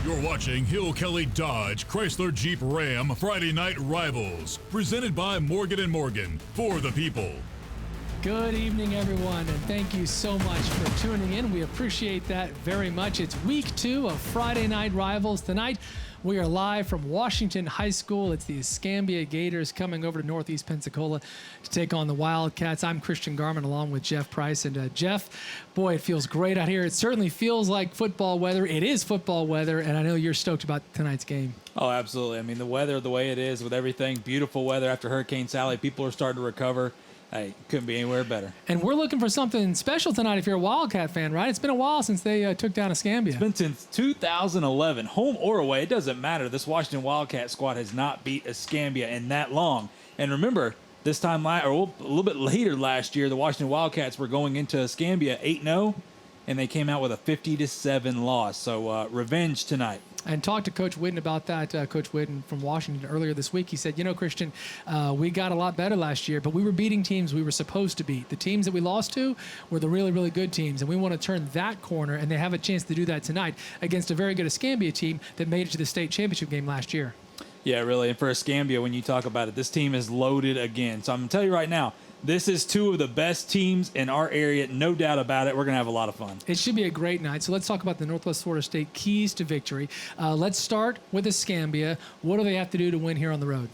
You're watching Hill Kelly Dodge Chrysler Jeep Ram Friday Night Rivals, presented by Morgan & Morgan, for the people. Good evening, everyone, and thank you so much for tuning in. We appreciate that very much. It's week 2 of Friday Night Rivals. Tonight, we are live from Washington High School. It's the Escambia Gators coming over to Northeast Pensacola to take on the Wildcats. I'm Christian Garman along with Jeff Price. And Jeff, boy, it feels great out here. It certainly feels like football weather. It is football weather, and I know you're stoked about tonight's game. Oh, absolutely. I mean, the weather, the way it is with everything, beautiful weather after Hurricane Sally. People are starting to recover. Hey, couldn't be anywhere better. And we're looking for something special tonight if you're a Wildcat fan, right? It's been a while since they took down Escambia. It's been since 2011. Home or away, it doesn't matter. This Washington Wildcat squad has not beat Escambia in that long. And remember, this time, or a little bit later last year, the Washington Wildcats were going into Escambia 8-0, and they came out with a 50-7 loss. So revenge tonight. And talked to Coach Whitten about that, Coach Whitten from Washington earlier this week. He said, you know, Christian, we got a lot better last year, but we were beating teams we were supposed to beat. The teams that we lost to were the really, really good teams, and we want to turn that corner, and they have a chance to do that tonight against a very good Escambia team that made it to the state championship game last year. Yeah, really. And for Escambia, when you talk about it, this team is loaded again. So I'm going to tell you right now, this is 2 of the best teams in our area, no doubt about it. We're going to have a lot of fun. It should be a great night. So let's talk about the Northwest Florida State keys to victory. Let's start with Escambia. What do they have to do to win here on the road?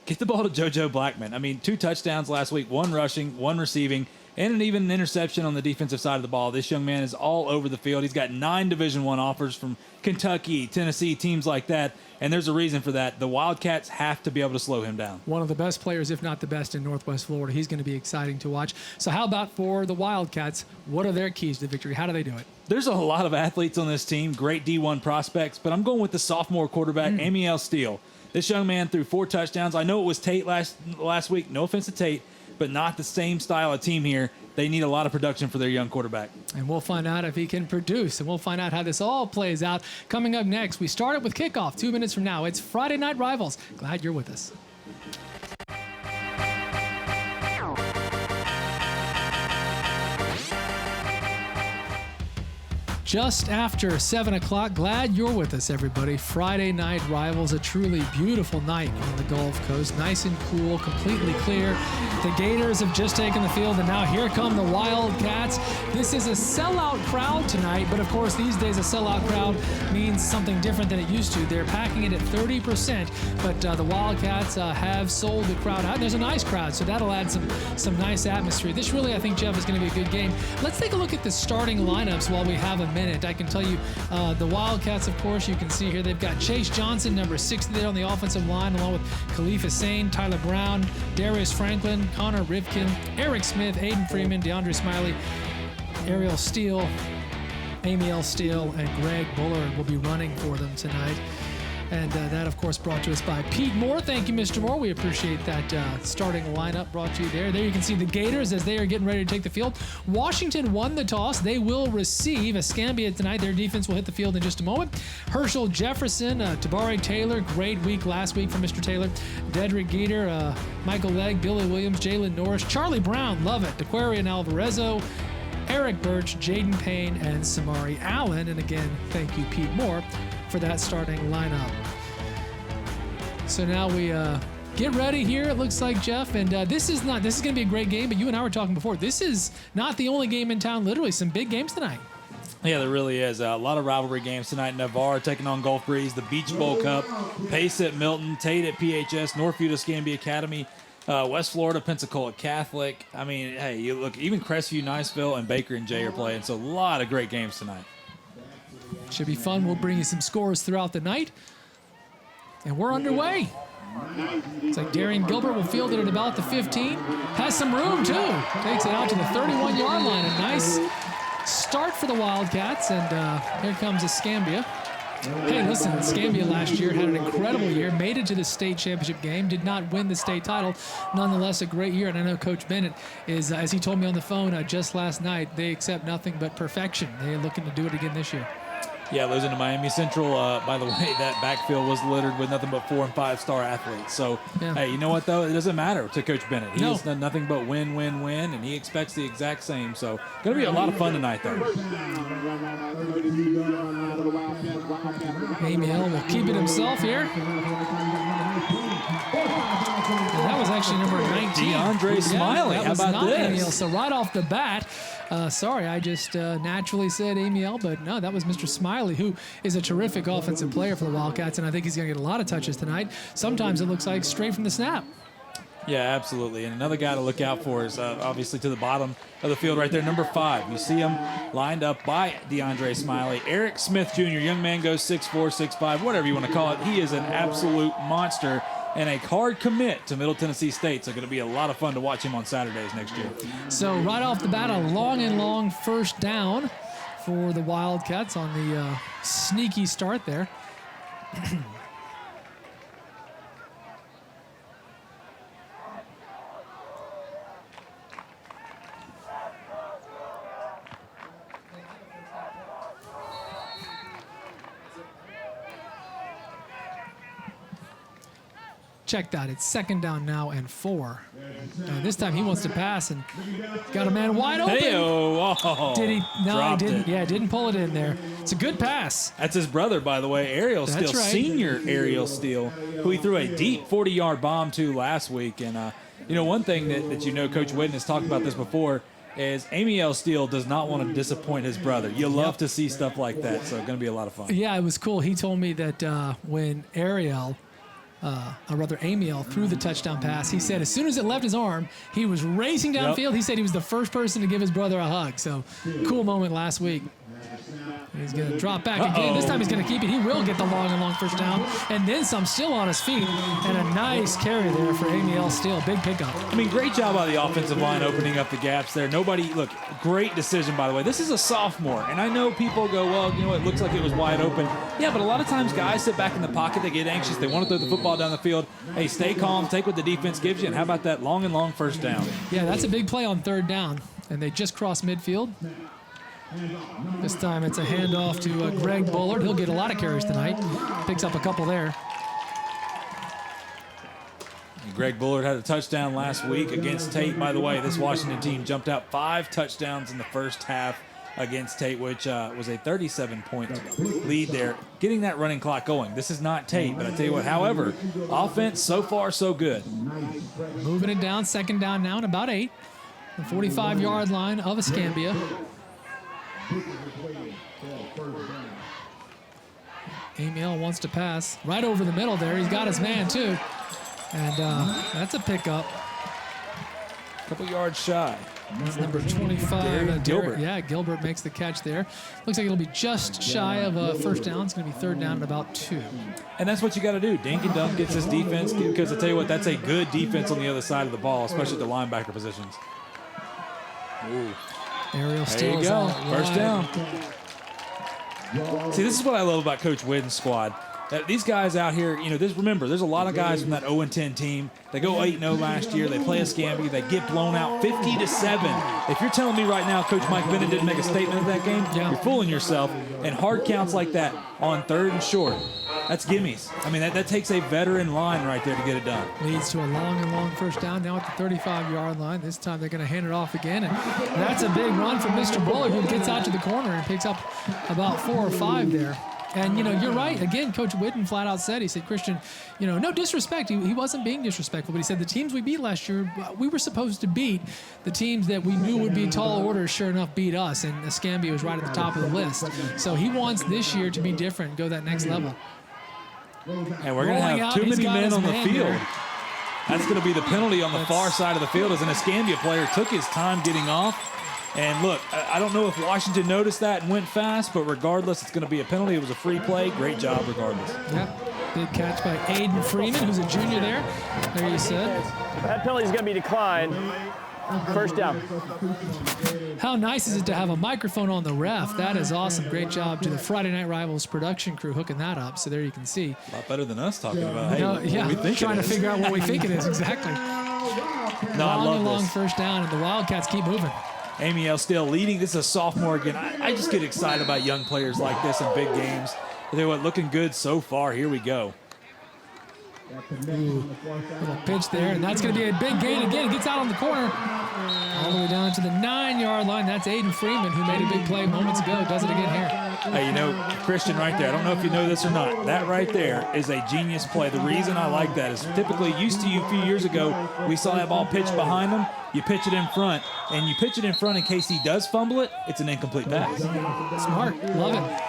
Get the ball to JoJo Blackman. I mean, 2 touchdowns last week, 1 rushing, 1 receiving, and even an interception on the defensive side of the ball. This young man is all over the field. He's got 9 Division I offers from Kentucky, Tennessee, teams like that, and there's a reason for that. The Wildcats have to be able to slow him down. One of the best players, if not the best, in Northwest Florida. He's going to be exciting to watch. So how about for the Wildcats? What are their keys to victory? How do they do it? There's a lot of athletes on this team, great D1 prospects, but I'm going with the sophomore quarterback, Amiel Steele. This young man threw 4 touchdowns. I know it was Tate last week. No offense to Tate, but not the same style of team here. They need a lot of production for their young quarterback. And we'll find out if he can produce, and we'll find out how this all plays out. Coming up next, we start it with kickoff 2 minutes from now. It's Friday Night Rivals. Glad you're with us. Just after 7 o'clock. Glad you're with us, everybody. Friday Night Rivals, a truly beautiful night on the Gulf Coast. Nice and cool, completely clear. The Gators have just taken the field, and now here come the Wildcats. This is a sellout crowd tonight, but of course, these days a sellout crowd means something different than it used to. They're packing it at 30%, but the Wildcats have sold the crowd out. And there's a nice crowd, so that'll add some nice atmosphere. This really, I think, Jeff, is going to be a good game. Let's take a look at the starting lineups while we have a minute. I can tell you the Wildcats, of course, you can see here, they've got Chase Johnson, number 60 there on the offensive line, along with Khalif Hussein, Tyler Brown, Darius Franklin, Connor Rivkin, Eric Smith, Aiden Freeman, DeAndre Smiley, Ariel Steele, Amiel Steele, and Greg Buller will be running for them tonight. And that, of course, brought to us by Pete Moore. Thank you, Mr. Moore. We appreciate that starting lineup brought to you there. There you can see the Gators as they are getting ready to take the field. Washington won the toss. They will receive Escambia tonight. Their defense will hit the field in just a moment. Herschel Jefferson, Tabari Taylor, great week last week for Mr. Taylor. Dedrick Geeter, Michael Legg, Billy Williams, Jalen Norris, Charlie Brown, love it. DeQuarian Alvarezzo, Eric Birch, Jaden Payne, and Samari Allen. And again, thank you, Pete Moore, for that starting lineup. So now we get ready here, it looks like, Jeff, and this is going to be a great game, but you and I were talking before, this is not the only game in town, literally some big games tonight. Yeah, there really is. A lot of rivalry games tonight. Navarre taking on Gulf Breeze, the Beach Bowl Cup, Pace at Milton, Tate at PHS, Northfield Escambia Academy, West Florida, Pensacola Catholic. I mean, hey, you look, even Crestview, Niceville, and Baker and Jay are playing, so a lot of great games tonight. Should be fun. We'll bring you some scores throughout the night. And we're underway. Looks like Darian Gilbert will field it at about the 15. Has some room, too. Takes it out to the 31-yard line. A nice start for the Wildcats. And here comes Escambia. Hey, listen, Escambia last year had an incredible year, made it to the state championship game, did not win the state title. Nonetheless, a great year. And I know Coach Bennett is, as he told me on the phone just last night, they accept nothing but perfection. They're looking to do it again this year. Yeah, losing to Miami Central. By the way, that backfield was littered with nothing but 4- and 5-star athletes. So, hey, you know what, though? It doesn't matter to Coach Bennett. He has done nothing but win, win, win, and he expects the exact same. So, going to be a lot of fun tonight, though. Amy Hill will keep it himself here. That was actually number 19. DeAndre Smiley. How about this? Amy Hill. So right off the bat, sorry, I just naturally said Amy Hill, but no, that was Mr. Smiley, who is a terrific offensive player for the Wildcats, and I think he's going to get a lot of touches tonight. Sometimes it looks like straight from the snap. Yeah, absolutely. And another guy to look out for is obviously to the bottom of the field right there, number 5. You see him lined up by DeAndre Smiley. Eric Smith Jr., young man goes 6'4", 6'5", whatever you want to call it. He is an absolute monster and a hard commit to Middle Tennessee State. So going to be a lot of fun to watch him on Saturdays next year. So right off the bat, a long first down for the Wildcats on the sneaky start there. Check that. It's 2nd down now and 4. This time he wants to pass and got a man wide open. Did he? No, he didn't. Yeah, didn't pull it in there. It's a good pass. That's his brother, by the way, Ariel Steele, right. Senior Ariel Steele, who he threw a deep 40-yard bomb to last week. And, one thing that you know, Coach Whitten has talked about this before, is Amy L. Steele does not want to disappoint his brother. You love to see stuff like that, so it's going to be a lot of fun. Yeah, it was cool. He told me that when Amiel threw the touchdown pass, he said as soon as it left his arm, he was racing downfield. He said he was the first person to give his brother a hug. So cool moment last week. He's going to drop back again. This time he's going to keep it. He will get the long first down. And then some, still on his feet. And a nice carry there for Amiel Steele. Big pickup. I mean, great job by the offensive line opening up the gaps there. Look, great decision, by the way. This is a sophomore. And I know people go, well, it looks like it was wide open. Yeah, but a lot of times guys sit back in the pocket. They get anxious. They want to throw the football down the field. Hey, stay calm. Take what the defense gives you. And how about that long first down? Yeah, that's a big play on 3rd down. And they just crossed midfield. This time it's a handoff to Greg Bullard. He'll get a lot of carries tonight. Picks up a couple there. Greg Bullard had a touchdown last week against Tate. By the way, this Washington team jumped out 5 touchdowns in the first half against Tate, which was a 37-point lead there, getting that running clock going. This is not Tate, but I tell you what, however, offense so far so good. Moving it down, 2nd down now and about 8. The 45-yard line of Escambia. Amiel wants to pass right over the middle there. He's got his man too. And that's a pickup. A couple yards shy. That's number 25. Gilbert. Yeah, Gilbert makes the catch there. Looks like it'll be just shy of a first down. It's going to be 3rd down and about 2. And that's what you got to do. Dink and Dunk gets this defense, because I tell you what, that's a good defense on the other side of the ball, especially the linebacker positions. Ooh. Ariel Steele. There you go. First down. See, this is what I love about Coach Whitten's squad. These guys out here, remember, there's a lot of guys from that 0-10 team. They go 8-0 last year. They play Escambia. They get blown out 50-7. If you're telling me right now Coach Mike Bennett didn't make a statement of that game, you're fooling yourself. And hard counts like that on 3rd and short, that's gimmies. I mean, that takes a veteran line right there to get it done. Leads to a long first down now at the 35-yard line. This time they're going to hand it off again. And that's a big run from Mr. Bullard, who gets out to the corner and picks up about 4 or 5 there. And, you're right. Again, Coach Whitten flat out said, he said, Christian, no disrespect. He wasn't being disrespectful, but he said the teams we beat last year, we were supposed to beat the teams that we knew would be tall orders. Sure enough, beat us. And Escambia was right at the top of the list. So he wants this year to be different and go that next level. And we're going to have too many men on the field. That's going to be the penalty on the far side of the field, as an Escambia player took his time getting off. And look, I don't know if Washington noticed that and went fast, but regardless, it's going to be a penalty. It was a free play. Great job regardless. Yeah, big catch by Aiden Freeman, who's a junior there. There you said. That penalty is going to be declined. First down. How nice is it to have a microphone on the ref? That is awesome. Great job to the Friday Night Rivals production crew hooking that up. So there you can see. A lot better than us talking about, hey, what we think trying to figure out what we think it is. Exactly. No, I love this. Long first down, and the Wildcats keep moving. Amiel still leading. This is a sophomore again. I just get excited about young players like this in big games. They're looking good so far. Here we go. Little pitch there, and that's going to be a big gain again. It gets out on the corner, all the way down to the 9-yard line. That's Aiden Freeman, who made a big play moments ago. Does it again here. Hey, you know, Christian right there, I don't know if you know this or not, that right there is a genius play. The reason I like that is typically used to you a few years ago, we saw that ball pitched behind him, you pitch it in front, and you pitch it in front in case he does fumble it, it's an incomplete pass. Smart, love it.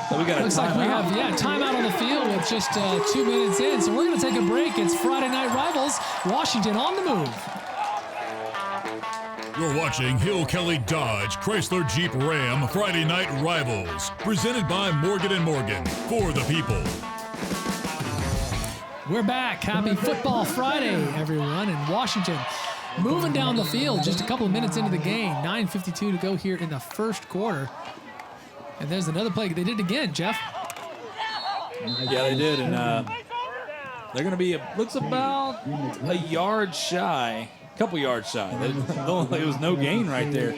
So we got a Looks like we have, timeout on the field with just 2 minutes in. So we're going to take a break. It's Friday Night Rivals, Washington on the move. You're watching Hill Kelly Dodge Chrysler Jeep Ram Friday Night Rivals, presented by Morgan & Morgan, for the people. We're back. Happy Football Friday, everyone, in Washington. Moving down the field just a couple of minutes into the game. 9:52 to go here in the first quarter. And there's another play. They did it again, Jeff. Yeah, they did, and they're going to be, looks about a yard shy, a couple yards shy. It was no gain right there.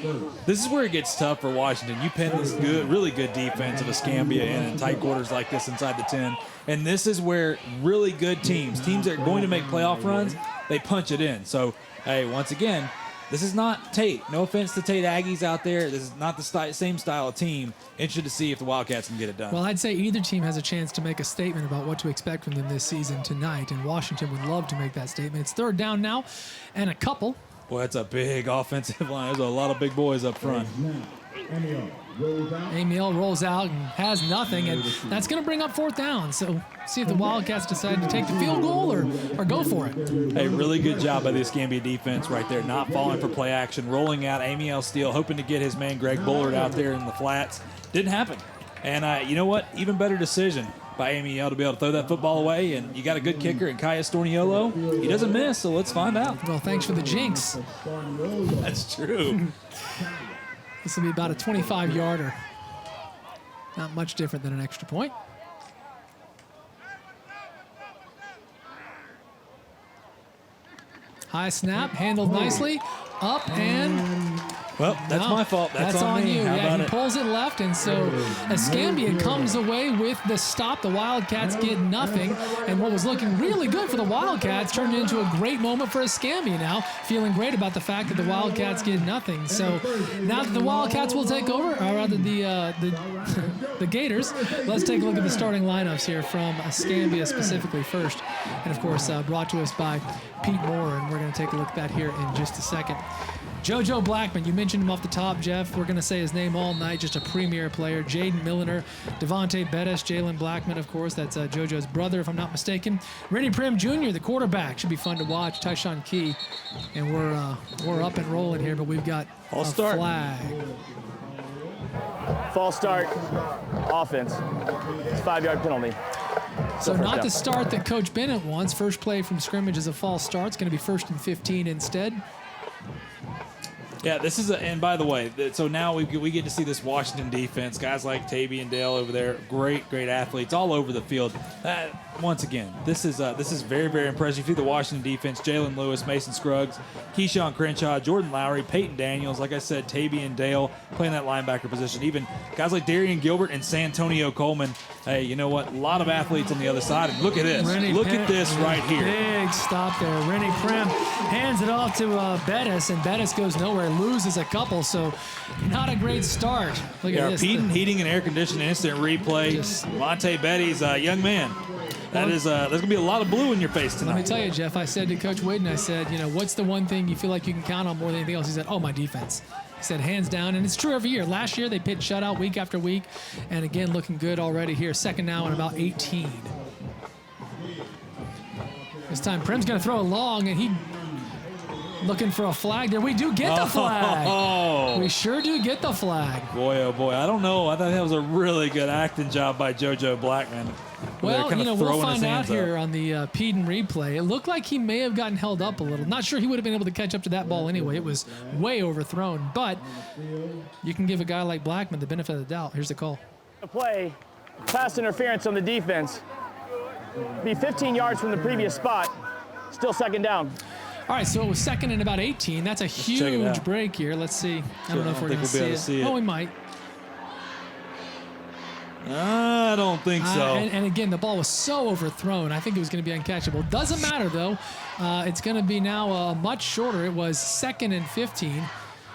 This is where it gets tough for Washington. You pin this really good defense of Escambia in tight quarters like this inside the 10, and this is where really good teams that are going to make playoff runs, they punch it in. So, hey, once again, this is not Tate. No offense to Tate Aggies out there. This is not the same style of team. Interested to see if the Wildcats can get it done. Well, I'd say either team has a chance to make a statement about what to expect from them this season tonight, and Washington would love to make that statement. It's third down now, and a couple. Boy, that's a big offensive line. There's a lot of big boys up front. Amiel rolls out and has nothing, and that's going to bring up fourth down. So see if the Wildcats decide to take the field goal or go for it. Hey, really good job by the Escambia defense right there, not falling for play action, rolling out Amiel Steele, hoping to get his man Greg Bullard out there in the flats. Didn't happen. And you know what? Even better decision by Amiel to be able to throw that football away, and you got a good kicker in Kaya Storniolo. He doesn't miss, so let's find out. Well, thanks for the jinx. That's true. This will be about a 25-yarder. Not much different than an extra point. High snap, handled nicely. Up and... Well, that's my fault. That's on me. You. How about he pulls it left, and so Escambia comes away with the stop. The Wildcats get nothing, and what was looking really good for the Wildcats turned into a great moment for Escambia now, feeling great about the fact that the Wildcats get nothing. So now that the Wildcats will take over, or rather the Gators, let's take a look at the starting lineups here from Escambia specifically first, and of course brought to us by Pete Moore, and we're going to take a look at that here in just a second. JoJo Blackman, you mentioned him off the top, Jeff. We're going to say his name all night, just a premier player. Jaden Milliner, Devontae Bettis, Jalen Blackman, of course. That's JoJo's brother, if I'm not mistaken. Rennie Prim Jr., the quarterback. Should be fun to watch. Tyshawn Key. And we're up and rolling here, but we've got a flag. False start, offense. It's a 5-yard penalty. So not the start that Coach Bennett wants. First play from scrimmage is a false start. It's going to be 1st and 15 instead. Yeah, this is and by the way, so now we get to see this Washington defense. Guys like Tabby and Dale over there, great athletes all over the field. Once again, this is very, very impressive. You see the Washington defense: Jalen Lewis, Mason Scruggs, Keyshawn Crenshaw, Jordan Lowry, Peyton Daniels. Like I said, Tabby and Dale playing that linebacker position. Even guys like Darian Gilbert and Santonio Coleman. Hey, you know what? A lot of athletes on the other side. And look at this. Look at this right here. Big stop there. Rennie Prim hands it off to Bettis, and Bettis goes nowhere. Loses a couple, so not a great start. Look at this. Heating and air conditioning instant replay. Monte Betty's young man. There's going to be a lot of blue in your face tonight. Let me tell you, Jeff, I said to Coach Wade, I said, what's the one thing you feel like you can count on more than anything else? He said, my defense. He said, hands down, and it's true every year. Last year, they pitched shutout week after week, and again, looking good already here. Second now and about 18. This time, Prim's going to throw it long, and he looking for a flag there. We do get the flag. We sure do get the flag. Boy, oh boy. I don't know. I thought that was a really good acting job by JoJo Blackman. Well, we'll find out here on the Peden replay. It looked like he may have gotten held up a little. Not sure he would have been able to catch up to that ball anyway. It was way overthrown. But you can give a guy like Blackman the benefit of the doubt. Here's the call. A play, pass interference on the defense. Be 15 yards from the previous spot. Still second down. All right, so it was second and about 18. That's a huge break here. Let's see. I don't know if we're going to see it. Oh, we might. I don't think so. And again, the ball was so overthrown. I think it was going to be uncatchable. Doesn't matter, though. It's going to be now much shorter. It was second and 15.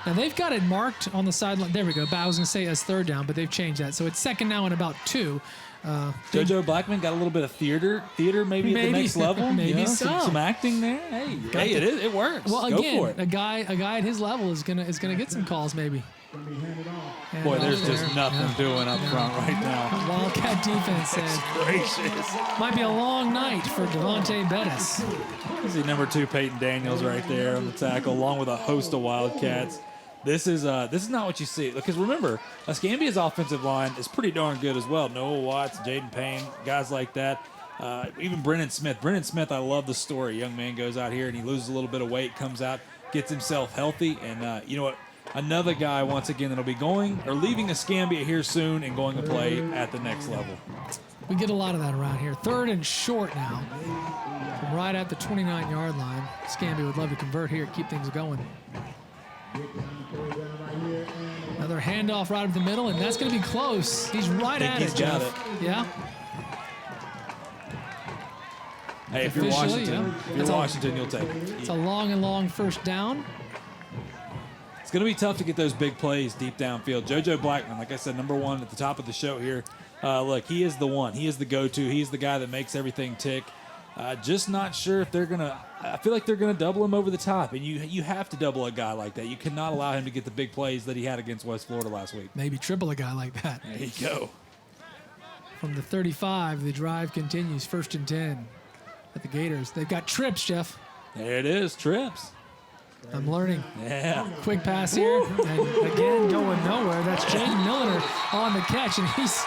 Now, they've got it marked on the sideline. There we go. I was going to say as third down, but they've changed that. So it's second now and about 2. JoJo Blackman got a little bit of theater maybe at the next level. Maybe so. Some acting there. Hey, it works. Well, Go again, for it. a guy at his level is gonna get some calls maybe. Boy, there's just nothing doing up front right now. Wildcat defense said. Gracious. Might be a long night for Devontae Bettis. You see number 2 Peyton Daniels right there on the tackle, along with a host of Wildcats. This is not what you see. Because remember, Escambia's offensive line is pretty darn good as well. Noah Watts, Jaden Payne, guys like that. Even Brennan Smith. Brennan Smith, I love the story. Young man goes out here and he loses a little bit of weight, comes out, gets himself healthy. And you know what? Another guy, once again, that'll be going or leaving Escambia here soon and going to play at the next level. We get a lot of that around here. Third and short now. From right at the 29-yard line. Escambia would love to convert here, keep things going. Another handoff right up the middle, and that's going to be close. He's right at it, Jeff. Yeah. Hey, if you're Washington, you'll take it. It's a long first down. It's going to be tough to get those big plays deep downfield. JoJo Blackman, like I said, number 1 at the top of the show here. Look, he is the one. He is the go-to. He's the guy that makes everything tick. Just not sure if they're going to – I feel like they're going to double him over the top, and you have to double a guy like that. You cannot allow him to get the big plays that he had against West Florida last week. Maybe triple a guy like that. There you go. From the 35, the drive continues. First and 10 at the Gators. They've got trips, Jeff. There it is, trips. I'm learning. Yeah. Quick pass here. And again, going nowhere. That's Jaden Milliner on the catch, and he's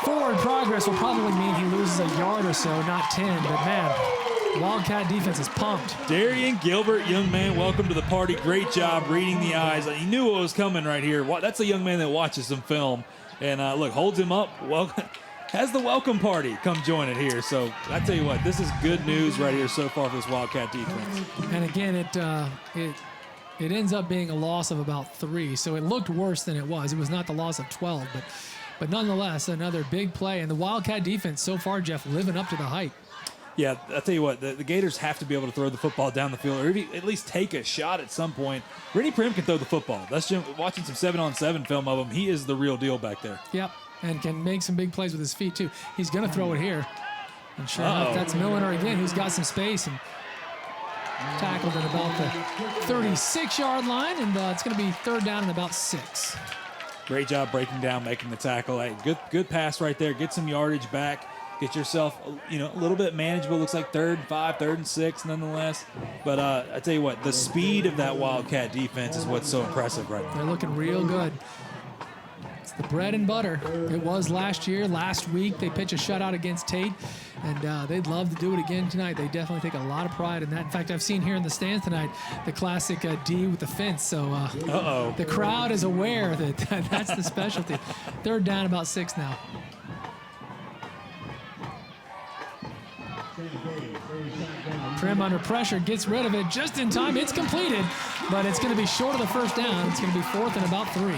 forward progress will probably mean he loses a yard or so, not 10. But, man, Wildcat defense is pumped. Darian Gilbert, young man, welcome to the party. Great job reading the eyes. He knew what was coming right here. That's a young man that watches some film. And, look, holds him up. Has the welcome party come join it here. So I tell you what, this is good news right here so far for this Wildcat defense. And again, it ends up being a loss of about 3. So it looked worse than it was. It was not the loss of 12, but nonetheless, another big play. And the Wildcat defense so far, Jeff, living up to the hype. Yeah, I tell you what, the Gators have to be able to throw the football down the field, or at least take a shot at some point. Rennie Prim can throw the football. That's watching some 7-on-7 film of him. He is the real deal back there. Yep. And can make some big plays with his feet, too. He's going to throw it here. And sure enough, that's Milliner again, who's got some space and tackled at about the 36-yard line. And it's going to be third down and about 6. Great job breaking down, making the tackle. Hey, good pass right there. Get some yardage back. Get yourself, a little bit manageable. Looks like 3rd and 5, 3rd and 6, nonetheless. But I tell you what, the speed of that Wildcat defense is what's so impressive right now. They're looking real good. It's the bread and butter. It was last year. Last week, they pitched a shutout against Tate, and they'd love to do it again tonight. They definitely take a lot of pride in that. In fact, I've seen here in the stands tonight the classic D with the fence. So the crowd is aware that that's the specialty. Third down, about 6 now. Prim under pressure, gets rid of it just in time. It's completed, but it's going to be short of the first down. It's going to be 4th and about 3.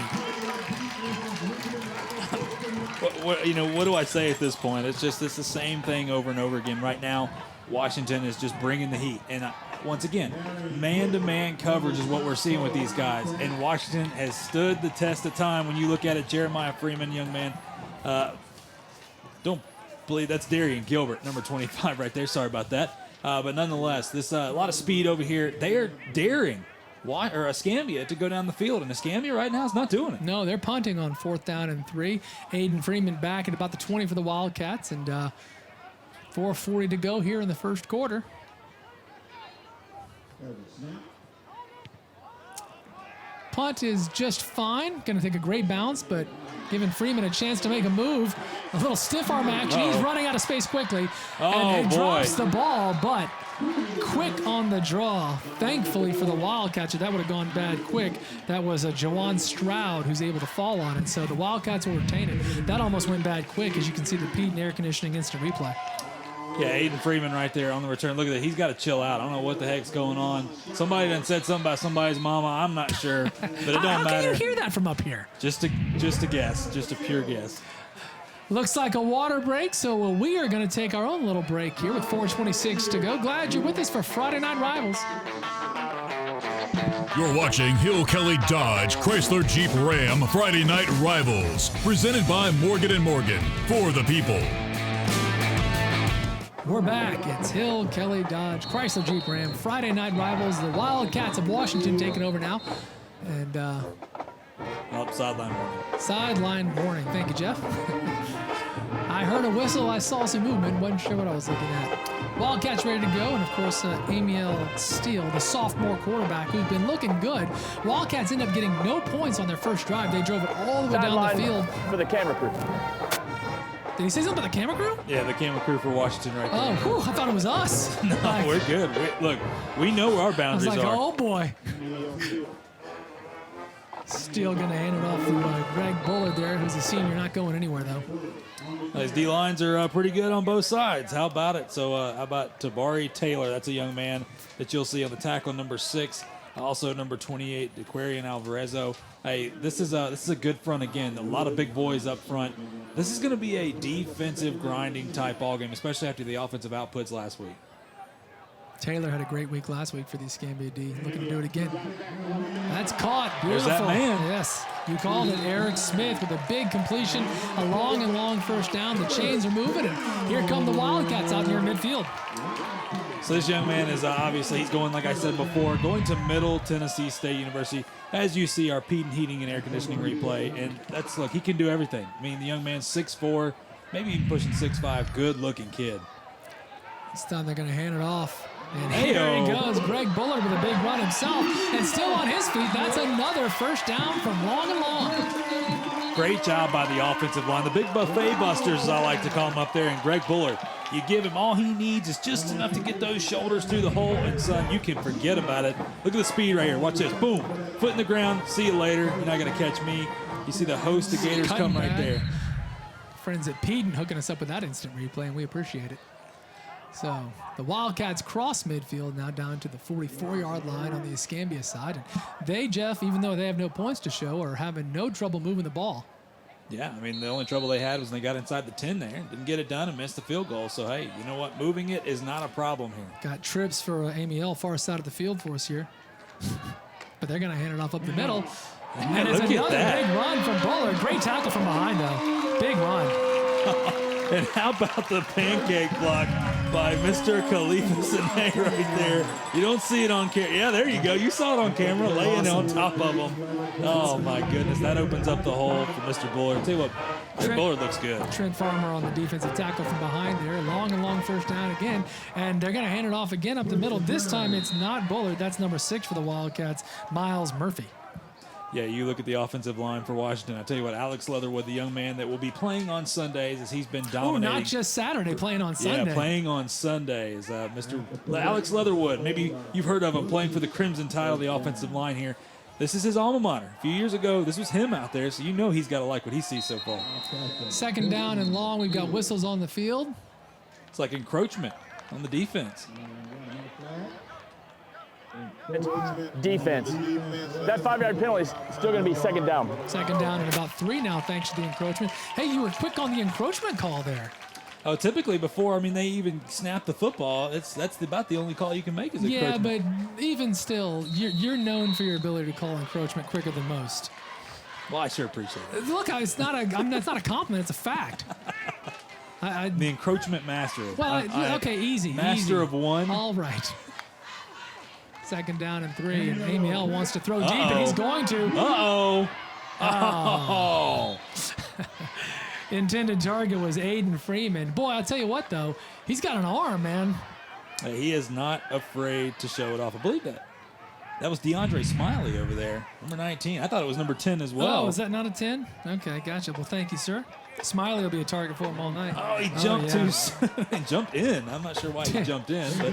What do I say at this point? It's the same thing over and over again. Right now, Washington is just bringing the heat. And once again, man-to-man coverage is what we're seeing with these guys. And Washington has stood the test of time. When you look at it, Jeremiah Freeman, young man, don't believe that's Darian Gilbert, number 25 right there. Sorry about that. But nonetheless, this a lot of speed over here. They are daring Escambia to go down the field, and Escambia right now is not doing it. No, they're punting on 4th down and 3. Aiden Freeman back at about the 20 for the Wildcats, and 4:40 to go here in the first quarter. Punt is just fine. Going to take a great bounce, but giving Freeman a chance to make a move. A little stiff arm action. He's running out of space quickly. And drops the ball, but quick on the draw. Thankfully for the Wildcats, that would have gone bad quick. That was a Jawan Stroud who's able to fall on it. So the Wildcats will retain it. That almost went bad quick, as you can see the Pete and air conditioning instant replay. Yeah, Aiden Freeman right there on the return. Look at that. He's got to chill out. I don't know what the heck's going on. Somebody done said something about somebody's mama. I'm not sure, but it don't matter. How can you hear that from up here? Just a guess. Just a pure guess. Looks like a water break, so we are going to take our own little break here with 4:26 to go. Glad you're with us for Friday Night Rivals. You're watching Hill Kelly Dodge Chrysler Jeep Ram Friday Night Rivals, presented by Morgan & Morgan, for the people. We're back. It's Hill Kelly Dodge Chrysler Jeep Ram Friday Night Rivals. The Wildcats of Washington taking over now. And Sideline warning. Sideline warning. Thank you, Jeff. I heard a whistle. I saw some movement. Wasn't sure what I was looking at. Wildcats ready to go. And, of course, Amiel Steele, the sophomore quarterback, who's been looking good. Wildcats end up getting no points on their first drive. They drove it all the way down the field. For the camera crew. Did he say something about the camera crew? Yeah, the camera crew for Washington right there. Oh, whew, I thought it was us. No, we're good. Look, we know where our boundaries I was like, are. oh, boy. Steele going to hand it off to Greg Bullard there, who's a senior, not going anywhere, though. These D-lines are pretty good on both sides. How about it? So how about Tabari Taylor? That's a young man that you'll see on the tackle, number 6. Also number 28, Aquarian Alvarezo. Hey, this is a good front again. A lot of big boys up front. This is going to be a defensive grinding type ball game, especially after the offensive outputs last week. Taylor had a great week last week for the Escambia D. Looking to do it again. That's caught. Beautiful. There's that man. Yes. You called it. Eric Smith with a big completion. A long first down. The chains are moving. And here come the Wildcats out here in midfield. So this young man is obviously, he's going, like I said before, going to Middle Tennessee State University. As you see, our heating and air conditioning replay. And that's, look, he can do everything. I mean, the young man's 6'4", maybe even pushing 6'5", good-looking kid. This time they're going to hand it off. And here he goes, Greg Bullard with a big run himself, and still on his feet. That's another first down from long and long. Great job by the offensive line. The big buffet busters, as I like to call them up there, and Greg Bullard. You give him all he needs is just enough to get those shoulders through the hole, and son, you can forget about it. Look at the speed right here. Watch this. Boom. Foot in the ground. See you later. You're not going to catch me. You see the host of Gators come right there. Friends at Peden hooking us up with that instant replay, and we appreciate it. So the Wildcats cross midfield now down to the 44-yard line on the Escambia side. And they, Jeff, even though they have no points to show, are having no trouble moving the ball. Yeah, I mean, the only trouble they had was when they got inside the 10 there. Didn't get it done and missed the field goal. So, hey, you know what? Moving it is not a problem here. Got trips for Amiel, far side of the field for us here. But they're going to hand it off up the middle. And it's another big run from Bullard. Great tackle from behind, though. Big run. And how about the pancake block by Mr. Khalifa Sane right there? You don't see it on camera. Yeah, there you go. You saw it on camera, laying on top of him. Oh, my goodness. That opens up the hole for Mr. Bullard. Tell you what, Bullard looks good. Trent Farmer on the defensive tackle from behind there. Long first down again. And they're going to hand it off again up the middle. This time it's not Bullard. That's number 6 for the Wildcats, Miles Murphy. Yeah, you look at the offensive line for Washington. I tell you what, Alex Leatherwood, the young man that will be playing on Sundays as he's been dominating. Oh, not just Saturday, playing on Sunday. Yeah, playing on Sundays. Mr. Alex Leatherwood, maybe you've heard of him, playing for the Crimson Tide of the offensive line here. This is his alma mater. A few years ago, this was him out there, so you know he's got to like what he sees so far. Second down and long. We've got whistles on the field. It's like encroachment on the defense. Defense. That 5-yard penalty is still going to be second down. Second down and about 3 now, thanks to the encroachment. Hey, you were quick on the encroachment call there. Oh, typically before, I mean, they even snap the football. That's about the only call you can make is encroachment. Yeah, but even still, you're known for your ability to call encroachment quicker than most. Well, I sure appreciate it. Look, it's not a compliment. It's a fact. The encroachment master. Well, okay, easy. Master of one. All right. Second down and 3, and Amiel wants to throw deep, and he's going to. Oh. Intended target was Aiden Freeman. Boy, I'll tell you what, though. He's got an arm, man. He is not afraid to show it off. I believe that. That was DeAndre Smiley over there, number 19. I thought it was number 10 as well. Oh, is that not a 10? Okay, gotcha. Well, thank you, sir. Smiley will be a target for him all night. Oh, he jumped too soon. He jumped in. I'm not sure why he jumped in, but.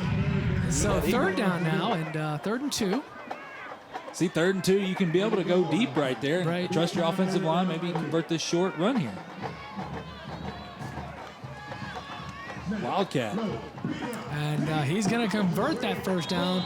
So third down now, and 3rd and 2. See, 3rd and 2, you can be able to go deep right there. And right. Trust your offensive line. Maybe convert this short run here. Wildcat. And he's going to convert that first down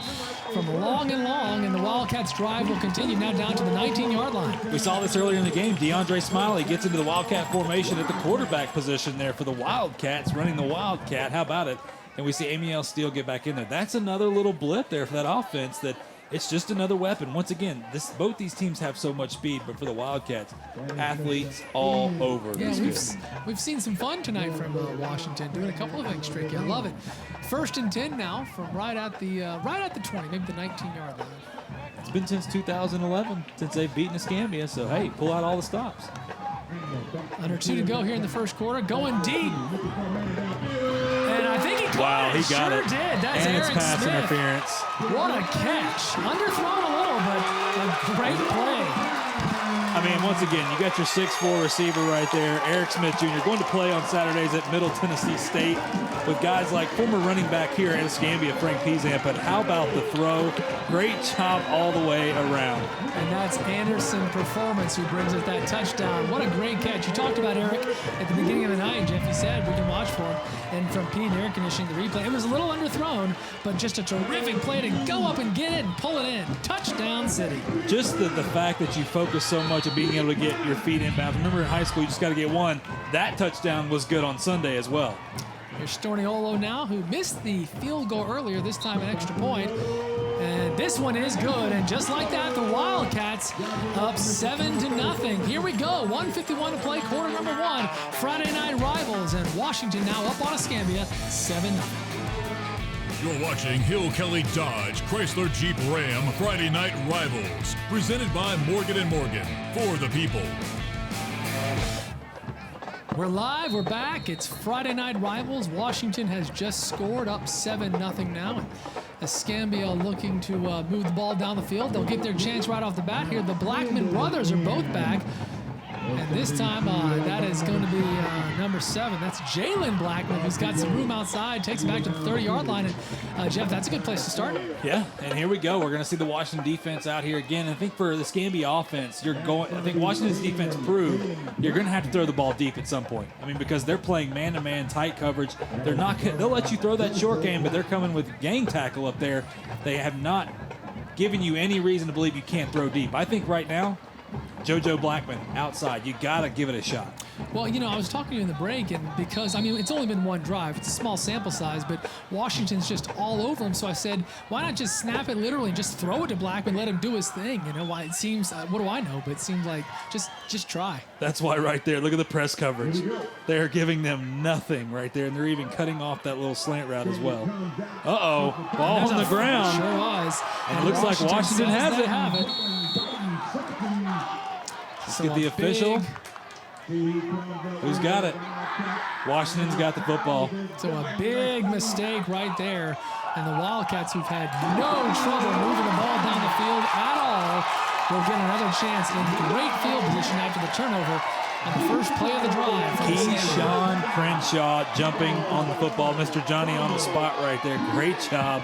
from long, and the Wildcats' drive will continue now down to the 19-yard line. We saw this earlier in the game. DeAndre Smiley gets into the Wildcat formation at the quarterback position there for the Wildcats, running the Wildcat. How about it? And we see Amiel Steele get back in there. That's another little blip there for that offense that it's just another weapon. Once again, both these teams have so much speed, but for the Wildcats, athletes all over this field. We've seen some fun tonight from Washington, doing a couple of things tricky. I love it. 1st and 10 now from right at the 20, maybe the 19-yard line. It's been since 2011 since they've beaten Escambia, so hey, pull out all the stops. Under 2 to go here in the first quarter, going deep. And I think he caught it. He got sure it. Did. That's and Eric it's pass Smith. interference. What a catch. Underthrown a little, but a great play. I mean, once again, you got your 6'4" receiver right there, Eric Smith Jr., going to play on Saturdays at Middle Tennessee State with guys like former running back here at Escambia, Frank Pizan. But how about the throw? Great job all the way around. And that's Anderson Performance who brings us that touchdown. What a great catch. You talked about Eric at the beginning of the night, Jeff. You said we can watch for him. And from Pete and Air Conditioning, the replay. It was a little underthrown, but just a terrific play to go up and get it and pull it in. Touchdown City. Just the fact that you focus so much on being able to get your feet inbound. Remember in high school, you just got to get one. That touchdown was good on Sunday as well. Here's Storniolo now, who missed the field goal earlier, this time an extra point. And this one is good. And just like that, the Wildcats up 7-0. Here we go. 1:51 to play, quarter number 1. Friday night rivals, and Washington now up on Escambia, 7-0. You're watching Hill Kelly Dodge Chrysler Jeep Ram Friday Night Rivals, presented by Morgan & Morgan, for the people. We're live, we're back. It's Friday Night Rivals. Washington has just scored up 7-0 now. Escambia looking to move the ball down the field. They'll get their chance right off the bat here. The Blackman brothers are both back. And this time, that is going to be number 7. That's Jalen Blackman, who's got some room outside, takes it back to the 30-yard line. And, Jeff, that's a good place to start. Yeah, and here we go. We're going to see the Washington defense out here again. And I think for the Escambia offense, I think Washington's defense proved you're going to have to throw the ball deep at some point. I mean, because they're playing man-to-man, tight coverage. They'll let you throw that short game, but they're coming with gang tackle up there. They have not given you any reason to believe you can't throw deep. I think right now, JoJo Blackman outside. You got to give it a shot. Well, I was talking to you in the break, and because, it's only been one drive. It's a small sample size, but Washington's just all over him. So I said, why not just snap it literally and just throw it to Blackman, let him do his thing? Why it seems, what do I know? But it seems like just try. That's why right there, look at the press coverage. They're giving them nothing right there, and they're even cutting off that little slant route as well. Uh-oh, ball on the ground. Sure was. And it looks like Washington has it. Let's get the official. Who's got it? Washington's got the football. So a big mistake right there. And the Wildcats, who've had no trouble moving the ball down the field at all, will get another chance in great field position after the turnover on the first play of the drive. Keyshawn Crenshaw jumping on the football. Mr. Johnny on the spot right there. Great job.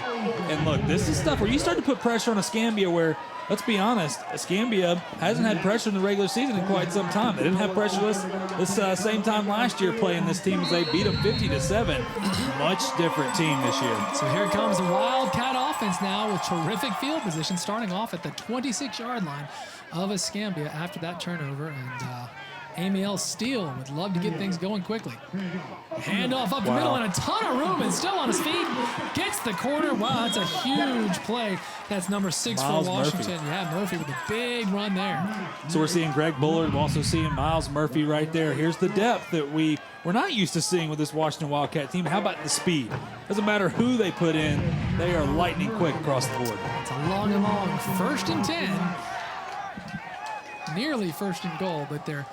And look, this is stuff where you start to put pressure on Escambia where, let's be honest, Escambia hasn't had pressure in the regular season in quite some time. They didn't have pressure this same time last year playing this team as they beat them 50-7. Much different team this year. So here comes the Wildcat offense now with terrific field position, starting off at the 26-yard line of Escambia after that turnover. And Amiel Steele would love to get things going quickly. Handoff up the middle and a ton of room and still on his feet. Gets the corner. Wow, that's a huge play. That's number 6 Miles for Washington. Murphy. Yeah, Murphy with a big run there. So we're seeing Greg Bullard. We're also seeing Miles Murphy right there. Here's the depth that we're not used to seeing with this Washington Wildcat team. How about the speed? Doesn't matter who they put in. They are lightning quick across the board. It's a long, 1st and 10. Nearly 1st and goal, but they're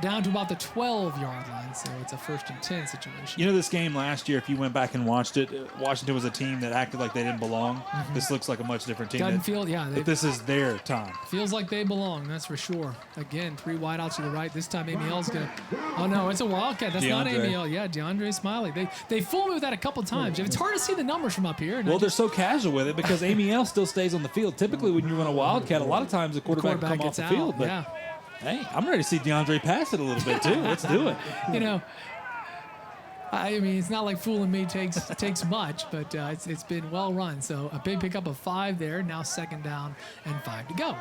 down to about the 12-yard line, so it's a 1st and 10 situation. This game last year, if you went back and watched it, Washington was a team that acted like they didn't belong. Mm-hmm. This looks like a much different team. Doesn't feel, that this is their time. Feels like they belong, that's for sure. Again, 3 wideouts to the right. This time Amiel's going to... Oh, no, it's a Wildcat. That's not Amiel. Yeah, DeAndre Smiley. They fooled me with that a couple times. It's hard to see the numbers from up here. Well, they're so casual with it because Amiel still stays on the field. Typically, when you run a Wildcat, a lot of times the quarterback will come off the field. But yeah. Hey, I'm ready to see DeAndre pass it a little bit, too. Let's do it. I mean, it's not like fooling me takes much, but it's been well run. So a big pickup of 5 there. Now 2nd down and 5 to go.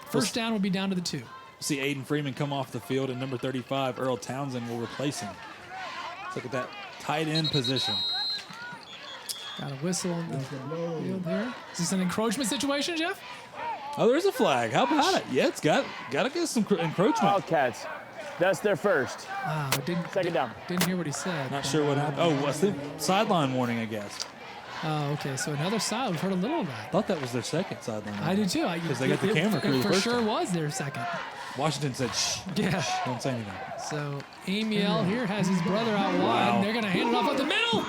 First down will be down to the 2. See Aiden Freeman come off the field, and number 35, Earl Townsend, will replace him. Let's look at that tight end position. Got a whistle on the field here. Is this an encroachment situation, Jeff? Oh, there's a flag. How about it? Yeah, it's got to get some encroachment. Wildcats. That's their first. Wow, Second down. Didn't hear what he said. Not sure what happened. Oh, what's the sideline warning, I guess. Oh, okay. So another side. We've heard a little of that. I thought that was their second sideline warning. I do too. Because they got the camera crew It the for first sure time. was their second. Washington said, shh. Yeah. Shh, don't say anything. So Amiel here has his brother out wide. Wow. And they're going to hand it off at the middle.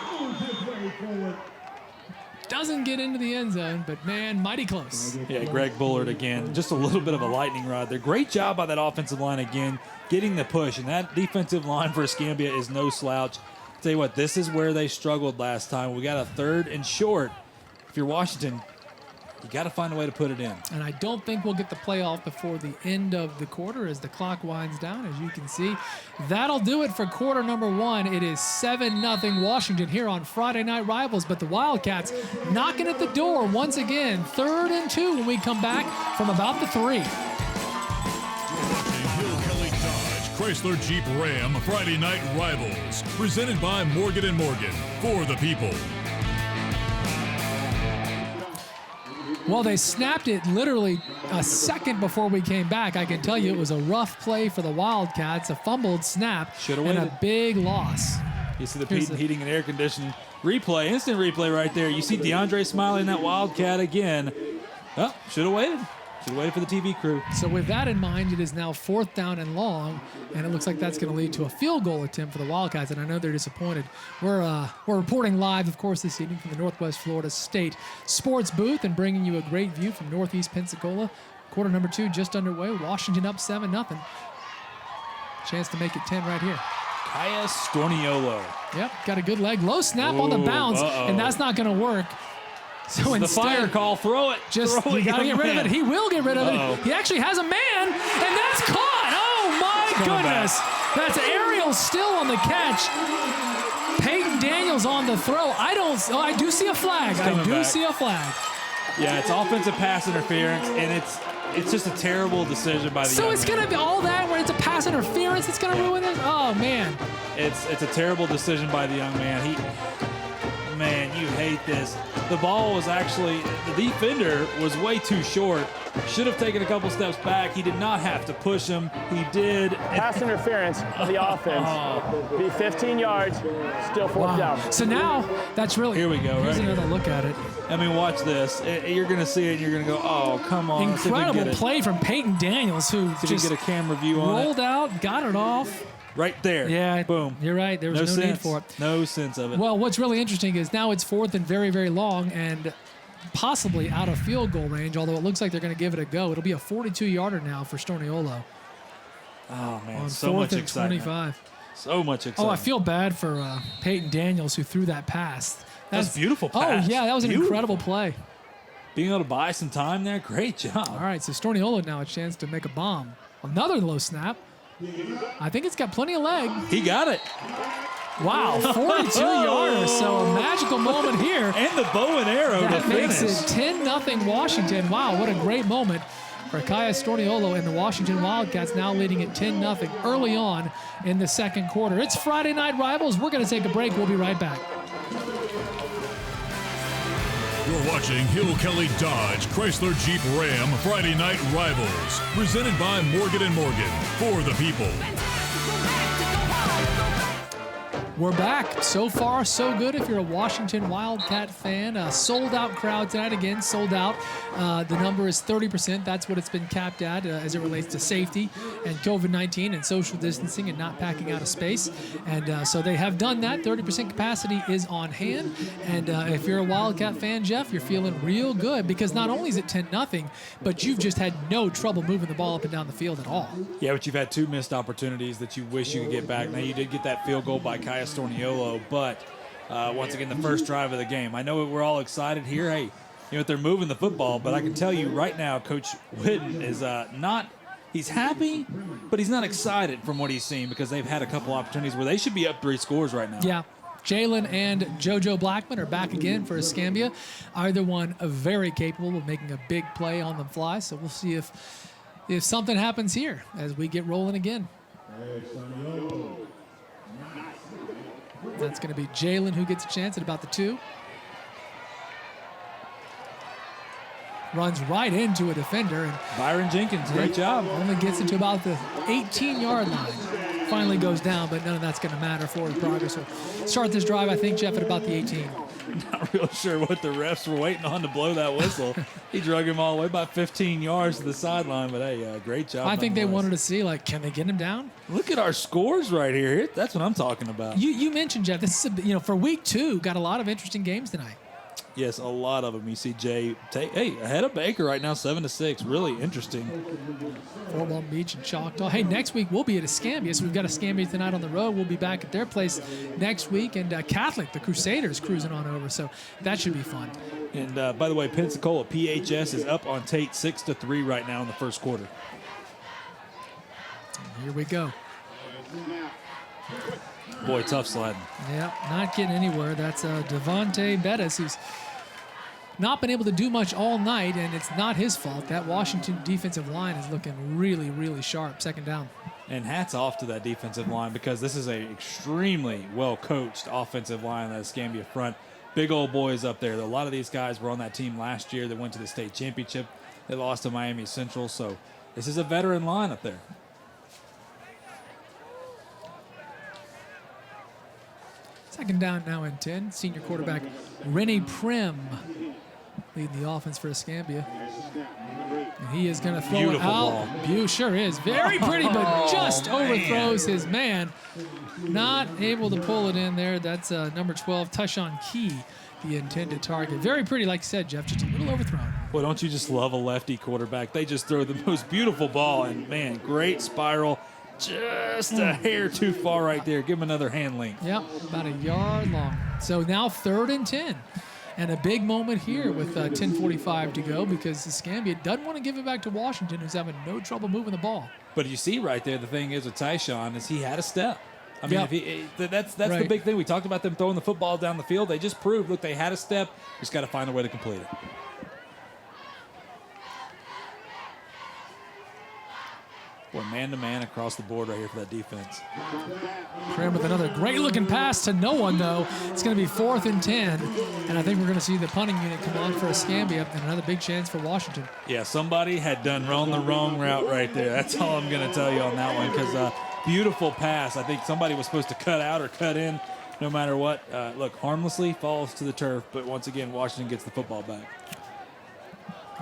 Doesn't get into the end zone, but man, mighty close. Yeah, Greg Bullard again. Just a little bit of a lightning rod there. Great job by that offensive line again, getting the push. And that defensive line for Escambia is no slouch. Tell you what, this is where they struggled last time. We got a 3rd and short. If you're Washington, you got to find a way to put it in. And I don't think we'll get the playoff before the end of the quarter as the clock winds down, as you can see. That'll do it for quarter number 1. It is 7-0 Washington here on Friday Night Rivals, but the Wildcats knocking at the door once again. 3rd and 2 when we come back from about the 3. You're watching Hill Kelly Dodge Chrysler Jeep Ram Friday Night Rivals, presented by Morgan & Morgan, for the people. Well, they snapped it literally a second before we came back. I can tell you it was a rough play for the Wildcats, a fumbled snap, Should've and waited. a big loss. You see the heating and air conditioning replay, instant replay right there. You see DeAndre smiling that Wildcat again. Oh, should have waited. Should have waited for the TV crew. So with that in mind, it is now 4th down and long, and it looks like that's going to lead to a field goal attempt for the Wildcats, and I know they're disappointed. We're reporting live, of course, this evening from the Northwest Florida State Sports booth and bringing you a great view from Northeast Pensacola. Quarter number 2 just underway. Washington up 7-0. Chance to make it 10 right here. Kaya Storniolo. Yep, got a good leg. Low snap on the bounce, and that's not going to work. So The fire call, throw it. Just throw you got to get rid of it. He will get rid of Uh-oh. it. He actually has a man, and that's caught. Oh, my goodness. That's Ariel still on the catch. Peyton Daniels on the throw. I do see a flag. I do back. see a flag. Yeah, it's offensive pass interference, and it's just a terrible decision by the So young it's man. going to be all that where it's a pass interference. It's going to ruin it. Oh, man. It's a terrible decision by the young man. Man, you hate this. The ball was actually, the defender was way too short. Should have taken a couple steps back. He did not have to push him. He did. Pass interference of the offense. Be 15 yards, still 4th down. So now that's really. Here we go, Here's right? another look at it. I mean, watch this. You're going to see it, and you're going to go, oh, come on. Let's see if we can Incredible get it. play from Peyton Daniels, who See if we just can get a camera view on it. rolled out, got it off. Right there. Yeah, Boom. You're right. There was No no sense. need for it. No sense of it. Well, what's really interesting is now it's 4th and very, very long and possibly out of field goal range, although it looks like they're going to give it a go. It'll be a 42-yarder now for Storniolo oh, man. on So 4th much and excitement. 25. So much excitement. Oh, I feel bad for Peyton Daniels who threw that pass. That's a beautiful Oh, pass. yeah, that was an Beautiful. incredible play. Being able to buy some time there, great job. All right, so Storniolo now a chance to make a bomb. Another low snap. I think it's got plenty of leg. He got it. Wow, 42-yarder. So a magical moment here. And the bow and arrow to That finish. makes it 10-0 Washington. Wow, what a great moment for Kaya Storniolo and the Washington Wildcats, now leading at 10-0 early on in the second quarter. It's Friday Night Rivals. We're going to take a break. We'll be right back. You're watching Hill Kelly Dodge Chrysler Jeep Ram Friday Night Rivals, presented by Morgan & Morgan, for the people. We're back. So far, so good if you're a Washington Wildcat fan. A sold-out crowd tonight. Again, sold out. The number is 30%. That's what it's been capped at as it relates to safety and COVID-19 and social distancing and not packing out of space. And so they have done that. 30% capacity is on hand. And if you're a Wildcat fan, Jeff, you're feeling real good because not only is it 10-0, but you've just had no trouble moving the ball up and down the field at all. Yeah, but you've had 2 missed opportunities that you wish you could get back. Now, you did get that field goal by Kaya Storniolo, but once again, the first drive of the game. I know we're all excited here. Hey, you know, they're moving the football, but I can tell you right now, Coach Whitten is not – he's happy, but he's not excited from what he's seen because they've had a couple opportunities where they should be up 3 scores right now. Yeah. Jalen and JoJo Blackman are back again for Escambia. Either one very capable of making a big play on the fly. So we'll see if something happens here as we get rolling again. That's going to be Jalen who gets a chance at about the 2. Runs right into a defender. And Byron Jenkins, great job. Only gets it to about the 18-yard line. Finally goes down, but none of that's going to matter for the progress. We'll start this drive, I think, Jeff, at about the 18. Not real sure what the refs were waiting on to blow that whistle. He drug him all the way about 15 yards to the sideline, but hey, great job. I think they wanted to see, like, can they get him down? Look at our scores right here. That's what I'm talking about. You mentioned, Jeff, this is, for week 2, got a lot of interesting games tonight. Yes, a lot of them. You see Jay ahead of Baker right now, 7-6. Really interesting. Fort Walton Beach and Choctaw. Hey, next week we'll be at Escambia, so we've got Escambia tonight on the road. We'll be back at their place next week, and Catholic, the Crusaders, cruising on over, so that should be fun. And by the way, Pensacola PHS is up on Tate 6-3 right now in the first quarter. Here we go. Boy, tough sledding. Yeah, not getting anywhere. That's Devontae Bettis, who's not been able to do much all night, and it's not his fault. That Washington defensive line is looking really, really sharp. Second down. And hats off to that defensive line because this is a extremely well-coached offensive line on the Escambia front. Big old boys up there. A lot of these guys were on that team last year. They went to the state championship. They lost to Miami Central, so this is a veteran line up there. Second down now and 10. Senior quarterback Rennie Prim leading the offense for Escambia. And he is going to throw Beautiful it out. ball. Sure is. Very pretty, but just overthrows his man. Not able to pull it in there. That's number 12, Tushawn Key, the intended target. Very pretty, like you said, Jeff, just a little overthrown. Well, don't you just love a lefty quarterback? They just throw the most beautiful ball, and, man, great spiral. Just a hair too far right there. Give him another hand length. Yep, about a yard long. So now 3rd and 10. And a big moment here with 10:45 to go because Escambia doesn't want to give it back to Washington, who's having no trouble moving the ball. But you see right there, the thing is with Tyshawn is he had a step. I mean, Yep. that's Right. the big thing. We talked about them throwing the football down the field. They just proved, look, they had a step. Just got to find a way to complete it. Boy, man-to-man across the board right here for that defense. Prim with another great-looking pass to no one, though. It's going to be 4th and 10, and I think we're going to see the punting unit come on for Escambia and another big chance for Washington. Yeah, somebody had done the wrong route right there. That's all I'm going to tell you on that one because beautiful pass. I think somebody was supposed to cut out or cut in no matter what. Look, harmlessly falls to the turf, but once again, Washington gets the football back.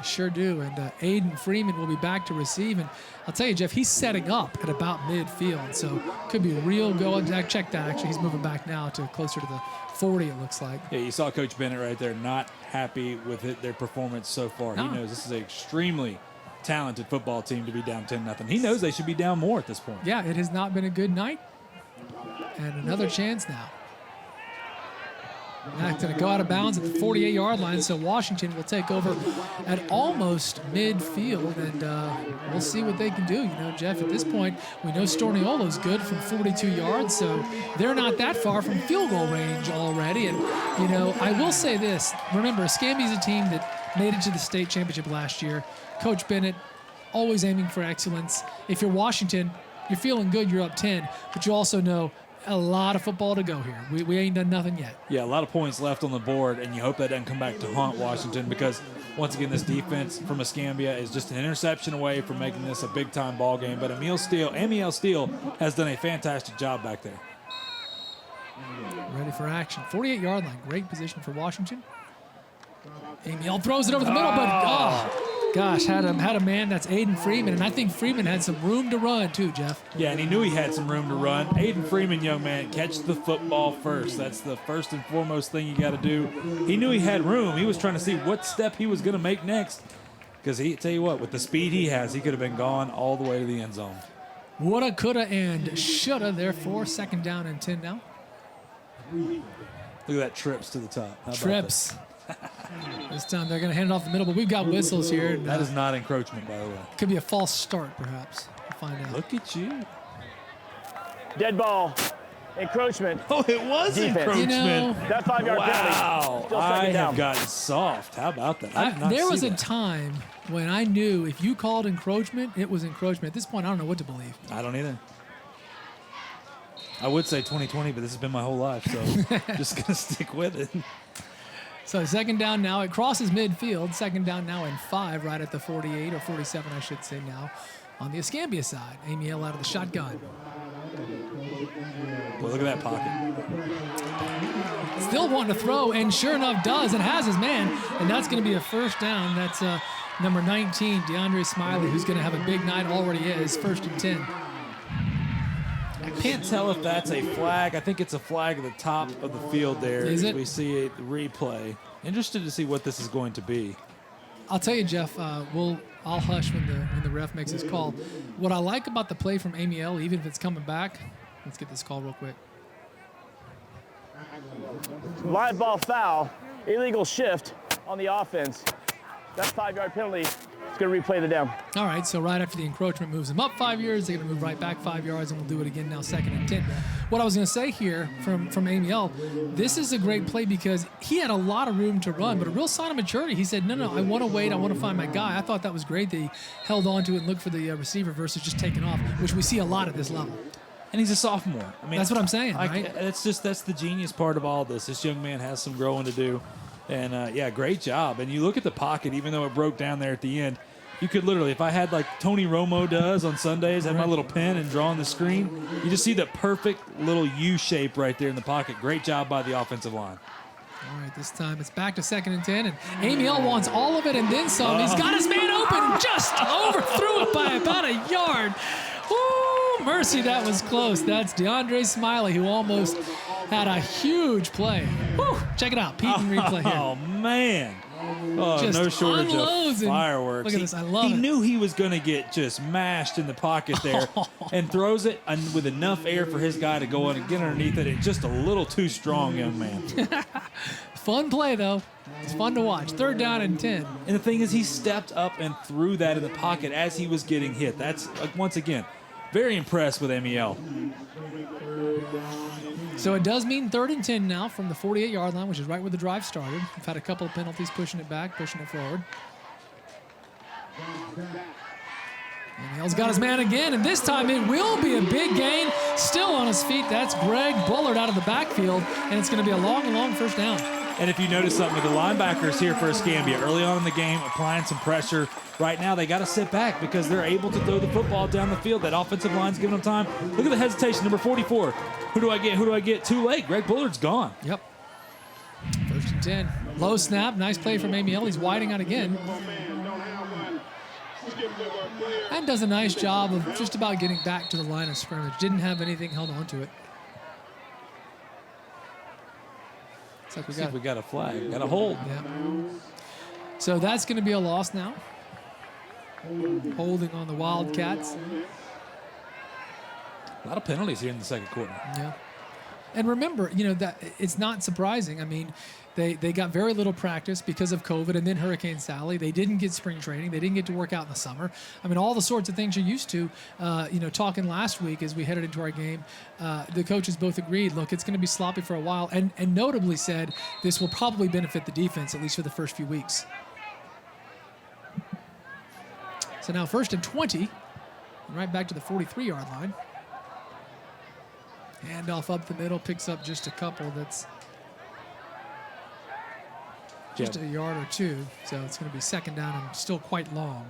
Sure do, and Aiden Freeman will be back to receive, and I'll tell you, Jeff, he's setting up at about midfield, so could be a real go. Check that, actually, he's moving back now to closer to the 40, it looks like. Yeah, you saw Coach Bennett right there, not happy with their performance so far. No. He knows this is an extremely talented football team to be down 10-0. He knows they should be down more at this point. Yeah, it has not been a good night, and another chance now. That's going to go out of bounds at the 48-yard line, so Washington will take over at almost midfield, and we'll see what they can do. Jeff, at this point, we know Storniolo's good from 42 yards, so they're not that far from field goal range already. And, I will say this. Remember, Escambia's a team that made it to the state championship last year. Coach Bennett, always aiming for excellence. If you're Washington, you're feeling good, you're up 10, but you also know a lot of football to go here. We ain't done nothing yet. Yeah, a lot of points left on the board, and you hope that doesn't come back to haunt Washington because, once again, this defense from Escambia is just an interception away from making this a big-time ball game. But Amiel Steele has done a fantastic job back there. Ready for action. 48-yard line. Great position for Washington. Amiel throws it over the middle, but gosh, had a man, that's Aiden Freeman, and I think Freeman had some room to run too, Jeff. Yeah, and he knew he had some room to run. Aiden Freeman, young man, catch the football first. That's the first and foremost thing you got to do. He knew he had room. He was trying to see what step he was going to make next because tell you what, with the speed he has, he could have been gone all the way to the end zone. Woulda, coulda, and shoulda. Therefore, 2nd down and 10 now. Look at that trips to the top. How about Trips. This time they're going to hand it off the middle, but we've got whistles here. And, that is not encroachment, by the way. Could be a false start, perhaps. We'll find out. Look at you. Dead ball. Encroachment. Oh, it was Defense. encroachment. You know, That 5-yard penalty. Wow. Still I second down. have gotten soft. How about that? I did not there see was a that. time when I knew if you called encroachment, it was encroachment. At this point, I don't know what to believe. I don't either. I would say 2020, but this has been my whole life, so just going to stick with it. So second down now. It crosses midfield. Second down now and 5 right at the 48 or 47, I should say now, on the Escambia side. Amiel out of the shotgun. Well, look at that pocket. Still wanting to throw, and sure enough does, and has his man. And that's going to be a first down. That's number 19, DeAndre Smiley, who's going to have a big night, already is. 1st and 10. I can't tell if that's a flag. I think it's a flag at the top of the field there. Is it? We see a replay. Interested to see what this is going to be. I'll tell you, Jeff, I'll hush when the ref makes his call. What I like about the play from Amiel, even if it's coming back, let's get this call real quick. Live ball foul. Illegal shift on the offense. That 5-yard penalty is going to replay the down. All right, so right after the encroachment moves them up 5 yards, they're going to move right back 5 yards, and we'll do it again now, 2nd and 10. What I was going to say here from Amiel, this is a great play because he had a lot of room to run, but a real sign of maturity. He said, no, I want to wait. I want to find my guy. I thought that was great that he held on to it and looked for the receiver versus just taking off, which we see a lot at this level. And he's a sophomore. I mean, That's what I'm saying, right? That's the genius part of all this. This young man has some growing to do. And, yeah, great job. And you look at the pocket, even though it broke down there at the end, you could literally, if I had like Tony Romo does on Sundays, have my little pen and draw on the screen, you just see the perfect little U shape right there in the pocket. Great job by the offensive line. All right, this time it's back to 2nd and 10, and Amiel wants all of it and then some. He's got his man open, just overthrew it by about a yard. Woo, mercy, that was close. That's DeAndre Smiley, who almost had a huge play. Woo, check it out, peek and replay here. Oh, man. Oh, Just no shortage unloads of and- fireworks. look at this, I love he it. knew he was going to get just mashed in the pocket there and throws it with enough air for his guy to go in and get underneath it. It's just a little too strong, young man. Fun play, though. It's fun to watch. 3rd down and 10. And the thing is, he stepped up and threw that in the pocket as he was getting hit. That's, once again, very impressed with Amiel. So it does mean 3rd and 10 now from the 48-yard line, which is right where the drive started. We've had a couple of penalties pushing it back, pushing it forward. Amiel's got his man again, and this time it will be a big gain. Still on his feet, that's Greg Bullard out of the backfield, and it's going to be a long, long first down. And if you notice something with the linebackers here for Escambia, early on in the game, applying some pressure. Right now, they got to sit back because they're able to throw the football down the field. That offensive line's giving them time. Look at the hesitation, number 44. Who do I get? Who do I get? Too late. Greg Bullard's gone. Yep. 1st and 10. Low snap. Nice play from Amiel. He's widening out again. And does a nice job of just about getting back to the line of scrimmage. Didn't have anything held on to it. Looks like Let's see if we got a flag. Got a hold. Yeah. So that's going to be a loss now. Holding on the Wildcats. A lot of penalties here in the second quarter. Yeah. And remember, that it's not surprising. I mean, they got very little practice because of COVID and then Hurricane Sally. They didn't get spring training. They didn't get to work out in the summer. I mean, all the sorts of things you're used to. Talking last week as we headed into our game, the coaches both agreed, look, it's going to be sloppy for a while, and notably said this will probably benefit the defense, at least for the first few weeks. So now 1st and 20, right back to the 43-yard line. Handoff up the middle, picks up just a couple. That's just a yard or two. So it's going to be 2nd down and still quite long.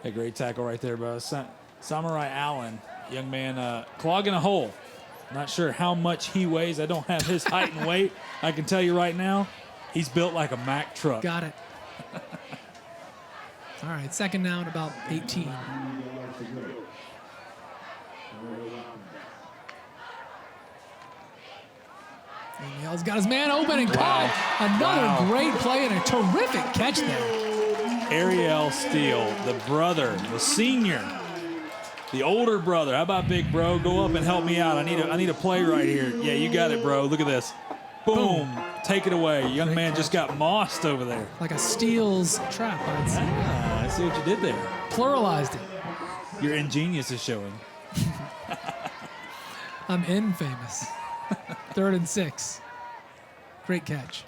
A great tackle right there, bro. Samurai Allen, young man, clogging a hole. Not sure how much he weighs. I don't have his height and weight. I can tell you right now, he's built like a Mack truck. Got it. All right, 2nd down, about 18. Amiel's got his man open and caught. Another great play and a terrific catch there. Ariel Steele, the brother, the senior, the older brother. How about big bro? Go up and help me out. I need a play right here. Yeah, you got it, bro. Look at this. Boom. Take it away. Young man just got mossed over there. Like a Steele's trap, I'd say. Ah, I see what you did there. Pluralized it. Your ingenious is showing. I'm infamous. 3rd and 6. Great catch.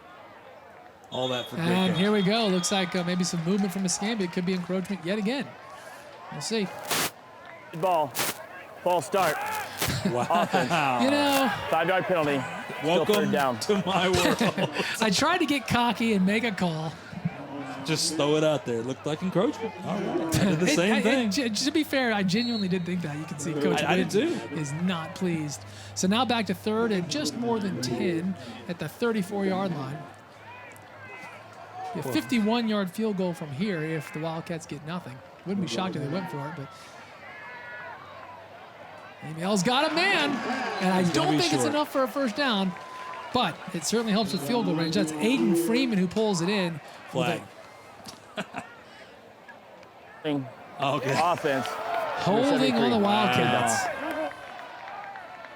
All that for great And catch. here we go. Looks like maybe some movement from Escambia. It could be encroachment yet again. We'll see. Good ball. False start. Wow. You know, 5-yard penalty. Still Welcome 3rd down. to my world. I tried to get cocky and make a call. Just throw it out there. It looked like encroachment. All right. I did the same thing. To be fair, I genuinely did think that. You can see Coach I did Wynn too. is not pleased. So now back to 3rd and just more than 10 at the 34-yard line. A 51-yard field goal from here if the Wildcats get nothing. Wouldn't be shocked if they went for it, but Email's got a man, and I don't think it's enough for a first down, but it certainly helps with field goal range. That's Aiden Freeman who pulls it in. Flag. Okay. Offense. Holding on the Wildcats.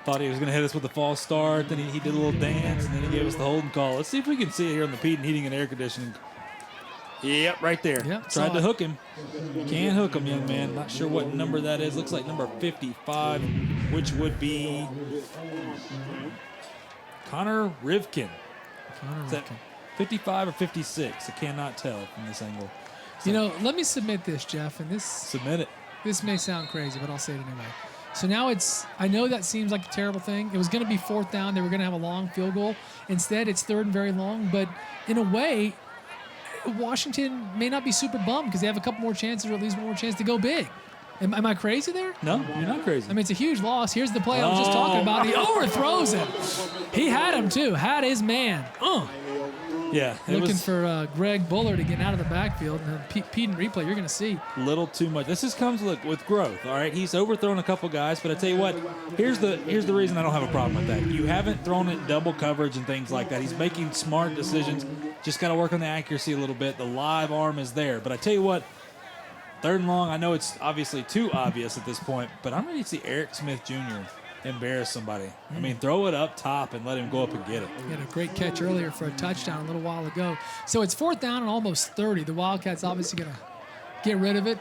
Thought he was going to hit us with a false start. Then he did a little dance, and then he gave us the holding call. Let's see if we can see it here on the Heating and Air Conditioning. Yep, right there. Yep, Tried to hook him. Can't hook him, young man. Not sure what number that is. Looks like number 55, which would be Connor Rivkin. Is that 55 or 56? I cannot tell from this angle. So, You know, let me submit this, Jeff, and submit it. this may sound crazy, but I'll say it anyway. So now I know that seems like a terrible thing. It was going to be 4th down. They were going to have a long field goal. Instead, it's 3rd and very long. But in a way, Washington may not be super bummed because they have a couple more chances or at least one more chance to go big. Am I crazy there? No, you're not crazy. I mean, it's a huge loss. Here's the play I was just talking about. He overthrows him. He had him, too. Had his man. Yeah. Looking for Greg Buller to get out of the backfield. And Pete in replay, you're going to see. Little too much. This just comes with growth, all right? He's overthrown a couple guys, but I tell you what, here's the reason I don't have a problem with that. You haven't thrown it double coverage and things like that. He's making smart decisions. Just got to work on the accuracy a little bit. The live arm is there. But I tell you what, 3rd and long, I know it's obviously too obvious at this point, but I'm ready to see Eric Smith Jr. embarrass somebody. I mean, throw it up top and let him go up and get it. He had a great catch earlier for a touchdown a little while ago. So it's 4th down and almost 30. The Wildcats obviously going to get rid of it.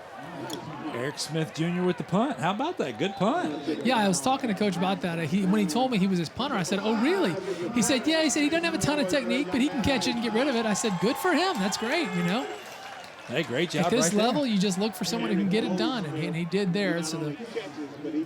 Eric Smith Jr. with the punt. How about that? Good punt. Yeah, I was talking to Coach about that. When he told me he was his punter, I said, oh, really? He said, yeah. He said he doesn't have a ton of technique, but he can catch it and get rid of it. I said, good for him. That's great, you know. Hey, great job. At this right level, there. you just look for someone who can get it done, and he did there. So the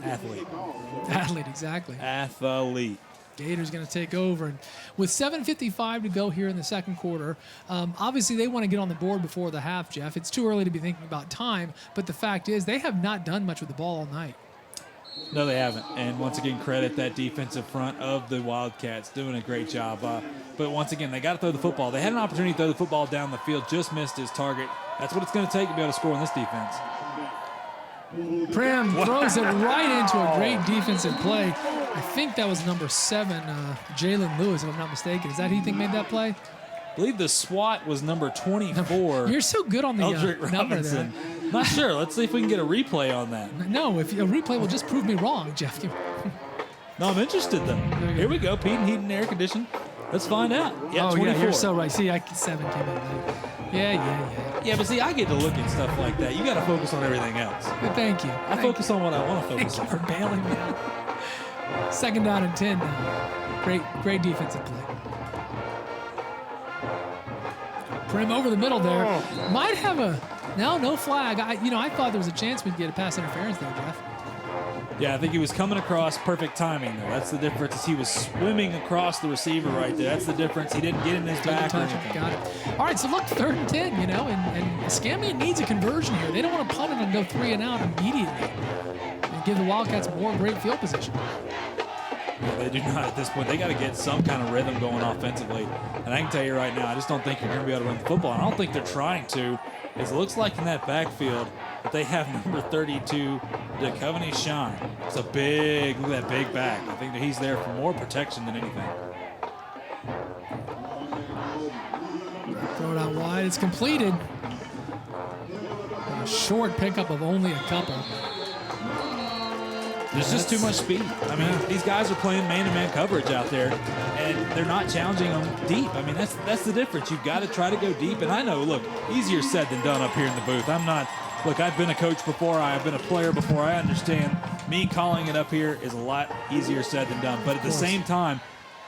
athlete, exactly. Athlete. Gators going to take over. And with 7:55 to go here in the second quarter, obviously they want to get on the board before the half, Jeff. It's too early to be thinking about time, but the fact is they have not done much with the ball all night. No, they haven't. And once again, credit that defensive front of the Wildcats doing a great job. But once again, they got to throw the football. They had an opportunity to throw the football down the field, just missed his target. That's what it's going to take to be able to score on this defense. Prim throws it right into a great defensive play. I think that was number 7, Jalen Lewis, if I'm not mistaken. Is that who you think made that play? I believe the SWAT was number 24. You're so good on the Eldrick number there. Robinson. Not sure. Let's see if we can get a replay on that. No, if a replay will just prove me wrong, Jeff. No, I'm interested, though. Here we go. Heat and Air Conditioning. Let's find out. Yeah, oh, 24. yeah, you're so right. See, 7 came in late. Yeah. Yeah, but see, I get to look at stuff like that. You got to focus on everything else. But thank you. I focus on what I want to focus Thank on. you for bailing me out. 2nd down and 10 now. Great defensive play. Prim over the middle there. Might have no flag. I thought there was a chance we'd get a pass interference there, Jeff. Yeah, I think he was coming across perfect timing, though. That's the difference. Is he was swimming across the receiver right there. That's the difference. He didn't get in his back or anything. Got it. All right, so look, 3rd and 10, and Escambia needs a conversion here. They don't want to punt it and go 3 and out immediately and give the Wildcats more great field position. Yeah, they do not at this point. They got to get some kind of rhythm going offensively. And I can tell you right now, I just don't think you're going to be able to run the football. And I don't think they're trying to. It looks like in that backfield that they have number 32, DeCoveney Shine. It's look at that big back. I think that he's there for more protection than anything. Throw it out wide. It's completed. A short pickup of only a couple. There's just too much speed. I mean, these guys are playing man-to-man coverage out there, and they're not challenging them deep. I mean, that's the difference. You've got to try to go deep. And I know, look, easier said than done up here in the booth. I've been a coach before. I've been a player before. I understand me calling it up here is a lot easier said than done. But at the same time,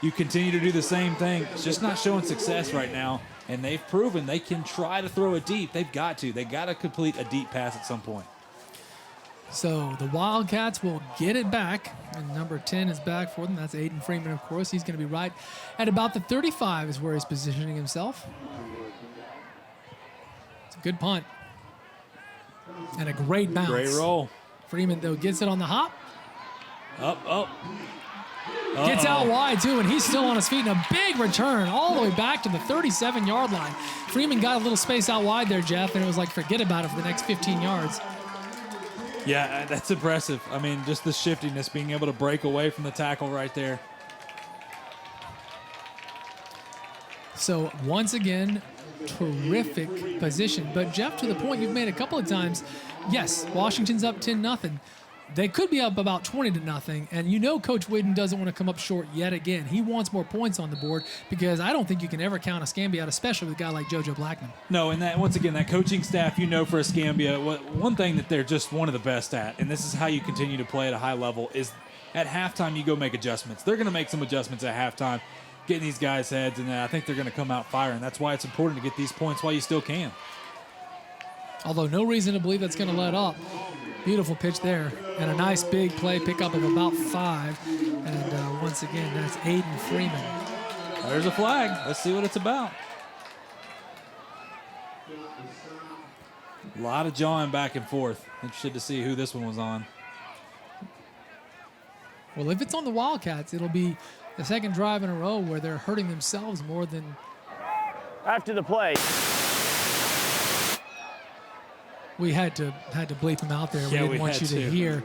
you continue to do the same thing. It's just not showing success right now. And they've proven they can try to throw it deep. They've got to. They've got to complete a deep pass at some point. So the Wildcats will get it back, and number 10 is back for them. That's Aiden Freeman, of course. He's going to be right at about the 35 is where he's positioning himself. It's a good punt. And a great bounce. Great roll. Freeman, though, gets it on the hop. Up. Gets out wide, too, and he's still on his feet. And a big return all the way back to the 37-yard line. Freeman got a little space out wide there, Jeff, and it was like, forget about it for the next 15 yards. Yeah, that's impressive. I mean, just the shiftiness, being able to break away from the tackle right there. So, once again, terrific position. But, Jeff, to the point you've made a couple of times, yes, Washington's up 10-0. They could be up about 20-0, and you know Coach Whidden doesn't want to come up short yet again. He wants more points on the board because I don't think you can ever count Escambia out, especially with a guy like JoJo Blackman. No, and that once again, that coaching staff, you know, for Escambia, one thing that they're just one of the best at, and this is how you continue to play at a high level, is at halftime you go make adjustments. They're going to make some adjustments at halftime, getting these guys' heads, and I think they're going to come out firing. That's why it's important to get these points while you still can. Although no reason to believe that's going to let up. Beautiful pitch there. And a nice big play pickup of about 5. And once again, that's Aiden Freeman. There's a flag. Let's see what it's about. A lot of jawing back and forth. Interested to see who this one was on. Well, if it's on the Wildcats, it'll be the second drive in a row where they're hurting themselves more than... After the play. We had to bleep him out there. Yeah, we didn't want you to hear.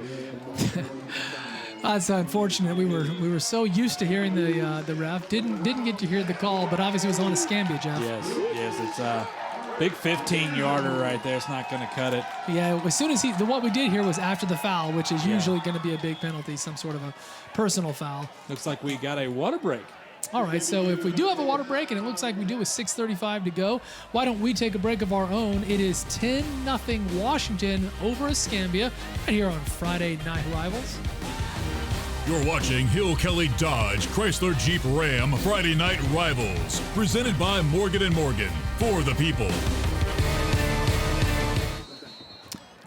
That's unfortunate. We were so used to hearing the ref. Didn't get to hear the call, but obviously it was on Escambia, Jeff. Yes, it's a big 15-yarder right there. It's not going to cut it. Yeah, as soon as what we did here was after the foul, which is usually going to be a big penalty, some sort of a personal foul. Looks like we got a water break. All right, so if we do have a water break, and it looks like we do with 6:35 to go, why don't we take a break of our own? It is 10-0 Washington over Escambia right here on Friday Night Rivals. You're watching Hill Kelly Dodge Chrysler Jeep Ram Friday Night Rivals, presented by Morgan & Morgan, for the people.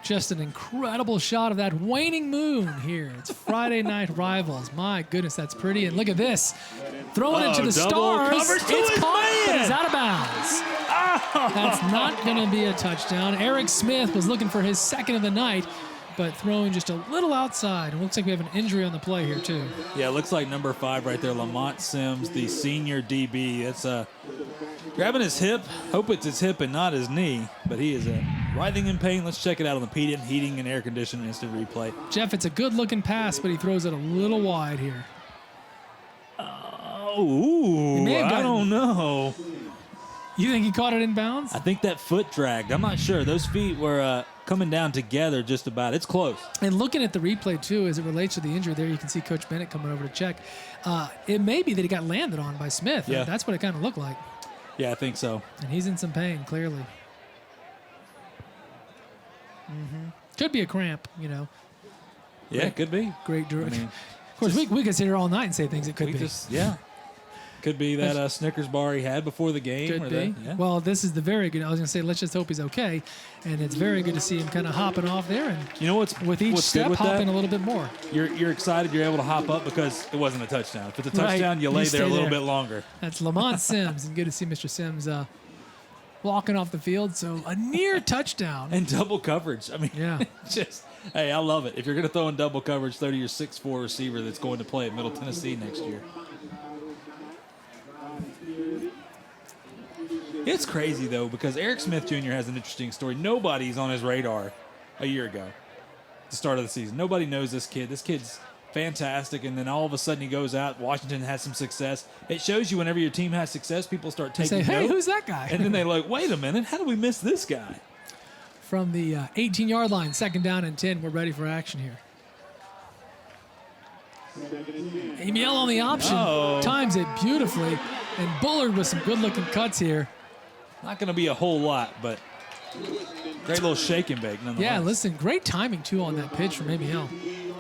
Just an incredible shot of that waning moon here. It's Friday Night Rivals. My goodness, that's pretty. And look at this. Throwing it to the stars. It's caught, but it's out of bounds. That's not going to be a touchdown. Eric Smith was looking for his second of the night, but throwing just a little outside. It looks like we have an injury on the play here, too. Yeah, it looks like number 5 right there, Lamont Sims, the senior DB. It's grabbing his hip. Hope it's his hip and not his knee, but he is writhing in pain. Let's check it out on the heating and air conditioning instant replay. Jeff, it's a good-looking pass, but he throws it a little wide here. I don't know. You think he caught it in bounds? I think that foot dragged. I'm not sure. Those feet were coming down together just about. It's close. And looking at the replay, too, as it relates to the injury there, you can see Coach Bennett coming over to check. It may be that he got landed on by Smith. Yeah. That's what it kind of looked like. Yeah, I think so. And he's in some pain, clearly. Could be a cramp, you know. Yeah, it could be. Great direction. Of course, we could sit here all night and say things it could be. Could be that Snickers bar he had before the game. Could be. Well, this is the very good. I was going to say, let's just hope he's okay. And it's very good to see him kind of hopping off there. And you know what's with each step, with hopping that? a little bit more. You're excited you're able to hop up because it wasn't a touchdown. If it's a touchdown, you lay there a little bit longer. That's Lamont Sims. And good to see Mr. Sims walking off the field. So a near touchdown. And double coverage. I mean, hey, I love it. If you're going to throw in double coverage, throw to your 6'4" receiver that's going to play at Middle Tennessee next year. It's crazy, though, because Eric Smith Jr. has an interesting story. Nobody's on his radar a year ago, the start of the season. Nobody knows this kid. This kid's fantastic, and then all of a sudden he goes out. Washington has some success. It shows you whenever your team has success, people start taking note. Hey, who's that guy? And then they're like, wait a minute, how do we miss this guy? From the 18-yard line, 2nd down and 10, we're ready for action here. Amiel on the option, times it beautifully, and Bullard with some good-looking cuts here. Not going to be a whole lot, but great little shake and bake nonetheless. Yeah, listen, great timing, too, on that pitch from Amiel.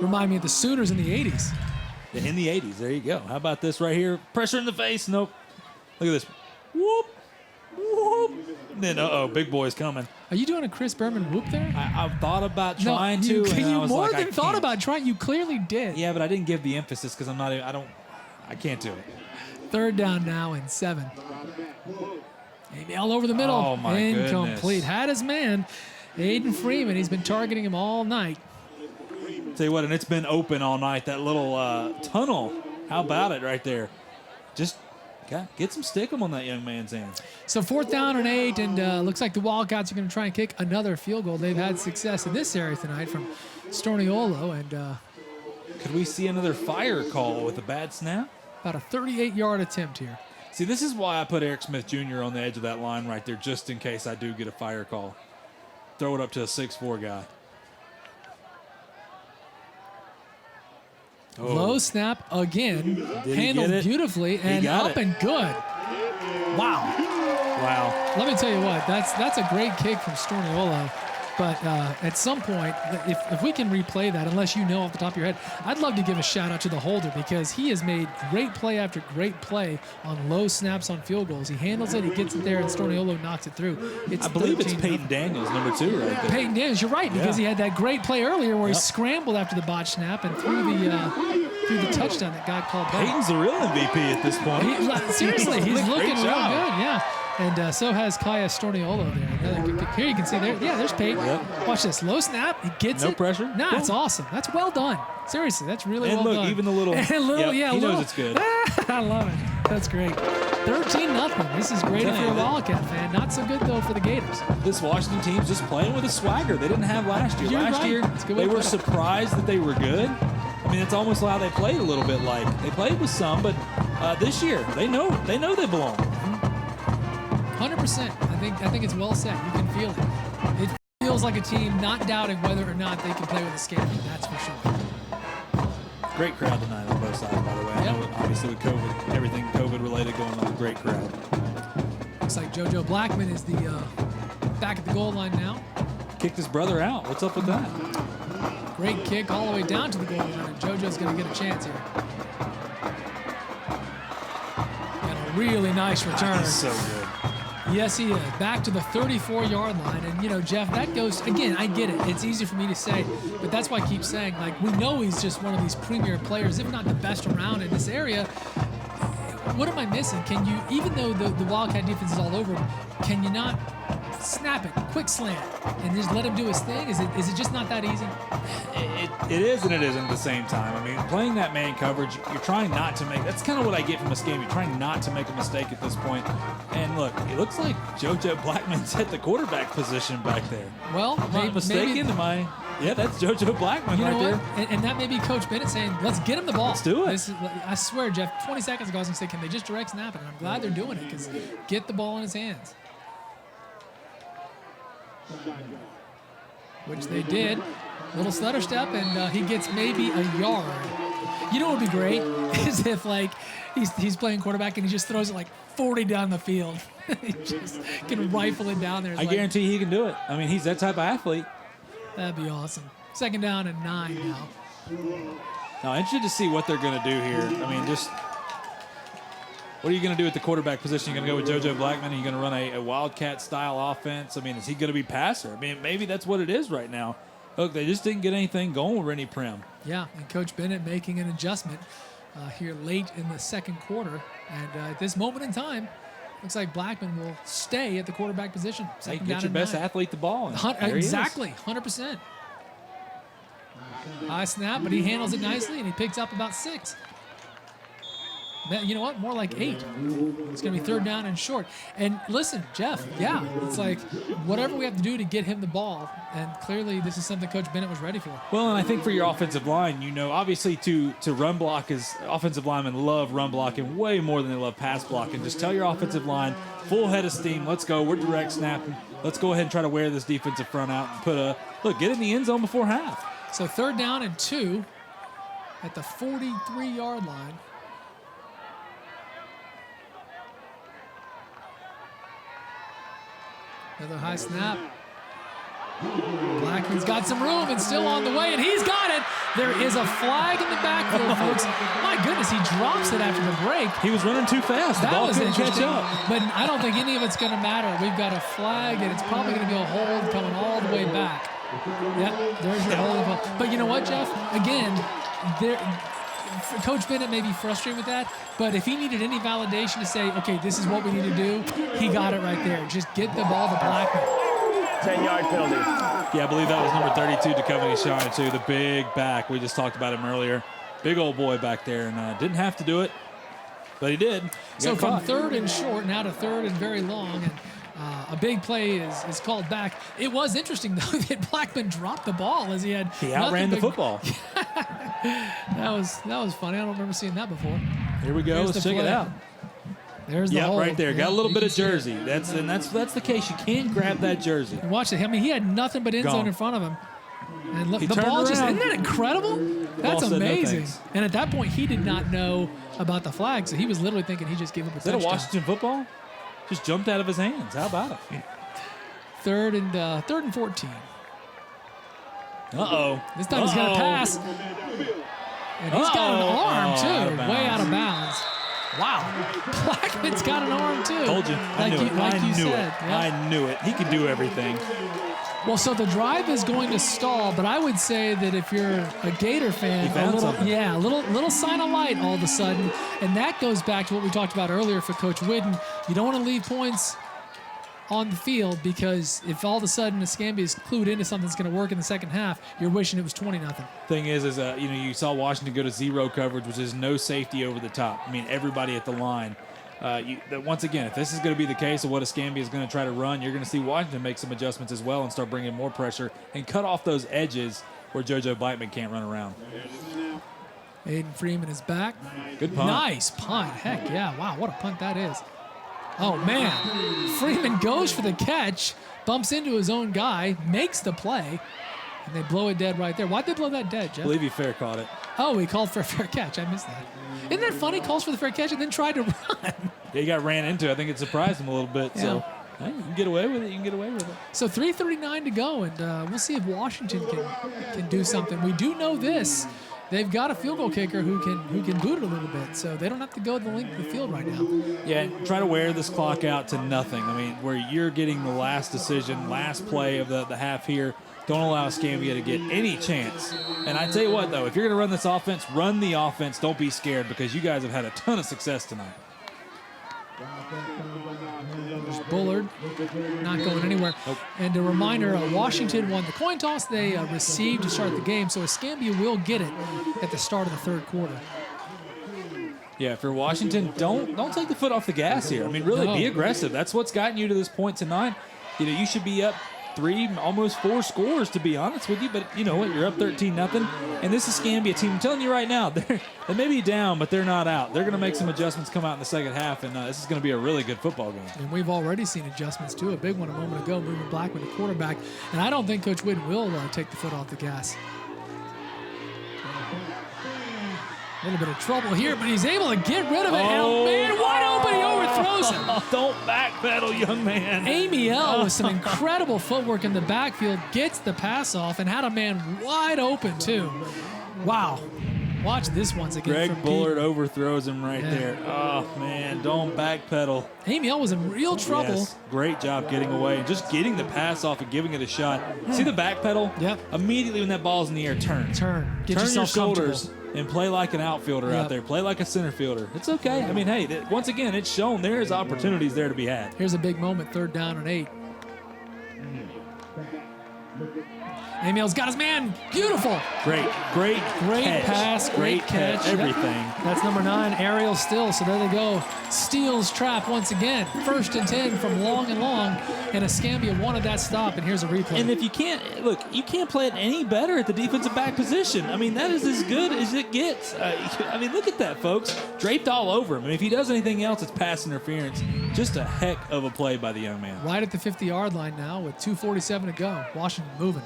Remind me of the Sooners in the 80s. In the 80s. There you go. How about this right here? Pressure in the face. Nope. Look at this. Whoop. Whoop. Then, big boy's coming. Are you doing a Chris Berman whoop there? I've thought about trying you, to. And you I was more like, than thought about trying. You clearly did. Yeah, but I didn't give the emphasis because I can't do it. Third down now and 7. All over the middle. Oh, my Incomplete. goodness. Had his man, Aiden Freeman. He's been targeting him all night. Tell you what, and it's been open all night, that little tunnel. How about it right there? Just get some stickum on that young man's hands. So 4th down and 8, and looks like the Wildcats are going to try and kick another field goal. They've had success in this area tonight from Storniolo, and could we see another fire call with a bad snap? about a 38-yard attempt here. See, this is why I put Eric Smith Jr. on the edge of that line right there, just in case I do get a fire call. Throw it up to a 6'4" guy. Oh. Low snap again, Did handled beautifully, and up and good. Wow. Wow. Let me tell you what, that's a great kick from Storniolo. But at some point, if we can replay that, unless you know off the top of your head, I'd love to give a shout out to the holder because he has made great play after great play on low snaps on field goals. He handles it, he gets it there, and Storniolo knocks it through. I believe it's Peyton Daniels, number 2 right there. Peyton Daniels, you're right, because he had that great play earlier where he scrambled after the botch snap and threw the touchdown that got called back. Peyton's the real MVP at this point. Seriously, he's looking real good, job. yeah. And so has Kaya Storniolo there. Another good kick. Here you can see there. Yeah, there's Peyton. Yep. Watch this. Low snap. He gets it. No pressure. Nah, Boom. it's awesome. That's well done. Seriously, that's really And well look, done. even the little. He knows it's good. I love it. That's great. 13-0. This is great if you're a Wildcat fan. Not so good, though, for the Gators. This Washington team's just playing with a swagger they didn't have last year. You're Last right. year, That's a good way they to were put it. surprised that they were good. I mean, it's almost how they played a little bit like. They played with some, but this year, they know they belong. 100%. I think it's well said. You can feel it. It feels like a team not doubting whether or not they can play with Escambia. That's for sure. Great crowd tonight on both sides, by the way. I know, obviously, with COVID, everything COVID-related going on, great crowd. Looks like JoJo Blackman is the back at the goal line now. Kicked his brother out. What's up with that? Great kick all the way down to the goal line, and JoJo's going to get a chance here. And a really nice return. He's so good. Yes, he is. Back to the 34-yard line. And, Jeff, that goes, again, I get it. It's easy for me to say, but that's why I keep saying, like, we know he's just one of these premier players, if not the best around in this area. What am I missing? Can you, even though the Wildcat defense is all over him, can you not snap it, quick slant, and just let him do his thing? Is it just not that easy? It is and it isn't at the same time. I mean, playing that man coverage, you're trying not to make. That's kind of what I get from this game. You're trying not to make a mistake at this point. And look, it looks like JoJo Blackman's at the quarterback position back there. Well, Am I mistaken? Yeah, that's JoJo Blackman right there. And that may be Coach Bennett saying, let's get him the ball. Let's do it. I swear, Jeff, 20 seconds ago I was going to say, can they just direct snap it? And I'm glad they're doing it because get the ball in his hands. Which they did. Little stutter step, and he gets maybe a yard. You know what would be great is if, like, he's playing quarterback and he just throws it like 40 down the field. He just can rifle it down there. I guarantee he can do it. I mean, he's that type of athlete. That'd be awesome. 2nd down and 9 now. Now, I'm interested to see what they're going to do here. I mean, just what are you going to do at the quarterback position? You're going to go with JoJo Blackman? Are you going to run a Wildcat-style offense? I mean, is he going to be passer? I mean, maybe that's what it is right now. Look, they just didn't get anything going with Rennie Prim. Yeah, and Coach Bennett making an adjustment here late in the 2nd quarter. And at this moment in time, looks like Blackman will stay at the quarterback position. Hey, get your best athlete the ball. Exactly, 100%. High snap, but he handles it nicely, and he picks up about 6. You know what? More like 8. It's going to be 3rd down and short. And listen, Jeff, it's like whatever we have to do to get him the ball. And clearly this is something Coach Bennett was ready for. Well, and I think for your offensive line, obviously to run block is offensive linemen love run blocking way more than they love pass blocking. Just tell your offensive line, full head of steam, let's go. We're direct snapping. Let's go ahead and try to wear this defensive front out and get in the end zone before half. So 3rd down and 2 at the 43-yard line. Another high snap. Blackman's got some room and still on the way, and he's got it. There is a flag in the backfield, folks. My goodness, he drops it after the break. He was running too fast. The That ball was couldn't catch interesting, up. but I don't think any of it's going to matter. We've got a flag, and it's probably going to be a hold coming all the way back. Yep, there's your holding call. But you know what, Jeff? Again, Coach Bennett may be frustrated with that, but if he needed any validation to say, okay, this is what we need to do, he got it right there. Just get the ball to Blackman. 10-yard penalty. Yeah, I believe that was number 32, Duchovny Shine, too. The big back. We just talked about him earlier. Big old boy back there, and didn't have to do it, but he did. So from third and short now to third and very long, and a big play is called back. It was interesting, though, that Blackman dropped the ball as he had. He outran the football. That was funny. I don't remember seeing that before. Here we go. Let's check it out. There's the hold. Right there. Got a little bit of jersey. That's the case. You can't grab that jersey. And watch it. I mean, he had nothing but end zone in front of him. And look, He the turned ball just, around. isn't that incredible? That's said no amazing. thanks. And at that point, he did not know about the flag, so he was literally thinking he just gave up a Is that touchdown. a Washington football? Just jumped out of his hands. How about it? Third and 14. Uh-oh. This time he's going to pass. And he's got an arm, too, way out of bounds. Wow. Blackman's got an arm, too. Told you. I knew it. Yeah. I knew it. He could do everything. Well, so the drive is going to stall, but I would say that if you're a Gator fan, a little sign of light all of a sudden, and that goes back to what we talked about earlier for Coach Whidden. You don't want to leave points on the field, because if all of a sudden Escambia is clued into something that's going to work in the second half, you're wishing it was 20-0. Thing is you saw Washington go to zero coverage, which is no safety over the top. I mean, everybody at the line. Once again, if this is going to be the case of what Escambia is going to try to run, you're going to see Washington make some adjustments as well and start bringing more pressure and cut off those edges where JoJo Blackman can't run around. Aiden Freeman is back. Good punt. Nice punt. Heck yeah. Wow, what a punt that is. Oh, man. Freeman goes for the catch, bumps into his own guy, makes the play, and they blow it dead right there. Why'd they blow that dead, Jeff? I believe he fair caught it. Oh, he called for a fair catch. I missed that. Isn't that funny? Calls for the fair catch and then tried to run. Yeah, he got ran into. I think it surprised him a little bit. Yeah. So hey, you can get away with it. So 3:39 to go, and we'll see if Washington can do something. We do know this. They've got a field goal kicker who can boot it a little bit, so they don't have to go the length of the field right now. Yeah, try to wear this clock out to nothing. I mean, where you're getting the last decision, last play of the half here. Don't allow Escambia to get any chance. And I tell you what, though, if you're going to run this offense, run the offense. Don't be scared, because you guys have had a ton of success tonight. There's Bullard, not going anywhere. Nope. And a reminder, Washington won the coin toss. They received to start the game, so Escambia will get it at the start of the third quarter. Yeah, for Washington, don't take the foot off the gas here. I mean, really, be aggressive. That's what's gotten you to this point tonight. You should be up 3, almost 4 scores, to be honest with you. But you know what? You're up 13-0. And this Escambia team, I'm telling you right now, they may be down, but they're not out. They're going to make some adjustments come out in the second half, and this is going to be a really good football game. And we've already seen adjustments, too. A big one a moment ago, moving Blackman to quarterback. And I don't think Coach Whidden will take the foot off the gas. A little bit of trouble here, but he's able to get rid of it. Oh, man, wide open, he overthrows him. Don't backpedal, young man. Amy L. with some incredible footwork in the backfield, gets the pass off and had a man wide open, too. Wow. Watch this once again. Greg Bullard overthrows him right there. Oh, man, don't backpedal. Amy L. was in real trouble. Yes, great job getting away. Just getting the pass off and giving it a shot. See the backpedal? Yep. Immediately when that ball's in the air, turn. Get Turn your yourself shoulders and play like an outfielder out there. Play like a center fielder. It's okay. I mean, hey, once again, it's shown there's opportunities there to be had. Here's a big moment, 3rd down and 8. Emil's got his man. Beautiful. Great catch. Pass, great catch. Everything. That's number 9, Ariel Still. So there they go. Steals trap once again. 1st and 10 from long and long. And Escambia wanted that stop, and here's a replay. And if you can't play it any better at the defensive back position. I mean, that is as good as it gets. I mean, look at that, folks. Draped all over him. I mean, if he does anything else, it's pass interference. Just a heck of a play by the young man. Right at the 50-yard line now with 2:47 to go. Washington moving.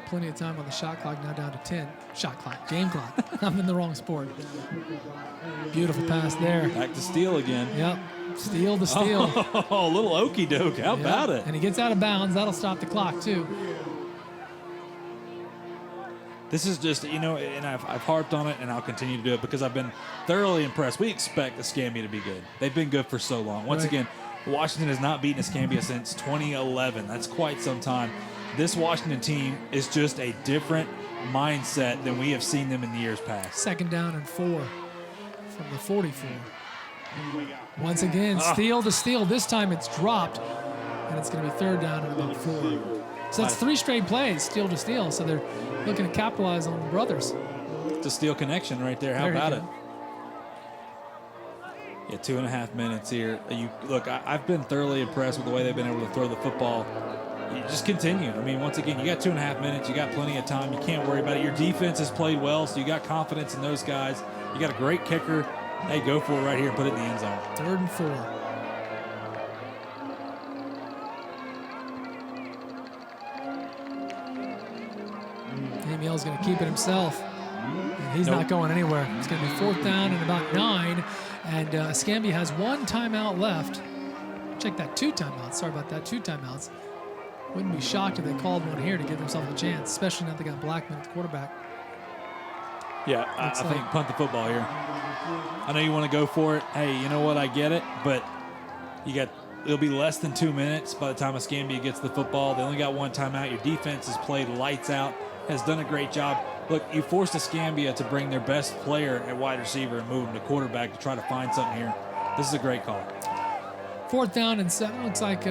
plenty of time on the shot clock, now down to 10. Shot clock, game clock. I'm in the wrong sport. Beautiful pass there. Back to Steele again. Yep, steal to steal. Oh, a little okey doke. How about it? And he gets out of bounds. That'll stop the clock, too. This is just, and I've harped on it, and I'll continue to do it because I've been thoroughly impressed. We expect Escambia to be good. They've been good for so long. Once again, Washington has not beaten Escambia since 2011. That's quite some time. This Washington team is just a different mindset than we have seen them in the years past. 2nd down and 4 from the 44. Once again, steal to steal. This time it's dropped, and it's going to be 3rd down and about 4. So that's 3 straight plays, steal to steal. So they're looking to capitalize on the brothers. It's a steal connection right there. How about it? Yeah, 2.5 minutes here. I've been thoroughly impressed with the way they've been able to throw the football. You just continue. I mean, once again, you got 2.5 minutes. You got plenty of time. You can't worry about it. Your defense has played well, so you got confidence in those guys. You got a great kicker. Hey, go for it right here and put it in the end zone. 3rd and 4. Amiel's going to keep it himself. And he's not going anywhere. It's going to be 4th down and about 9. And Escambia has 1 timeout left. Check that, 2 timeouts. Sorry about that, 2 timeouts. Wouldn't be shocked if they called one here to give themselves a chance, especially now they got Blackman at the quarterback. Yeah, I think punt the football here. I know you want to go for it. Hey, you know what? I get it, but it'll be less than 2 minutes by the time Escambia gets the football. They only got 1 timeout. Your defense has played lights out, has done a great job. Look, you forced Escambia to bring their best player at wide receiver and move him to quarterback to try to find something here. This is a great call. 4th down and 7. Looks like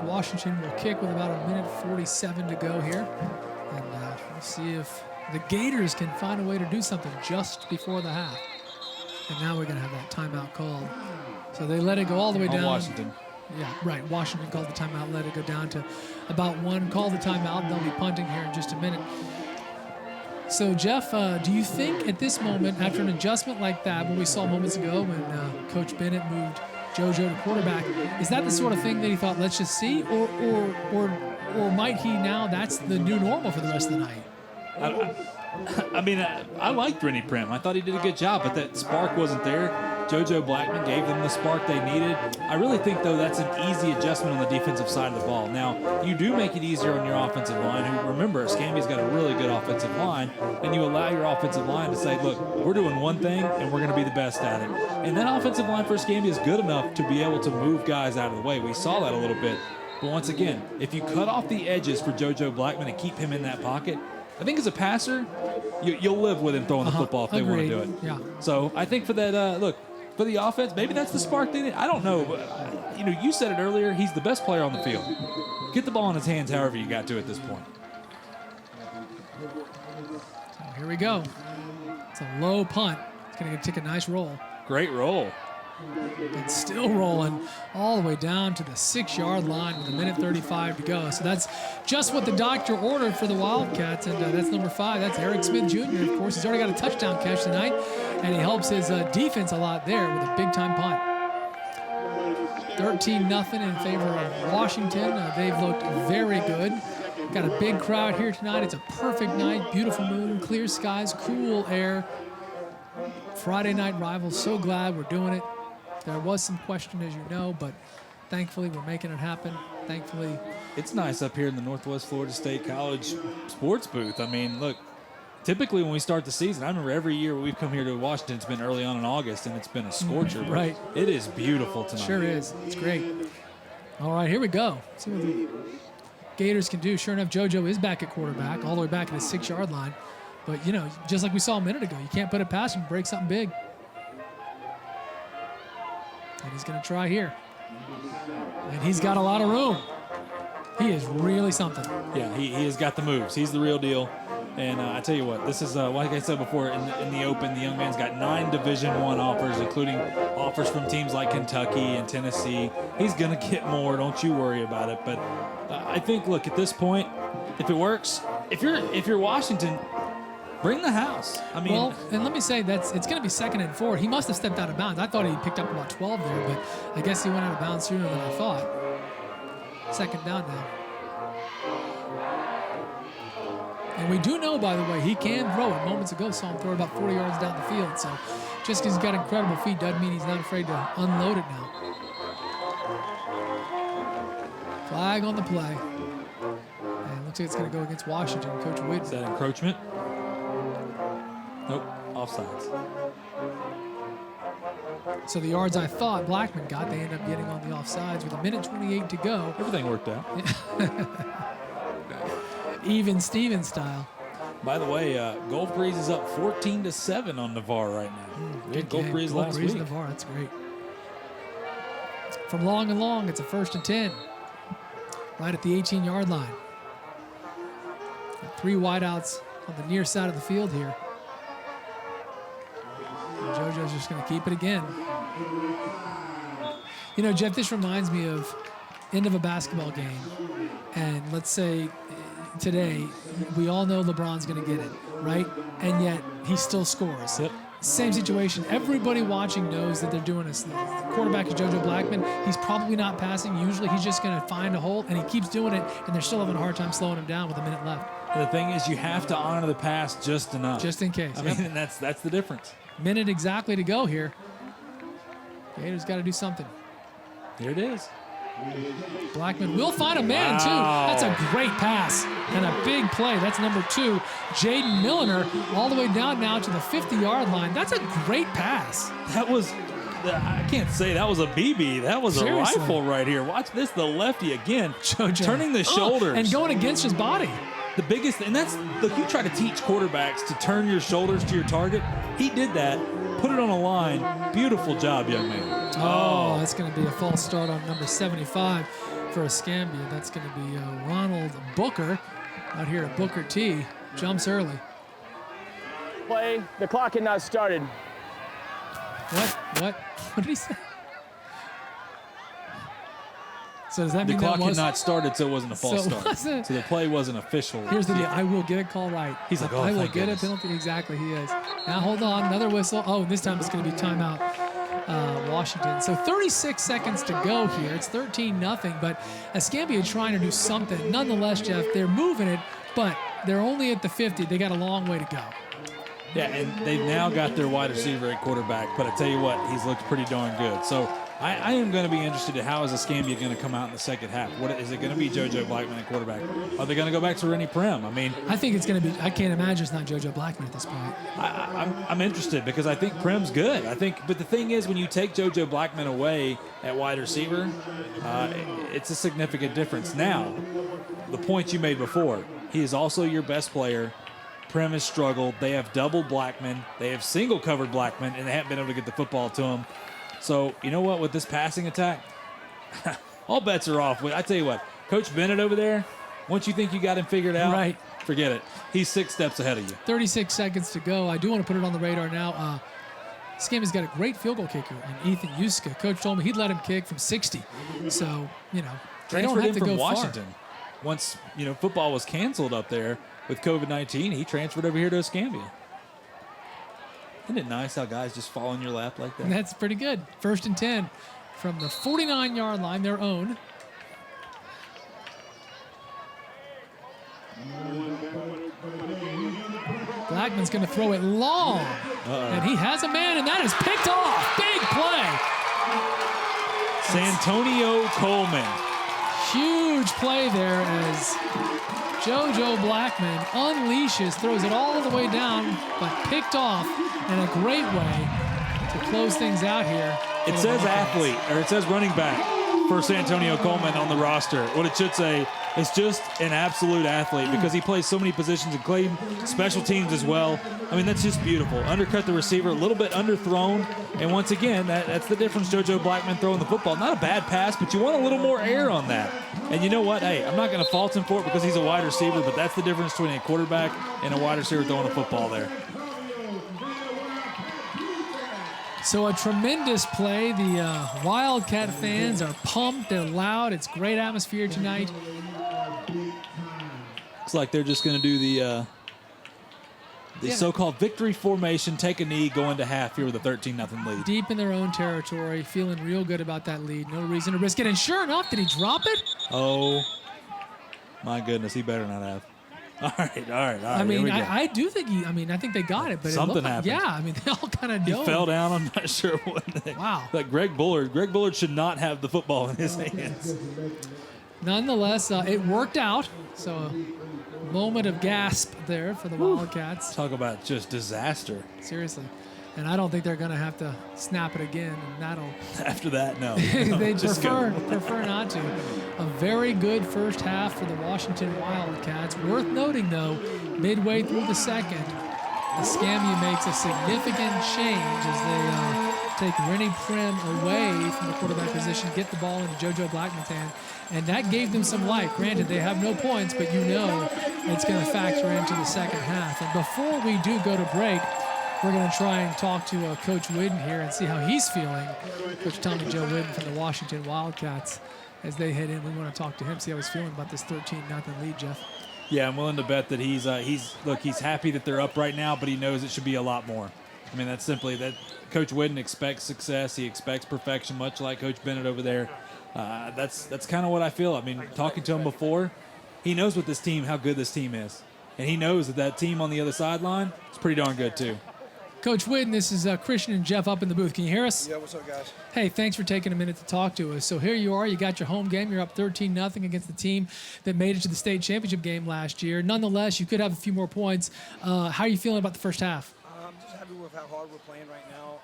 Washington will kick with about 1:47 to go here. And we'll see if the Gators can find a way to do something just before the half. And now we're going to have that timeout called. So they let it go all the way down. Washington. Yeah, right. Washington called the timeout, let it go down to about 1. Call the timeout, and they'll be punting here in just a minute. So, Jeff, do you think at this moment, after an adjustment like that, what we saw moments ago when Coach Bennett moved JoJo to quarterback, is that the sort of thing that he thought, let's just see? Or might he now, that's the new normal for the rest of the night? I liked Rennie Prim. I thought he did a good job, but that spark wasn't there. JoJo Blackman gave them the spark they needed. I really think, though, that's an easy adjustment on the defensive side of the ball. Now, you do make it easier on your offensive line, who, remember, Escambia's got a really good offensive line, and you allow your offensive line to say, look, we're doing one thing, and we're going to be the best at it. And that offensive line for Escambia is good enough to be able to move guys out of the way. We saw that a little bit. But once again, if you cut off the edges for JoJo Blackman and keep him in that pocket, I think as a passer, you'll live with him throwing the football if they want to do it. Yeah. So I think for that, for the offense, maybe that's the spark they need. I don't know. But, you said it earlier. He's the best player on the field. Get the ball in his hands however you got to at this point. So here we go. It's a low punt. It's going to take a nice roll. Great roll. But still rolling all the way down to the 6-yard line with 1:35 to go. So that's just what the doctor ordered for the Wildcats. And that's number 5. That's Eric Smith Jr. Of course, he's already got a touchdown catch tonight. And he helps his defense a lot there with a big-time punt. 13-0 in favor of Washington. They've looked very good. Got a big crowd here tonight. It's a perfect night. Beautiful moon, clear skies, cool air. Friday night rivals. So glad we're doing it. There was some question, as you know, but thankfully we're making it happen. Thankfully. It's nice up here in the Northwest Florida State College sports booth. I mean, look, typically when we start the season, I remember every year we've come here to Washington, it's been early on in August, and it's been a scorcher. Right. It is beautiful tonight. Sure is. It's great. All right, here we go. See what the Gators can do. Sure enough, JoJo is back at quarterback, all the way back at the 6-yard line. But, just like we saw a minute ago, you can't put it past him, break something big. And he's going to try here. And he's got a lot of room. He is really something. Yeah, he has got the moves. He's the real deal. And I tell you what, this is, like I said before, in the open, the young man's got 9 Division I offers, including offers from teams like Kentucky and Tennessee. He's going to get more. Don't you worry about it. But I think, look, at this point, if it works, if you're Washington, bring the house. I mean, well, and let me say it's going to be 2nd and 4. He must have stepped out of bounds. I thought he picked up about 12 there, but I guess he went out of bounds sooner than I thought. 2nd down now. And we do know, by the way, he can throw it. Moments ago, saw him throw it about 40 yards down the field. So just because he's got incredible feet doesn't mean he's not afraid to unload it now. Flag on the play. And looks like it's going to go against Washington. Coach Whitten. Is that encroachment? Nope. Offsides. So the yards I thought Blackman got, they end up getting on the offsides with 1:28 to go. Everything worked out. Even Steven style. By the way, Gulf Breeze is up 14-7 on Navarre right now. We had Gulf Breeze last week. Navarre, that's great. From long and long, it's a 1st and 10. Right at the 18-yard line. Got 3 wideouts on the near side of the field here. And JoJo's just going to keep it again. You know, Jeff, this reminds me of end of a basketball game. And let's say today, we all know LeBron's going to get it, right? And yet he still scores. Yep. Same situation. Everybody watching knows that they're doing this. The quarterback is JoJo Blackman. He's probably not passing. Usually he's just going to find a hole, and he keeps doing it, and they're still having a hard time slowing him down with a minute left. And the thing is, you have to honor the pass just enough. Just in case. I mean, and that's the difference. Minute exactly to go here. Gators got to do something. Here it is. Blackman will find a man, too. That's a great pass and a big play. That's number 2, Jaden Milliner, all the way down now to the 50-yard line. That's a great pass. That was, I can't say that was a BB. That was Seriously. a rifle right here. Watch this, the lefty again. JoJo. Turning the shoulders. And going against his body. The biggest, and that's, look, you try to teach quarterbacks to turn your shoulders to your target. He did that, put it on a line. Beautiful job, young man. Oh, that's going to be a false start on number 75 for Escambia. That's going to be Ronald Booker out here at Booker T. Jumps early. Play. The clock had not started. What? What did he say? So does that The mean clock that had not started, so it wasn't a false So it start. wasn't- So the play wasn't official. Here's the deal. I will get a call right. He's like, oh, I will thank get goodness. a penalty. Exactly, he is. Now hold on. Another whistle. Oh, this time it's going to be timeout. Washington. So 36 seconds to go here. It's 13-0, but Escambia trying to do something. Nonetheless, Jeff, they're moving it, but they're only at the 50. They got a long way to go. Yeah, and they've now got their wide receiver at quarterback, but I tell you what, he's looked pretty darn good. So I am going to be interested in how is Escambia going to come out in the second half. What is it going to be? JoJo Blackman at quarterback? Are they going to go back to Rennie Prim? I mean, I think it's going to be. I can't imagine it's not JoJo Blackman at this point. I'm interested because I think Prim's good. But the thing is, when you take JoJo Blackman away at wide receiver, it's a significant difference. Now, the point you made before, he is also your best player. Prim has struggled. They have doubled Blackman. They have single-covered Blackman, and they haven't been able to get the football to him. So, you know what? With this passing attack, all bets are off. I tell you what, Coach Bennett over there, once you think you got him figured out, Right. forget it. He's 6 steps ahead of you. 36 seconds to go. I do want to put it on the radar now. Escambia's got a great field goal kicker in Ethan Yuska. Coach told me he'd let him kick from 60. So, you know, they don't Transferred have in to from go Washington. far. Once, football was canceled up there with COVID-19, he transferred over here to Escambia. Isn't it nice how guys just fall in your lap like that? And that's pretty good. 1st and 10 from the 49-yard line, their own. Blackman's going to throw it long. And he has a man, and that is picked off. Big play. Santonio Coleman. Huge play there as JoJo Blackman unleashes, throws it all the way down, but picked off in a great way to close things out here. It says athlete, or it says running back for Santonio Coleman on the roster. What it should say is just an absolute athlete because he plays so many positions and played special teams as well. I mean, that's just beautiful. Undercut the receiver, a little bit underthrown. And once again, that's the difference. JoJo Blackman throwing the football. Not a bad pass, but you want a little more air on that. And you know what? Hey, I'm not going to fault him for it because he's a wide receiver, but that's the difference between a quarterback and a wide receiver throwing a football there. So a tremendous play. The Wildcat fans are pumped. They're loud. It's great atmosphere tonight. Looks like they're just going to do the so-called victory formation, take a knee, go into half here with a 13-0 lead. Deep in their own territory, feeling real good about that lead. No reason to risk it. And sure enough, did he drop it? Oh, my goodness. He better not have. All right. I mean, I do think I think they got it, but something happened. Yeah, I mean, they all kind of He fell down. I'm not sure what. Wow. Like Greg Bullard should not have the football in his hands. Nonetheless, it worked out. So a moment of gasp there for the Wildcats. Talk about just disaster. Seriously. And I don't think they're going to have to snap it again. And that'll. After that, no. They just prefer not to. A very good first half for the Washington Wildcats. Worth noting, though, midway through the second, Escambia makes a significant change as they take Rennie Prim away from the quarterback position, get the ball into JoJo Blackman's hand, and that gave them some life. Granted, they have no points, but you know it's going to factor into the second half. And before we do go to break, we're going to try and talk to Coach Whidden here and see how he's feeling. Coach Tommy Joe Whidden from the Washington Wildcats. As they head in, we want to talk to him, see how he's feeling about this 13-0 lead, Jeff. Yeah, I'm willing to bet that he's happy that they're up right now, but he knows it should be a lot more. I mean, that's simply that Coach Whidden expects success. He expects perfection, much like Coach Bennett over there. That's kind of what I feel. I mean, talking to him before, he knows how good this team is. And he knows that team on the other sideline is pretty darn good too. Coach Whidden, this is Christian and Jeff up in the booth. Can you hear us? Yeah, what's up, guys? Hey, thanks for taking a minute to talk to us. So here you are. You got your home game. You're up 13-0 against the team that made it to the state championship game last year. Nonetheless, you could have a few more points. How are you feeling about the first half? I'm just happy with how hard we're playing right now.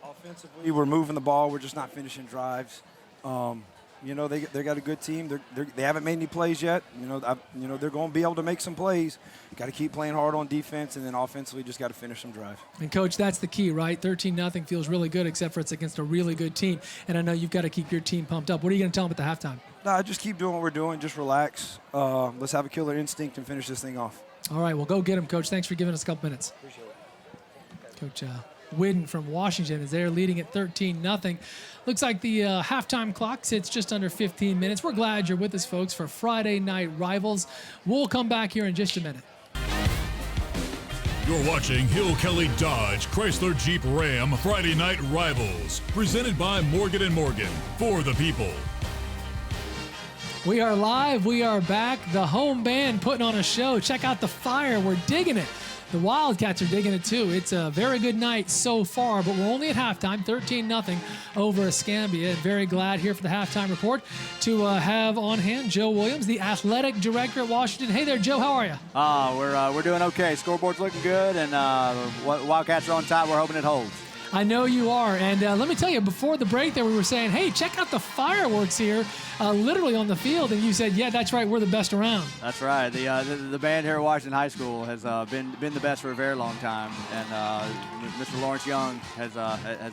Offensively, we're moving the ball. We're just not finishing drives. They got a good team. They haven't made any plays yet. They're going to be able to make some plays. Got to keep playing hard on defense, and then offensively just got to finish some drive. And, Coach, that's the key, right? 13-0 feels really good, except for it's against a really good team. And I know you've got to keep your team pumped up. What are you going to tell them at the halftime? Nah, just keep doing what we're doing. Just relax. Let's have a killer instinct and finish this thing off. All right, well, go get him, Coach. Thanks for giving us a couple minutes. Appreciate it. Coach Whidden from Washington is there leading at 13-0. Looks like the halftime clock sits just under 15 minutes. We're glad you're with us, folks, for Friday Night Rivals. We'll come back here in just a minute. You're watching Hill Kelly Dodge Chrysler Jeep Ram Friday Night Rivals, presented by Morgan & Morgan, for the people. We are live. We are back. The home band putting on a show. Check out the fire. We're digging it. The Wildcats are digging it, too. It's a very good night so far, but we're only at halftime, 13-0 over Escambia. Very glad here for the halftime report to have on hand Joe Williams, the athletic director at Washington. Hey there, Joe. How are you? We're doing okay. Scoreboard's looking good, and Wildcats are on top. We're hoping it holds. I know you are. And let me tell you, before the break there, we were saying, hey, check out the fireworks here, literally on the field. And you said, yeah, that's right, we're the best around. That's right. The band here at Washington High School has been the best for a very long time. And Mr. Lawrence Young has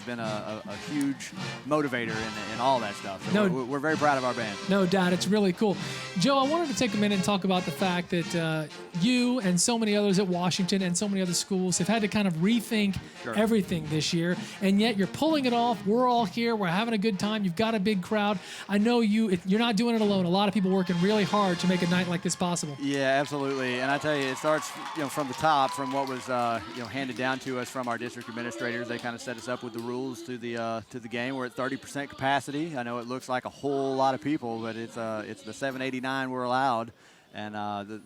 been a huge motivator in all that stuff. So we're very proud of our band. No doubt. It's really cool. Joe, I wanted to take a minute and talk about the fact that you and so many others at Washington and so many other schools have had to kind of rethink everything this year. And yet you're pulling it off. We're all here. We're having a good time. You've got a big crowd. I know you're not doing it alone. A lot of people working really hard to make a night like this possible. Yeah, absolutely. And I tell you, it starts from the top, from what was handed down to us from our district administrators. They kind of set us up with the rules to the game. We're at 30% capacity. I know it looks like a whole lot of people, but it's the 789 we're allowed. And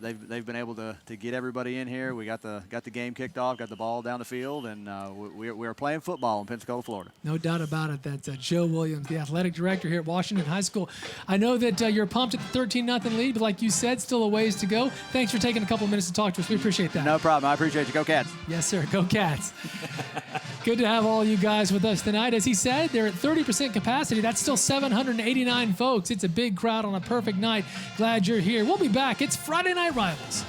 they've been able to get everybody in here. We got the game kicked off, got the ball down the field, and we are playing football in Pensacola, Florida. No doubt about it. That's Joe Williams, the athletic director here at Washington High School. I know that you're pumped at the 13-0 lead, but like you said, still a ways to go. Thanks for taking a couple minutes to talk to us. We appreciate that. No problem. I appreciate you. Go Cats. Yes, sir. Go Cats. Good to have all you guys with us tonight. As he said, they're at 30% capacity. That's still 789 folks. It's a big crowd on a perfect night. Glad you're here. We'll be back. It's Friday Night Rivals.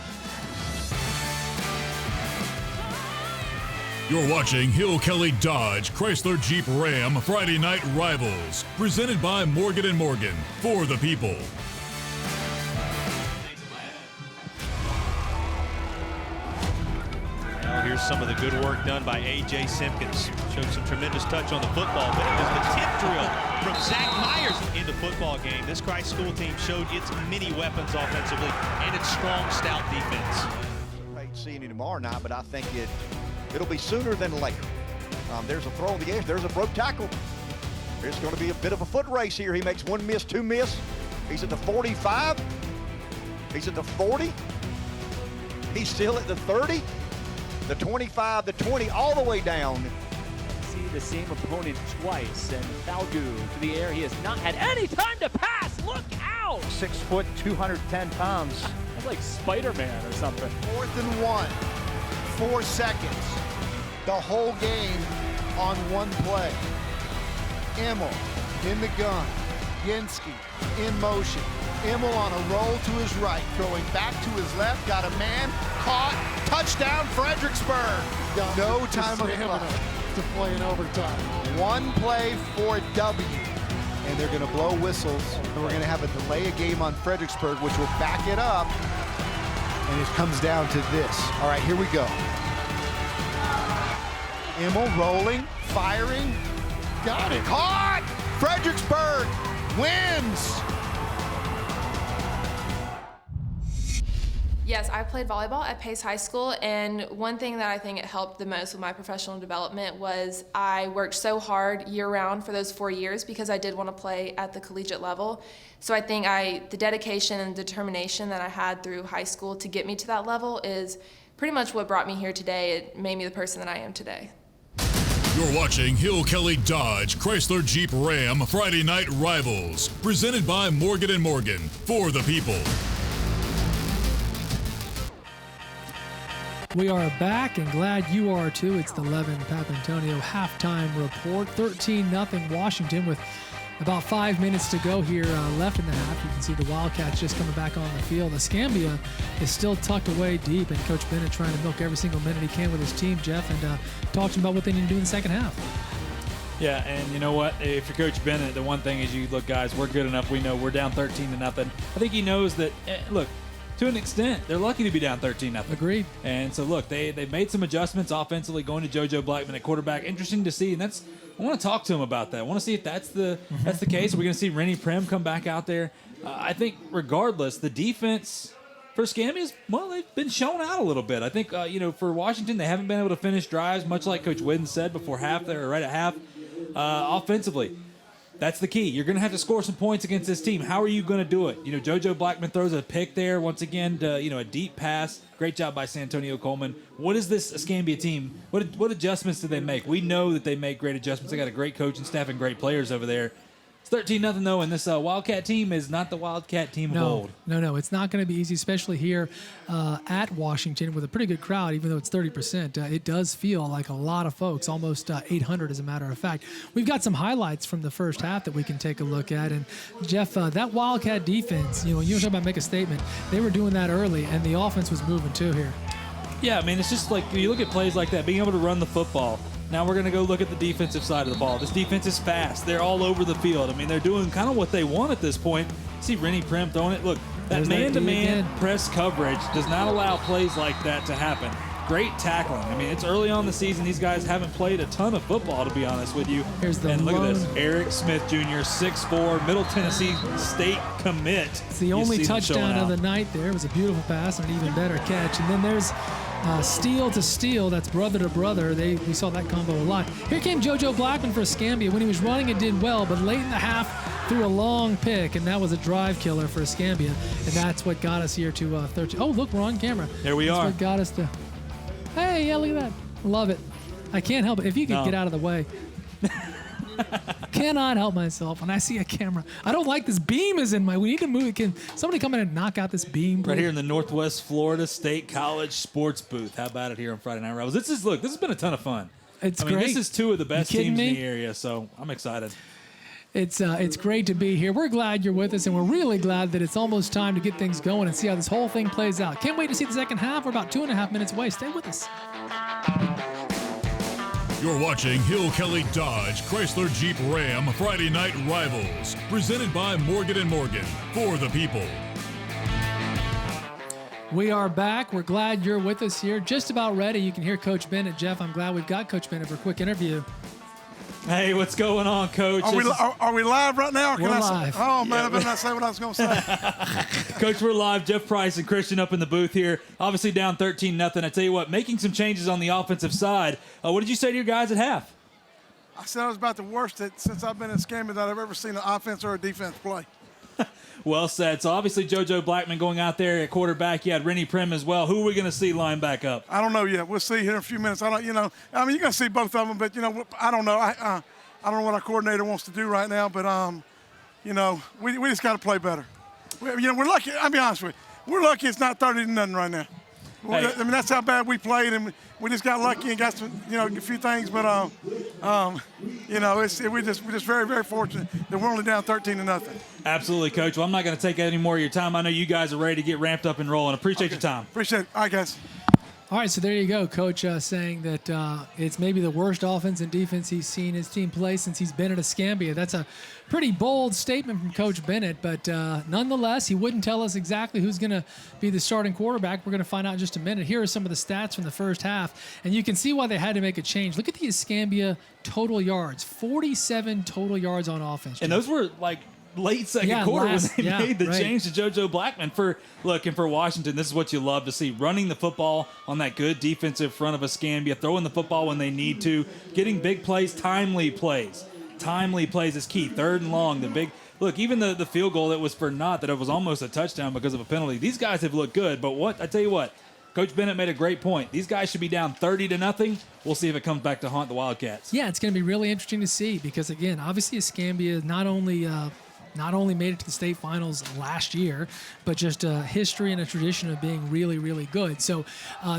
You're watching Hill Kelly Dodge Chrysler Jeep Ram Friday Night Rivals, presented by Morgan & Morgan, for the people. Well, here's some of the good work done by A.J. Simpkins. Showed some tremendous touch on the football, but it was the tip drill from Zach Myers in the football game. This Christ School team showed its many weapons offensively and its strong, stout defense. Seeing you tomorrow night, but I think it'll be sooner than later. There's a throw on the edge. There's a broke tackle. There's going to be a bit of a foot race here. He makes one miss, two miss. He's at the 45. He's at the 40. He's still at the 30, the 25, the 20, all the way down. See the same opponent twice, and Falgu to the air. He has not had any time to pass. Look out! 6 foot, 210 pounds. That's like Spider-Man or something. 4th and 1, 4 seconds. The whole game on one play. Immel in the gun. Ginsky in motion. Immel on a roll to his right, throwing back to his left, got a man, caught, touchdown Fredericksburg. No time of the clock to play in overtime. One play for W, and they're gonna blow whistles, and we're gonna have a delay of game on Fredericksburg, which will back it up, and it comes down to this. All right, here we go. Immel rolling, firing, got it, caught! Fredericksburg wins! Yes, I played volleyball at Pace High School, and one thing that I think it helped the most with my professional development was I worked so hard year-round for those 4 years because I did want to play at the collegiate level. So I think the dedication and determination that I had through high school to get me to that level is pretty much what brought me here today. It made me the person that I am today. You're watching Hill Kelly Dodge Chrysler Jeep Ram Friday Night Rivals, presented by Morgan & Morgan, for the people. We are back and glad you are too. It's the Levin Papantonio halftime report. 13-0 Washington with about 5 minutes to go here left in the half. You can see the Wildcats just coming back on the field. Escambia is still tucked away deep, and Coach Bennett trying to milk every single minute he can with his team, Jeff, and talk to him about what they need to do in the second half. Yeah, and you know what? If you're Coach Bennett, the one thing is you look, guys, we're good enough. We know we're down 13-0. I think he knows that, look, to an extent, they're lucky to be down 13-0. Agreed. And so, look, they've made some adjustments offensively, going to JoJo Blackman at quarterback. Interesting to see, and I want to talk to him about that. I want to see if that's the case. We're going to see Rennie Prim come back out there. I think, regardless, the defense for Escambia's, well, they've been shown out a little bit. I think, for Washington, they haven't been able to finish drives, much like Coach Whidden said before half there, or right at half. Offensively, that's the key. You're going to have to score some points against this team. How are you going to do it? JoJo Blackman throws a pick there once again, a deep pass. Great job by Santonio Coleman. What is this Escambia team? What adjustments do they make? We know that they make great adjustments. They got a great coaching staff and great players over there. It's 13-0 though, and this Wildcat team is not the Wildcat team of old. No, it's not going to be easy, especially here at Washington with a pretty good crowd, even though it's 30%. It does feel like a lot of folks, almost 800 as a matter of fact. We've got some highlights from the first half that we can take a look at, and Jeff, that Wildcat defense, you were talking about make a statement, they were doing that early, and the offense was moving too here. Yeah, I mean, it's just like you look at plays like that, being able to run the football. Now we're going to go look at the defensive side of the ball. This defense is fast. They're all over the field. I mean, they're doing kind of what they want at this point. See Rennie Prim throwing it. Look, that man-to-man press coverage does not allow plays like that to happen. Great tackling. I mean, it's early on in the season. These guys haven't played a ton of football, to be honest with you. And look at this. Eric Smith Jr., 6'4", Middle Tennessee State commit. It's the only touchdown of the night there. It was a beautiful pass and an even better catch. And then there's steal to steal, that's brother to brother. We saw that combo a lot. Here came JoJo Blackman for Escambia. When he was running, it did well, but late in the half, threw a long pick, and that was a drive killer for Escambia. And that's what got us here to 13. Oh, look, we're on camera. There we are. That's what got us to. Hey, yeah, look at that. Love it. I can't help it. If you could get out of the way. Cannot help myself when I see a camera. I don't like this beam is in my. We need to move. Can somebody come in and knock out this beam, please? Right here in the Northwest Florida State College sports booth. How about it here on Friday Night Rivals? This has been a ton of fun. It's great. This is two of the best teams in the area, so I'm excited. It's great to be here. We're glad you're with us, and we're really glad that it's almost time to get things going and see how this whole thing plays out. Can't wait to see the second half. We're about 2.5 minutes away. Stay with us. You're watching Hill Kelly Dodge Chrysler Jeep Ram Friday Night Rivals, presented by Morgan & Morgan, for the people. We are back. We're glad you're with us here. Just about ready. You can hear Coach Bennett. Jeff, I'm glad we've got Coach Bennett for a quick interview. Hey, what's going on, Coach? Are we live right now? We're live. Oh, man, I better not say what I was going to say. Coach, we're live. Jeff Price and Christian up in the booth here. Obviously down 13-0. I tell you what, making some changes on the offensive side. What did you say to your guys at half? I said it was about the worst since I've been in Escambia that I've ever seen an offense or a defense play. Well said. So obviously JoJo Blackman going out there at quarterback. You had Rennie Prim as well. Who are we going to see line back up? I don't know yet. We'll see here in a few minutes. I mean, you're going to see both of them, but, I don't know. I don't know what our coordinator wants to do right now, but, we just got to play better. We're lucky. I'll be honest with you. We're lucky it's not 30-0 right now. Hey. I mean, that's how bad we played, and we just got lucky and got some, a few things. But, we're just very, very fortunate that we're only down 13-0. Absolutely, Coach. Well, I'm not going to take any more of your time. I know you guys are ready to get ramped up and rolling. Appreciate your time. Appreciate it. All right, guys. All right, so there you go, Coach saying that it's maybe the worst offense and defense he's seen his team play since he's been at Escambia. That's a pretty bold statement from Coach Bennett, but nonetheless, he wouldn't tell us exactly who's going to be the starting quarterback. We're going to find out in just a minute. Here are some of the stats from the first half, and you can see why they had to make a change. Look at the Escambia total yards, 47 total yards on offense. And those were like late second quarter when they made the change to JoJo Blackman. For Washington, this is what you love to see. Running the football on that good defensive front of Escambia, throwing the football when they need to, getting big plays, timely plays. Timely plays is key. 3rd and long, the big look, even the field goal that was for naught, that it was almost a touchdown because of a penalty. These guys have looked good, but I tell you what, Coach Bennett made a great point. These guys should be down 30-0. We'll see if it comes back to haunt the Wildcats. Yeah, it's going to be really interesting to see because, again, obviously Escambia not only made it to the state finals last year, but just a history and a tradition of being really, really good. So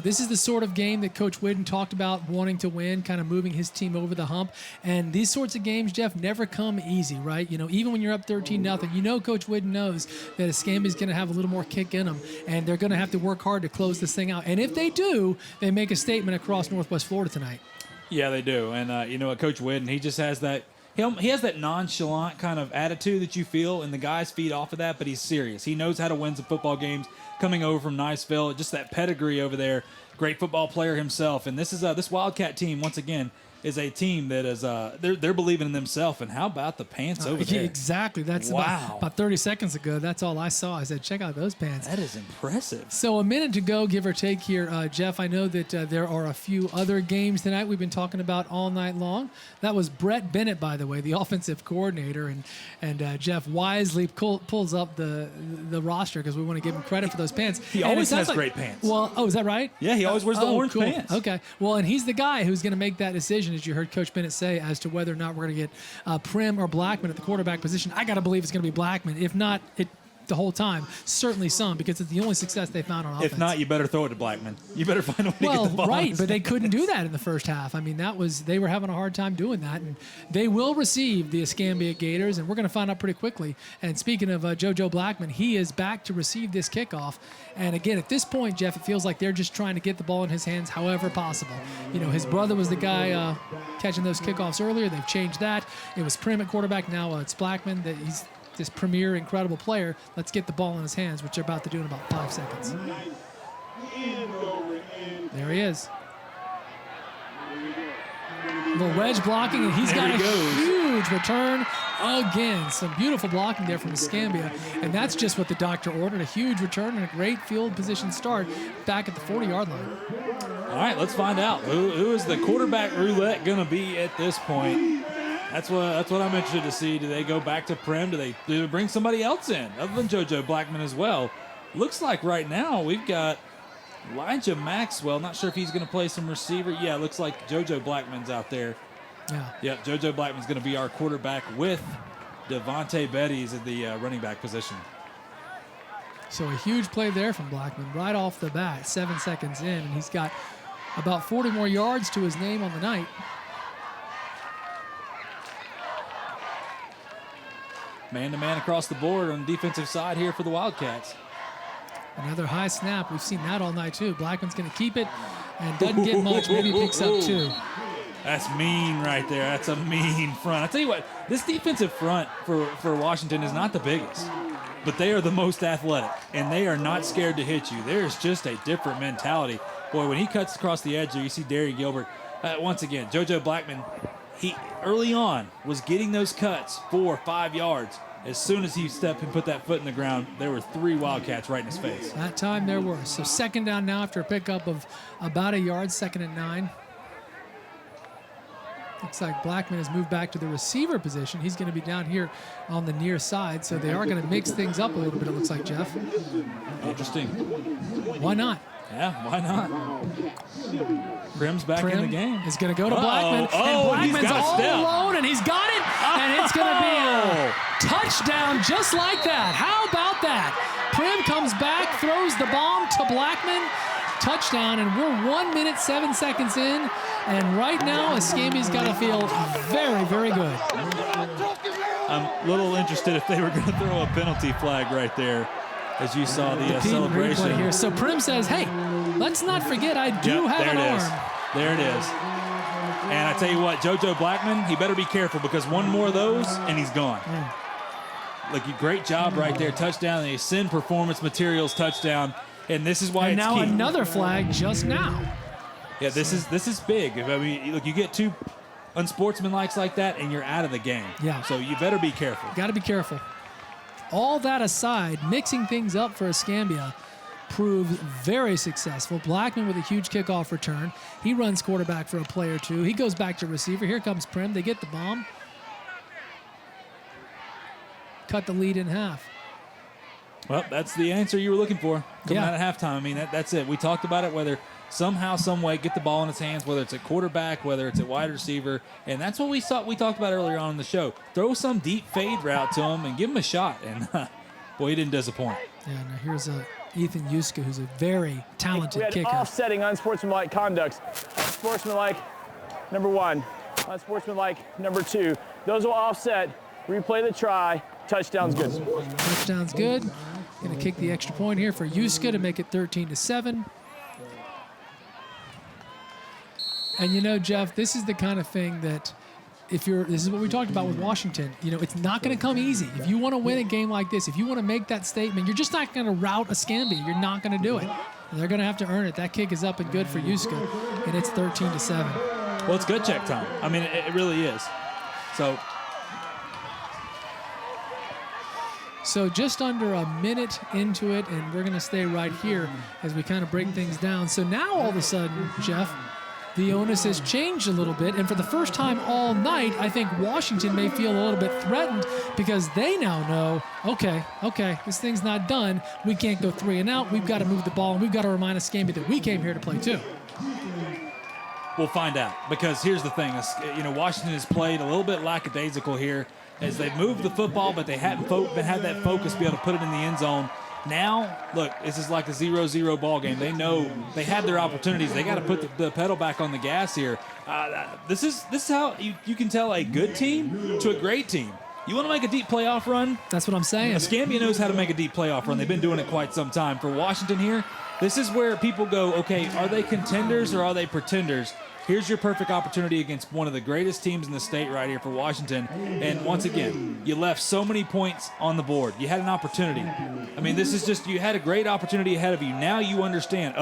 this is the sort of game that Coach Whidden talked about wanting to win, kind of moving his team over the hump. And these sorts of games, Jeff, never come easy, right? Even when you're up 13-0, Coach Whidden knows that Escambia is going to have a little more kick in them, and they're going to have to work hard to close this thing out. And if they do, they make a statement across Northwest Florida tonight. Yeah, they do. And you know what, Coach Whidden, he just has that. He has that nonchalant kind of attitude that you feel, and the guys feed off of that, but he's serious. He knows how to win some football games coming over from Niceville. Just that pedigree over there. Great football player himself. And this is this Wildcat team, once again, is a team that is they're believing in themselves. And how about the pants over there? Exactly. That's about 30 seconds ago. That's all I saw. I said, check out those pants. That is impressive. So a minute to go, give or take here. Jeff, I know that there are a few other games tonight we've been talking about all night long. That was Brett Bennett, by the way, the offensive coordinator. And Jeff wisely pulls up the roster because we want to give him credit for those pants. He always has great pants. Well, is that right? Yeah, he always wears the orange pants. Okay. Well, and he's the guy who's going to make that decision, as you heard Coach Bennett say, as to whether or not we're going to get Prim or Blackman at the quarterback position. I got to believe it's going to be Blackman. If not, the whole time, certainly some, because it's the only success they found on offense. If not, you better throw it to Blackman. You better find a way to get the ball. Right, but they couldn't do that in the first half. I mean, they were having a hard time doing that, and they will receive the Escambia Gators, and we're going to find out pretty quickly. And speaking of JoJo Blackman, he is back to receive this kickoff. And again, at this point, Jeff, it feels like they're just trying to get the ball in his hands however possible. His brother was the guy catching those kickoffs earlier. They've changed that. It was Prim at quarterback. Now it's Blackman. He's this premier, incredible player. Let's get the ball in his hands, which they're about to do in about 5 seconds. There he is. The wedge blocking, and he's got a huge return again. Some beautiful blocking there from Escambia, and that's just what the doctor ordered, a huge return and a great field position start back at the 40-yard line. All right, let's find out. Who is the quarterback roulette going to be at this point? That's what I'm interested to see. Do they go back to Prim? Do they bring somebody else in other than JoJo Blackman as well? Looks like right now we've got Elijah Maxwell. Not sure if he's going to play some receiver. Yeah, it looks like JoJo Blackman's out there. Yeah. Yep, JoJo Blackman's going to be our quarterback with Devontae Betty's at the running back position. So a huge play there from Blackman right off the bat, 7 seconds in, and he's got about 40 more yards to his name on the night. Man-to-man across the board on the defensive side here for the Wildcats. Another high snap. We've seen that all night, too. Blackman's going to keep it and doesn't get much. Maybe picks up 2. That's mean right there. That's a mean front. I tell you what, this defensive front for Washington is not the biggest, but they are the most athletic, and they are not scared to hit you. There's just a different mentality. Boy, when he cuts across the edge there, you see Darian Gilbert. Once again, JoJo Blackman, he early on was getting those cuts 4 or 5 yards. As soon as he stepped and put that foot in the ground, there were 3 Wildcats right in his face. That time there were. So second down now after a pickup of about a yard, 2nd and 9. Looks like Blackman has moved back to the receiver position. He's going to be down here on the near side, so they are going to mix things up a little bit, it looks like, Jeff. Interesting. Why not? Yeah, why not? Prim's back in the game. Is going to go to Blackman. Oh, and Blackman's all alone, and he's got it. And it's going to be a touchdown just like that. How about that? Prim comes back, throws the bomb to Blackman. Touchdown, and we're 1 minute, 7 seconds in. And right now, Escambia's got to feel very, very good. I'm a little interested if they were going to throw a penalty flag right there, as you saw the celebration here. So Prim says, hey, let's not forget I do have an arm. There it is. And I tell you what, JoJo Blackman, he better be careful because one more of those and he's gone. Look, great job right there. Touchdown, the Ascend Performance Materials touchdown. And this is why and it's now key. Another flag just now. Yeah, this is big. I mean, look, you get two unsportsmanlikes like that and you're out of the game. Yeah. So you better be careful. Got to be careful. All that aside, mixing things up for Escambia proved very successful. Blackman with a huge kickoff return. He runs quarterback for a play or two. He goes back to receiver. Here comes Prim. They get the bomb. Cut the lead in half. Well, that's the answer you were looking for coming out at halftime. I mean, that's it. We talked about it, whether somehow, some way, get the ball in his hands, whether it's at quarterback, whether it's at wide receiver. And that's what we talked about earlier on in the show. Throw some deep fade route to him and give him a shot. And, boy, he didn't disappoint. Yeah, now here's Ethan Yuska, who's a very talented kicker. We had offsetting unsportsmanlike conducts. Unsportsmanlike, number 1. Unsportsmanlike, number 2. Those will offset. Replay the try. Touchdown's good. Touchdown's good. Going to kick the extra point here for Yuska to make it 13-7. And you know, Jeff, this is the kind of thing that this is what we talked about with Washington. You know, it's not going to come easy. If you want to win a game like this, if you want to make that statement, you're just not going to rout Escambia. You're not going to do it. And they're going to have to earn it. That kick is up and good for Yuska, and it's 13-7. Well, it's good check time. I mean, it really is. So just under a minute into it, and we're going to stay right here as we kind of break things down. So now all of a sudden, Jeff, the onus has changed a little bit. And for the first time all night, I think Washington may feel a little bit threatened because they now know, okay, this thing's not done. We can't go 3 and out. We've got to move the ball, and we've got to remind Escambia that we came here to play too. We'll find out, because here's the thing. Washington has played a little bit lackadaisical here as they've moved the football, but they hadn't had that focus to be able to put it in the end zone. Now, look, this is like a 0-0 ball game. They know they had their opportunities. They got to put the pedal back on the gas here. This is how you can tell a good team to a great team. You want to make a deep playoff run? That's what I'm saying. Escambia knows how to make a deep playoff run. They've been doing it quite some time. For Washington here, this is where people go, okay, are they contenders or are they pretenders? Here's your perfect opportunity against one of the greatest teams in the state right here for Washington. And once again, you left so many points on the board. You had an opportunity. I mean, this is just, you had a great opportunity ahead of you. Now you understand,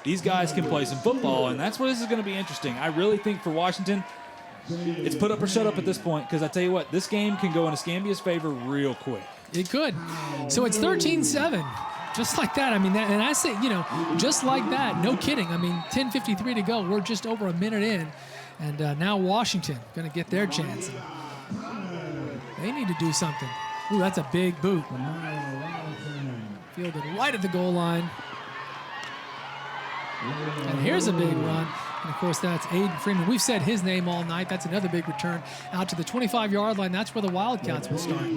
these guys can play some football, and that's where this is going to be interesting. I really think for Washington, it's put up or shut up at this point, because I tell you what, this game can go in Escambia's favor real quick. It could. So it's 13-7. Just like that. I mean, and I say, just like that. No kidding. I mean, 10:53 to go. We're just over a minute in. And now Washington going to get their chance. They need to do something. Ooh, that's a big boot. Fielded right at the goal line. And here's a big run. And, of course, that's Aiden Freeman. We've said his name all night. That's another big return out to the 25-yard line. That's where the Wildcats will start.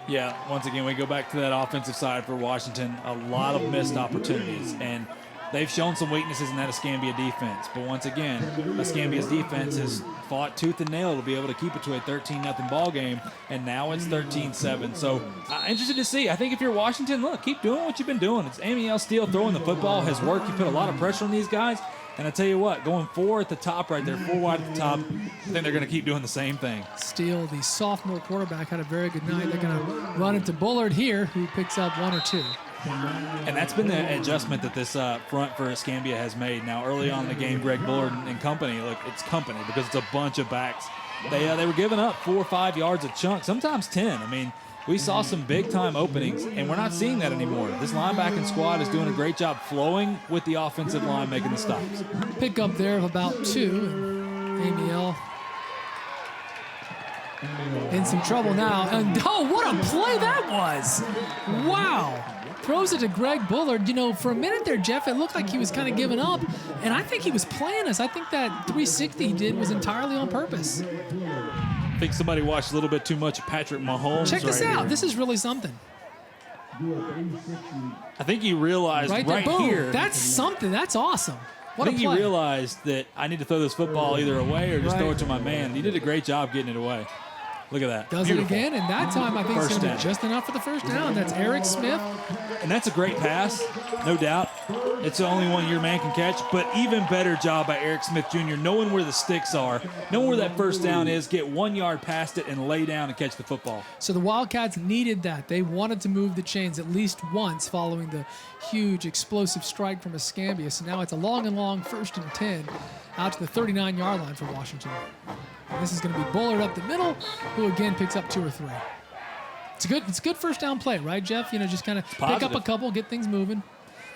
Yeah, once again, we go back to that offensive side for Washington. A lot of missed opportunities, and they've shown some weaknesses in that Escambia defense. But once again, Escambia's defense has fought tooth and nail to be able to keep it to a 13-0 ball game, and now it's 13-7. So interested to see. I think if you're Washington, look, keep doing what you've been doing. It's Amiel Steele throwing the football has worked. You put a lot of pressure on these guys. And I tell you what, going 4 at the top right there, 4 wide at the top, I think they're going to keep doing the same thing. Steele, the sophomore quarterback, had a very good night. They're going to run into Bullard here, who picks up 1 or 2. And that's been the adjustment that this front for Escambia has made. Now, early on in the game, Greg Bullard and company, look, it's company because it's a bunch of backs. They were giving up 4 or 5 yards a chunk, sometimes 10. I mean, we saw some big-time openings, and we're not seeing that anymore. This linebacking squad is doing a great job flowing with the offensive line, making the stops. Pick up there of about 2. Amiel in some trouble now. And oh, what a play that was! Wow. Throws it to Greg Bullard. You know, for a minute there, Jeff, it looked like he was kind of giving up. And I think he was playing us. I think that 360 he did was entirely on purpose. I think somebody watched a little bit too much of Patrick Mahomes. Check this out. This is really something. I think he realized right, there, boom. here. That's something. That's awesome. What I think a play. he realized that I need to throw this football either away or just throw it to my man. He did a great job getting it away. Look at that. Does Beautiful. it again, and that time I think it's going to be just enough for the first down. That's Eric Smith. And that's a great pass, no doubt. It's the only one your man can catch, but even better job by Eric Smith Jr. knowing where the sticks are, knowing where that first down is, get 1 yard past it, and lay down and catch the football. So the Wildcats needed that. They wanted to move the chains at least once following the huge explosive strike from Escambia. So now it's a long and long 1st and 10 out to the 39-yard line for Washington. And this is going to be Bullard up the middle, who again picks up 2 or 3. It's a good first down play, right, Jeff? You know, just kind of pick up a couple, get things moving.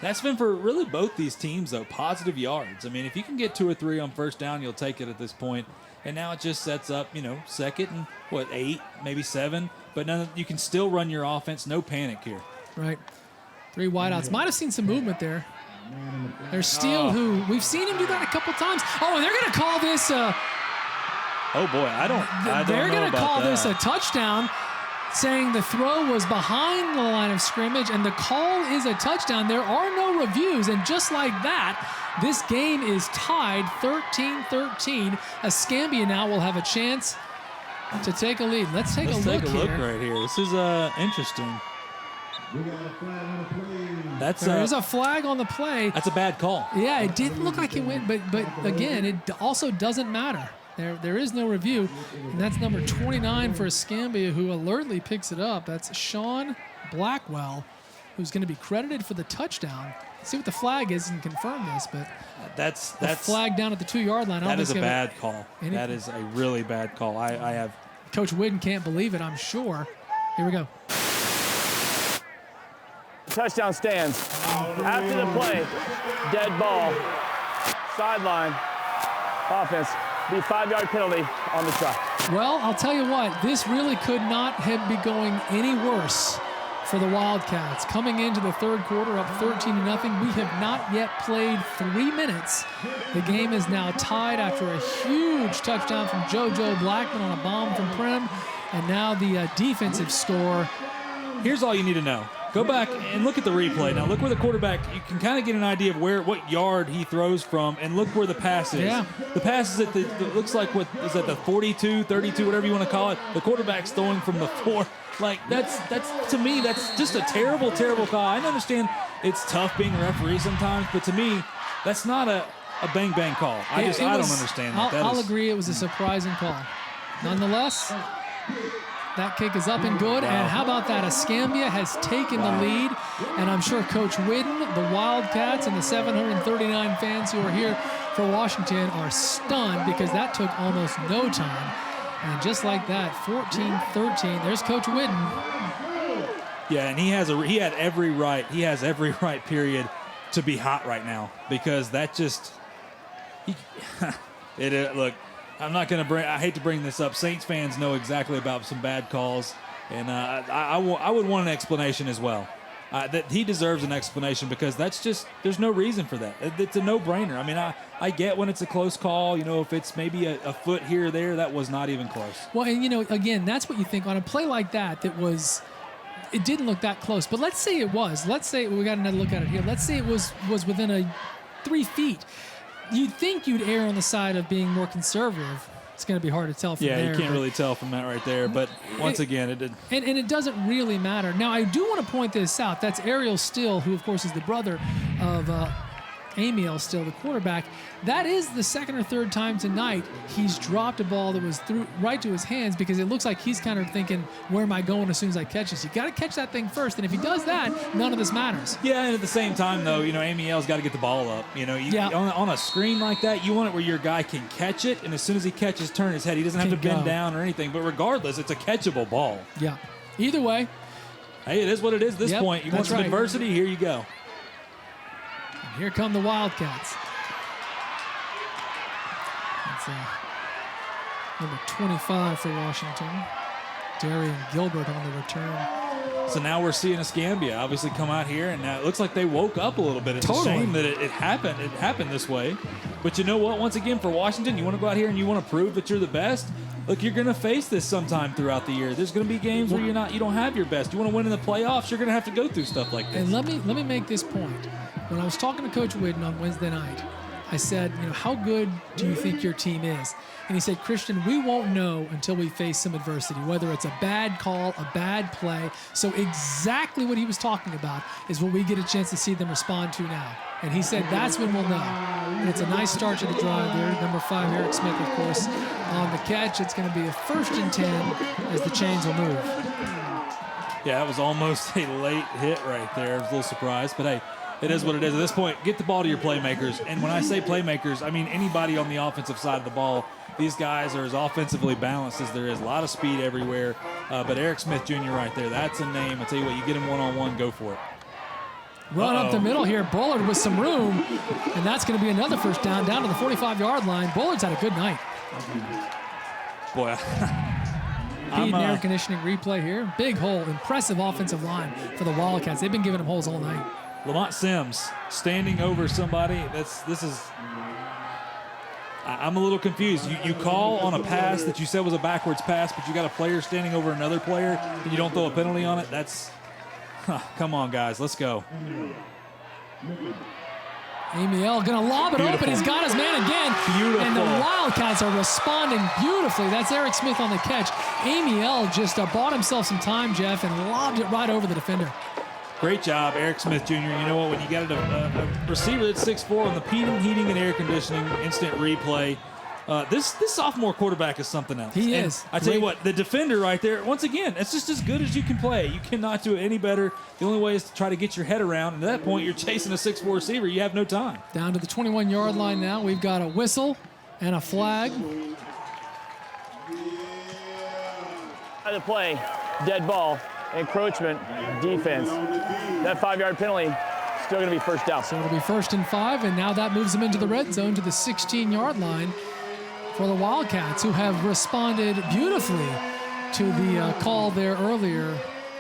That's been for really both these teams, though, positive yards. I mean, if you can get 2 or 3 on first down, you'll take it at this point. And now it just sets up, you know, 2nd and, 8, maybe 7. But you can still run your offense. No panic here. Right. 3 wideouts. Might have seen some movement there. There's Steele, who we've seen him do that a couple times. Oh, and they're going to call this oh, boy, I don't know they're going to call that. this a touchdown, saying the throw was behind the line of scrimmage, and the call is a touchdown. There are no reviews, and just like that, this game is tied 13-13. Escambia now will have a chance to take a lead. Let's take a look right here. This is interesting. There's a flag on the play. That's a bad call. Yeah, it didn't look like it went, but again, it also doesn't matter. There is no review, and that's number 29 for Escambia, who alertly picks it up. That's Sean Blackwell, who's going to be credited for the touchdown. Let's see what the flag is and confirm this, but that's flag down at the 2-yard line. That is a bad call. That is a really bad call. I have. Coach Whidden can't believe it, I'm sure. Here we go. Touchdown stands. After the play, dead ball, sideline, offense. Be a 5-yard penalty on the try. Well, I'll tell you what, this really could not have been going any worse for the Wildcats. Coming into the third quarter up 13-0. We have not yet played 3 minutes. The game is now tied after a huge touchdown from JoJo Blackman on a bomb from Prim. And now the defensive score. Here's all you need to know. Go back and look at the replay. Now look where the quarterback, you can kind of get an idea of what yard he throws from, and look where the pass is. Yeah. The pass is at it looks like what is that, the 42, 32, whatever you want to call it. The quarterback's throwing from the 4. Like that's to me, that's just a terrible, terrible call. I understand it's tough being a referee sometimes, but to me, that's not a bang bang call. I don't understand that. I'll agree it was a surprising call. Nonetheless, that kick is up and good, and how about that? Escambia has taken the lead, and I'm sure Coach Whidden, the Wildcats, and the 739 fans who are here for Washington are stunned because that took almost no time. And just like that, 14-13, there's Coach Whidden. Yeah, and he has every right period to be hot right now because that just look. I'm not going to I hate to bring this up. Saints fans know exactly about some bad calls, and I would want an explanation as well. That he deserves an explanation because there's no reason for that. It's a no-brainer. I mean, I get when it's a close call, you know, if it's maybe a foot here or there, that was not even close. Well, and, you know, again, that's what you think on a play like that it didn't look that close. But let's say it was. Let's say we got another look at it here. Let's say it was within 3 feet. You'd think you'd err on the side of being more conservative. It's going to be hard to tell from there. Yeah, you can't really tell from that right there. But once again, it did. And it doesn't really matter. Now, I do want to point this out. That's Ariel Still, who, of course, is the brother of Amiel Still, the quarterback. That is the 2nd or 3rd time tonight he's dropped a ball that was right to his hands because it looks like he's kind of thinking, where am I going as soon as I catch this? You got to catch that thing first, and if he does that, none of this matters. Yeah, and at the same time, though, you know, Amiel's got to get the ball up. You know, on a screen like that, you want it where your guy can catch it, and as soon as he catches, turn his head. He doesn't have to bend down or anything, but regardless, it's a catchable ball. Yeah. Either way. Hey, it is what it is at this point. You want some adversity? Here you go. And here come the Wildcats. Number 25 for Washington. Darian Gilbert on the return. So now we're seeing Escambia obviously come out here, and now it looks like they woke up a little bit. It's Totally. a shame that it happened. It happened this way. But you know what? Once again, for Washington, you want to go out here and you want to prove that you're the best. Look, you're going to face this sometime throughout the year. There's going to be games where you don't have your best. You want to win in the playoffs, you're going to have to go through stuff like this. And let me make this point. When I was talking to Coach Whidden on Wednesday night, I said, how good do you think your team is? And he said, Christian, we won't know until we face some adversity, whether it's a bad call, a bad play. So exactly what he was talking about is what we get a chance to see them respond to now. And he said that's when we'll know. And it's a nice start to the drive there. Number 5, Eric Smith, of course, on the catch. It's going to be a 1st and 10 as the chains will move. Yeah, that was almost a late hit right there. I was a little surprised, but hey, it is what it is. At this point, get the ball to your playmakers. And when I say playmakers, I mean anybody on the offensive side of the ball. These guys are as offensively balanced as there is. A lot of speed everywhere. But Eric Smith Jr. right there, that's a name. I tell you what, you get him one-on-one, go for it. Run up the middle here. Bullard with some room. And that's going to be another first down to the 45-yard line. Bullard's had a good night. Boy, Heat and air conditioning replay here. Big hole. Impressive offensive line for the Wildcats. They've been giving them holes all night. Lamont Sims standing over somebody. I'm a little confused. You call on a pass that you said was a backwards pass, but you got a player standing over another player and you don't throw a penalty on it. Come on, guys. Let's go. Amiel going to lob it open. He's got his man again. Beautiful. And the Wildcats are responding beautifully. That's Eric Smith on the catch. Amiel just bought himself some time, Jeff, and lobbed it right over the defender. Great job, Eric Smith Jr. You know what? When you got a receiver that's 6'4" on the heating and air conditioning, instant replay, this sophomore quarterback is something else. He is. I tell you what, the defender right there, once again, it's just as good as you can play. You cannot do it any better. The only way is to try to get your head around. And at that point, you're chasing a 6'4" receiver. You have no time. Down to the 21-yard line now. We've got a whistle and a flag. By the play, dead ball, encroachment, defense. That 5-yard penalty, still going to be first down. So it'll be 1st and 5, and now that moves them into the red zone to the 16-yard line for the Wildcats, who have responded beautifully to the call there earlier.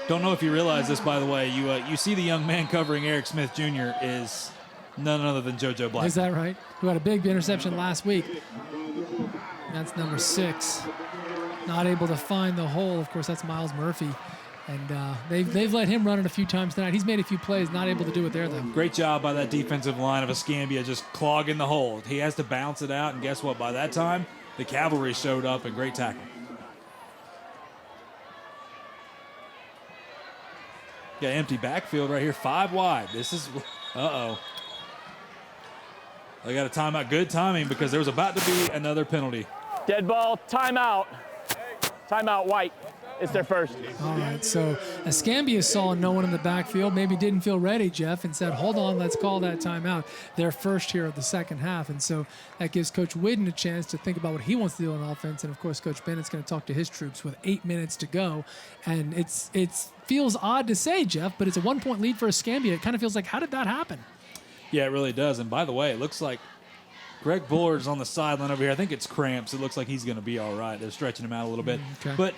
Don't know if you realize this, by the way. You see the young man covering Eric Smith Jr. is none other than JoJo Black. Is that right? Who had a big interception last week. That's number 6. Not able to find the hole. Of course, that's Miles Murphy. And they've let him run it a few times tonight. He's made a few plays, not able to do it there, though. Great job by that defensive line of Escambia just clogging the hole. He has to bounce it out, and guess what? By that time, the cavalry showed up, and great tackle. Yeah, empty backfield right here, 5 wide. This is, uh-oh. They got a timeout. Good timing because there was about to be another penalty. Dead ball, timeout. Timeout, White. It's their first. All right, so Escambia saw no one in the backfield, maybe didn't feel ready, Jeff, and said, hold on, let's call that timeout. They're first here of the second half, and so that gives Coach Whidden a chance to think about what he wants to do on offense, and of course, Coach Bennett's going to talk to his troops with 8 minutes to go, and it feels odd to say, Jeff, but it's a 1-point lead for Escambia. It kind of feels like, how did that happen? Yeah, it really does, and by the way, it looks like Greg Bullard's on the sideline over here. I think it's cramps. It looks like he's going to be all right. They're stretching him out a little bit. Okay. But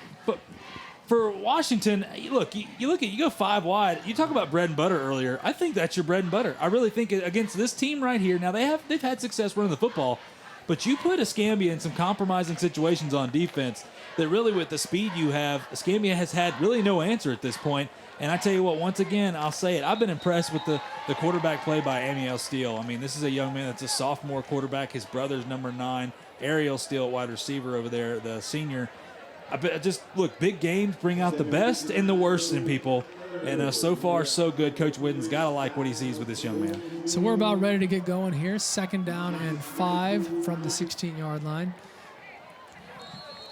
for Washington, look, you go 5 wide. You talk about bread and butter earlier. I think that's your bread and butter. I really think against this team right here. Now they've had success running the football, but you put Escambia in some compromising situations on defense that really, with the speed you have, Escambia has had really no answer at this point. And I tell you what, once again, I'll say it. I've been impressed with the quarterback play by Amiel Steele. I mean, this is a young man that's a sophomore quarterback. His brother's number 9. Ariel Steele, wide receiver over there, the senior. Look, big games bring out the best and the worst in people. And so far, so good. Coach Whidden's got to like what he sees with this young man. So we're about ready to get going here. 2nd down and 5 from the 16-yard line.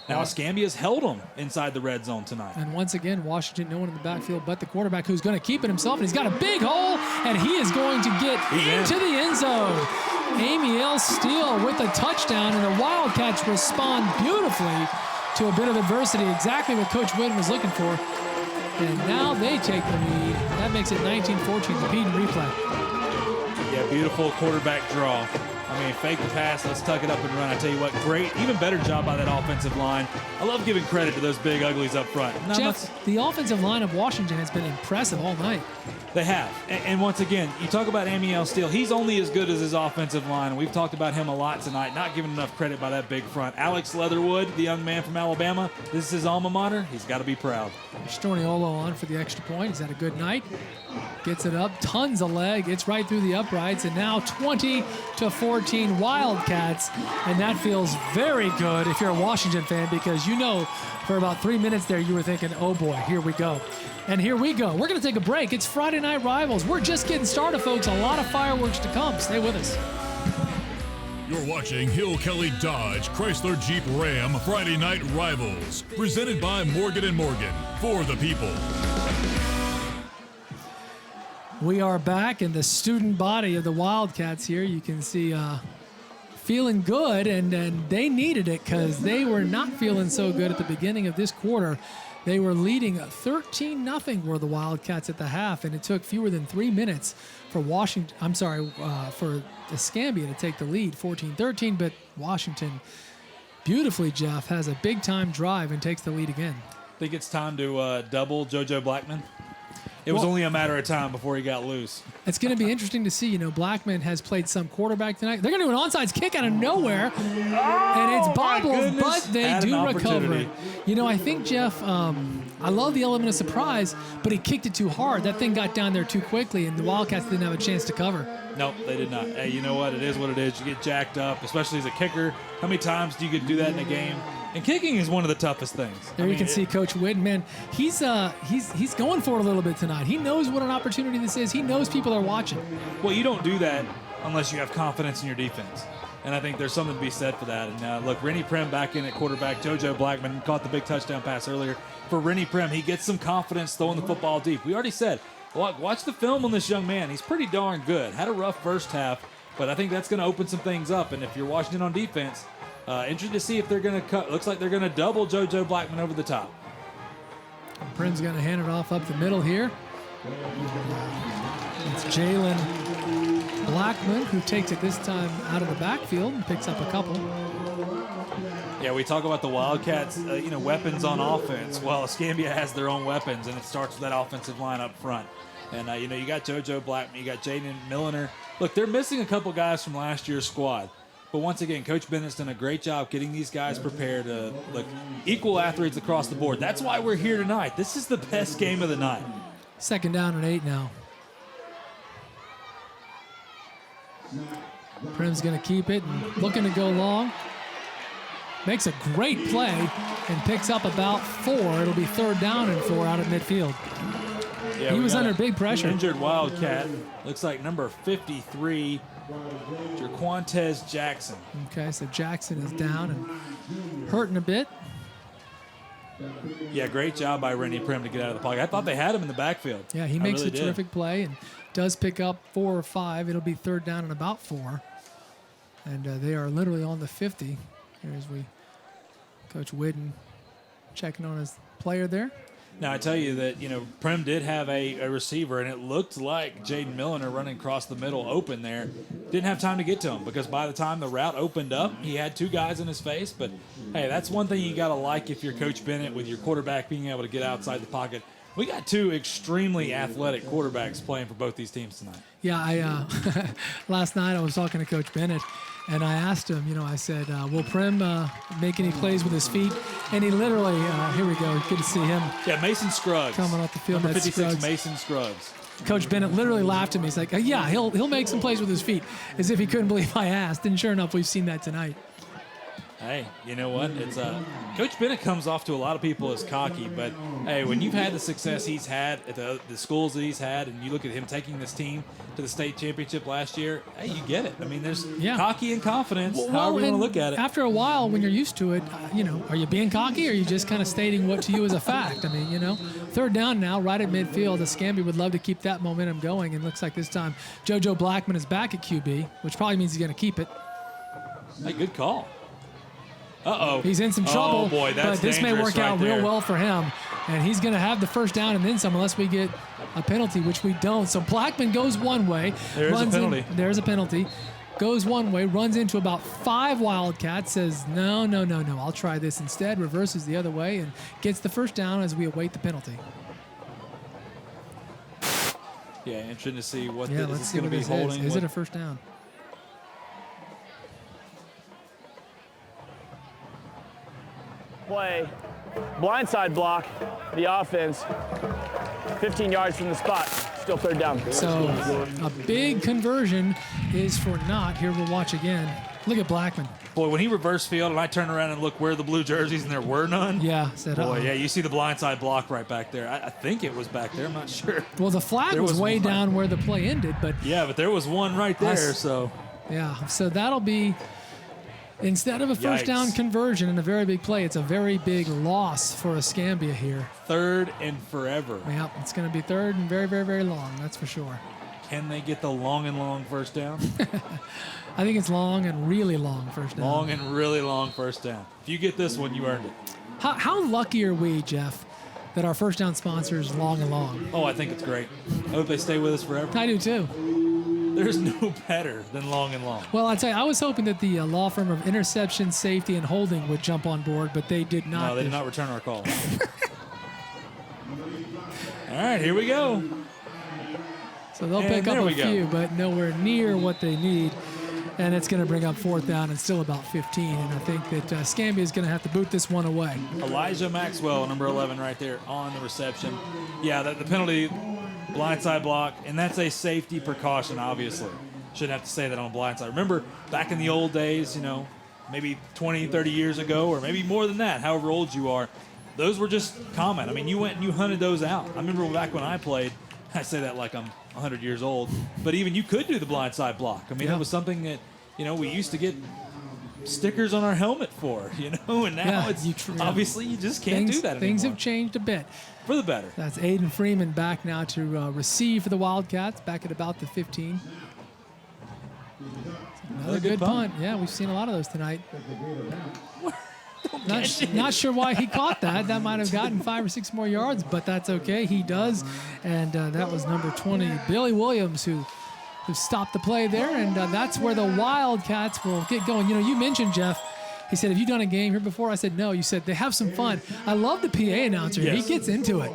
Now, Escambia's held them inside the red zone tonight. And once again, Washington, no one in the backfield but the quarterback, who's going to keep it himself. And he's got a big hole, and he is going to get into the end zone. Amiel Steele with a touchdown, and the Wildcats respond beautifully to a bit of adversity, exactly what Coach Whidden was looking for. And now they take the lead. That makes it 19-14, the Peden replay. Yeah, beautiful quarterback draw. I mean, fake the pass, let's tuck it up and run. I tell you what, great, even better job by that offensive line. I love giving credit to those big uglies up front. Jeff, the offensive line of Washington has been impressive all night. They have. And once again, you talk about Amiel Steele. He's only as good as his offensive line. We've talked about him a lot tonight, not giving enough credit by that big front. Alex Leatherwood, the young man from Alabama, this is his alma mater. He's got to be proud. Storniolo on for the extra point. He's had a good night. Gets it up, tons of leg. It's right through the uprights, and now 20-14 Wildcats. And that feels very good if you're a Washington fan, because you know for about 3 minutes there you were thinking, oh boy, here we go. And here we go. We're going to take a break. It's Friday Night Rivals. We're just getting started, folks. A lot of fireworks to come. Stay with us. You're watching Hill Kelly Dodge Chrysler Jeep Ram Friday Night Rivals, presented by Morgan & Morgan, for the people. We are back in the student body of the Wildcats here. You can see feeling good, and they needed it because they were not feeling so good at the beginning of this quarter. They were leading 13-0 were the Wildcats at the half, and it took fewer than 3 minutes for for Escambia to take the lead, 14-13, but Washington, beautifully, Jeff, has a big-time drive and takes the lead again. Think it's time to double JoJo Blackman? It was only a matter of time before he got loose. It's going to be interesting to see. You know, Blackman has played some quarterback tonight. They're going to do an onside kick out of nowhere, and it's bobbled, but they do recover it. You know, I think, Jeff, I love the element of surprise, but he kicked it too hard. That thing got down there too quickly, and the Wildcats didn't have a chance to cover. Nope, they did not. Hey, you know what? It is what it is. You get jacked up, especially as a kicker. How many times do you get to do that in a game? And kicking is one of the toughest things. There you can see Coach Whitten, man. He's going for it a little bit tonight. He knows what an opportunity this is. He knows people are watching. Well, you don't do that unless you have confidence in your defense. And I think there's something to be said for that. And look, Rennie Prim back in at quarterback. JoJo Blackman caught the big touchdown pass earlier. For Rennie Prim, he gets some confidence throwing the football deep. We already said, watch the film on this young man. He's pretty darn good. Had a rough first half, but I think that's going to open some things up. And if you're Washington on defense, interested to see if they're going to cut. Looks like they're going to double JoJo Blackman over the top. Prim's going to hand it off up the middle here. It's Jalen Blackman who takes it this time out of the backfield and picks up a couple. Yeah, we talk about the Wildcats, weapons on offense. Well, Escambia has their own weapons, and it starts with that offensive line up front. And, you got JoJo Blackman, you got Jaden Milliner. Look, they're missing a couple guys from last year's squad. But once again, Coach Bennett's done a great job getting these guys prepared. Look, equal athletes across the board. That's why we're here tonight. This is the best game of the night. Second down and 8 now. Prim's going to keep it and looking to go long. Makes a great play and picks up about 4. It'll be third down and 4 out at midfield. Yeah, he was under big pressure. Injured Wildcat. Looks like number 53, Jaquantez Jackson. Okay, so Jackson is down and hurting a bit. Yeah, great job by Rennie Prim to get out of the pocket. I thought they had him in the backfield. Yeah, he makes a terrific play and does pick up 4 or 5. It'll be third down and about 4. And they are literally on the 50. Here's Coach Whitten checking on his player there. Now, I tell you that, Prim did have a receiver, and it looked like Jaden Milliner running across the middle open there. Didn't have time to get to him because by the time the route opened up, he had 2 guys in his face. But, hey, that's one thing you got to like if you're Coach Bennett with your quarterback being able to get outside the pocket. We got 2 extremely athletic quarterbacks playing for both these teams tonight. Yeah, last night I was talking to Coach Bennett, and I asked him, I said, will Prim make any plays with his feet? And he literally, here we go, good to see him. Yeah, Mason Scruggs. Coming off the field. Number 56, Scruggs. Mason Scruggs. Coach Bennett literally laughed at me. He's like, yeah, he'll make some plays with his feet, as if he couldn't believe I asked. And sure enough, we've seen that tonight. Hey, you know what? It's Coach Bennett comes off to a lot of people as cocky, but hey, when you've had the success he's had at the schools that he's had, and you look at him taking this team to the state championship last year, hey, you get it. I mean, there's cocky and confidence, however you want to look at it. After a while, when you're used to it, are you being cocky, or are you just kind of stating what to you is a fact? I mean, third down now, right at midfield. Escambia would love to keep that momentum going, and looks like this time JoJo Blackman is back at QB, which probably means he's going to keep it. Hey, good call. Uh-oh. He's in some trouble, oh, boy, that's but this may work out real well for him. And he's going to have the first down and then some unless we get a penalty, which we don't. So Blackman goes one way. There's a penalty. There's a penalty. goes one way, runs into about 5 Wildcats, says, no, I'll try this instead, reverses the other way, and gets the first down as we await the penalty. Yeah, interesting to see what let's this is see going to what be this holding. Is it a first down? Play, blindside block, the offense, 15 yards from the spot, still third down. So a big conversion is for not. Here we'll watch again. Look at Blackman. Boy, when he reversed field and I turned around and looked where the blue jerseys and there were none. Yeah, said, boy, yeah, you see the blindside block right back there. I think it was back there. I'm not sure. Well, the flag was way down where the play ended, but yeah, but there was one right there. So yeah, so that'll be, instead of a first down conversion and a very big play, it's a very big loss for Escambia here. Third and forever. Yeah, it's going to be third and very, very, very long. That's for sure. Can they get the long first down? I think it's long and really long first down. Long and really long first down. If you get this one, you earned it. How lucky are we, Jeff, that our first down sponsor is Long and Long? Oh, I think it's great. I hope they stay with us forever. I do too. There's no better than Long and Long. Well, I tell you, I was hoping that the law firm of Interception, Safety, and Holding would jump on board, but they did not. No, they did not return our call. All right, here we go. So they'll pick up a few, but nowhere near what they need. And it's going to bring up fourth down and still about 15. And I think that Escambia is going to have to boot this one away. Elijah Maxwell, number 11 right there on the reception. Yeah, the penalty, blindside block, and that's a safety precaution, obviously. Shouldn't have to say that on blindside. Remember, back in the old days, maybe 20, 30 years ago, or maybe more than that, however old you are, those were just common. I mean, you went and you hunted those out. I remember back when I played, I say that like I'm 100 years old, but even you could do the blindside block. I mean, that was something that, we used to get stickers on our helmet for, and now it's obviously you just can't do that anymore. Things have changed a bit. For the better. That's Aiden Freeman back now to receive for the Wildcats, back at about the 15. Another good punt. Yeah, we've seen a lot of those tonight. Not sure why he caught that. That might have gotten 5 or 6 more yards, but that's okay. He does. And that was number 20, Billy Williams, who stopped the play there. And that's where the Wildcats will get going. You mentioned, Jeff, he said, have you done a game here before? I said, no. You said, they have some fun. I love the PA announcer. Yes. He gets into it.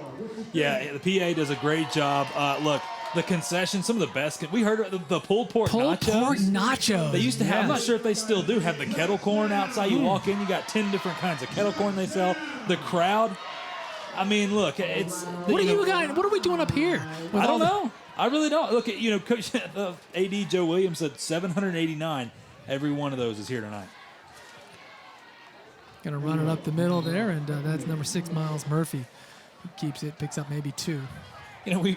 Yeah, the PA does a great job. Look, the concession, some of the best. We heard the pulled pork nachos. Pulled pork nachos. They used to have, I'm not sure if they still do, have the kettle corn outside. You walk in, you got 10 different kinds of kettle corn they sell. The crowd, I mean, look, it's... What are we doing up here? I don't know. I really don't. Look, Coach AD Joe Williams said 789. Every one of those is here tonight. Going to run it up the middle there, and that's number 6, Miles Murphy. He keeps it, picks up maybe 2.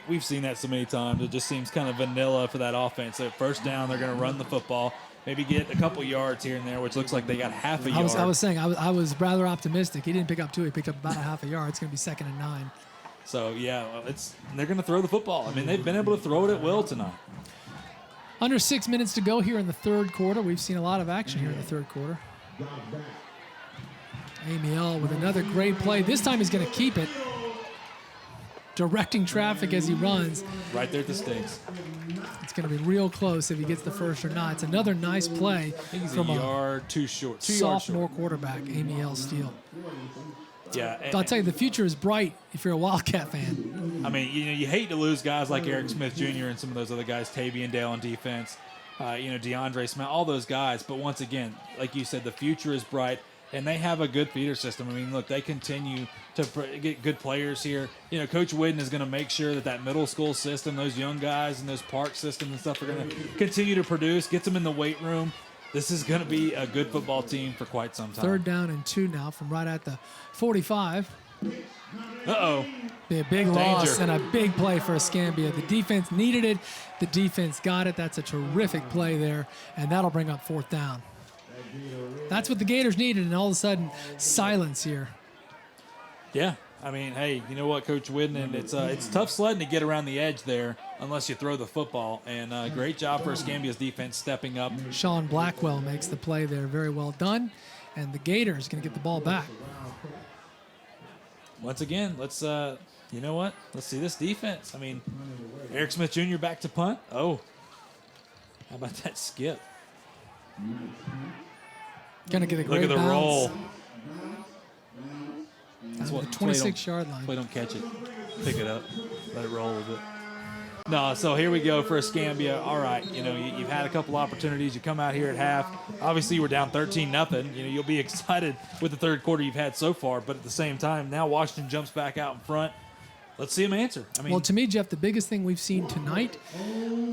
We've seen that so many times. It just seems kind of vanilla for that offense. So first down, they're going to run the football, maybe get a couple yards here and there, which looks like they got half a yard. I was saying, I was rather optimistic. He didn't pick up 2. He picked up about a half a yard. It's going to be 2nd and 9. So, yeah, they're going to throw the football. I mean, they've been able to throw it at will tonight. Under 6 minutes to go here in the third quarter. We've seen a lot of action here in the third quarter. Amiel with another great play. This time he's going to keep it. Directing traffic as he runs. Right there at the stakes. It's going to be real close if he gets the first or not. It's another nice play from a yard too short. Sophomore quarterback, Amiel Steele. Yeah, I'll tell you, the future is bright if you're a Wildcat fan. I mean, you hate to lose guys like Eric Smith Jr. and some of those other guys, Tavian Dale on defense, DeAndre Smith, all those guys. But once again, like you said, the future is bright, and they have a good feeder system. I mean, look, they continue to get good players here. Coach Whidden is going to make sure that middle school system, those young guys and those park systems and stuff are going to continue to produce, gets them in the weight room. This is going to be a good football team for quite some time. 3rd down and 2 now from right at the 45. Uh-oh. Be a big loss and a big play for Escambia. The defense needed it. The defense got it. That's a terrific play there, and that'll bring up 4th down. That's what the Gators needed, and all of a sudden, silence here. Yeah. I mean, hey, you know what, Coach Whidden, and it's tough sledding to get around the edge there unless you throw the football. And great job for Escambia's defense stepping up. Sean Blackwell makes the play there. Very well done. And the Gators going to get the ball back. Once again, let's, you know what? Let's see this defense. I mean, Eric Smith Jr. back to punt. Oh, how about that skip? Gonna get a great Look at the bounce. roll. That's what the 26-yard line. Play don't catch it. Pick it up. Let it roll a bit. No, so here we go for Escambia. All right, you've had a couple opportunities. You come out here at half. Obviously, you were down 13-0. You'll be excited with the third quarter you've had so far, but at the same time, now Washington jumps back out in front. Let's see him answer. Well, to me, Jeff, the biggest thing we've seen tonight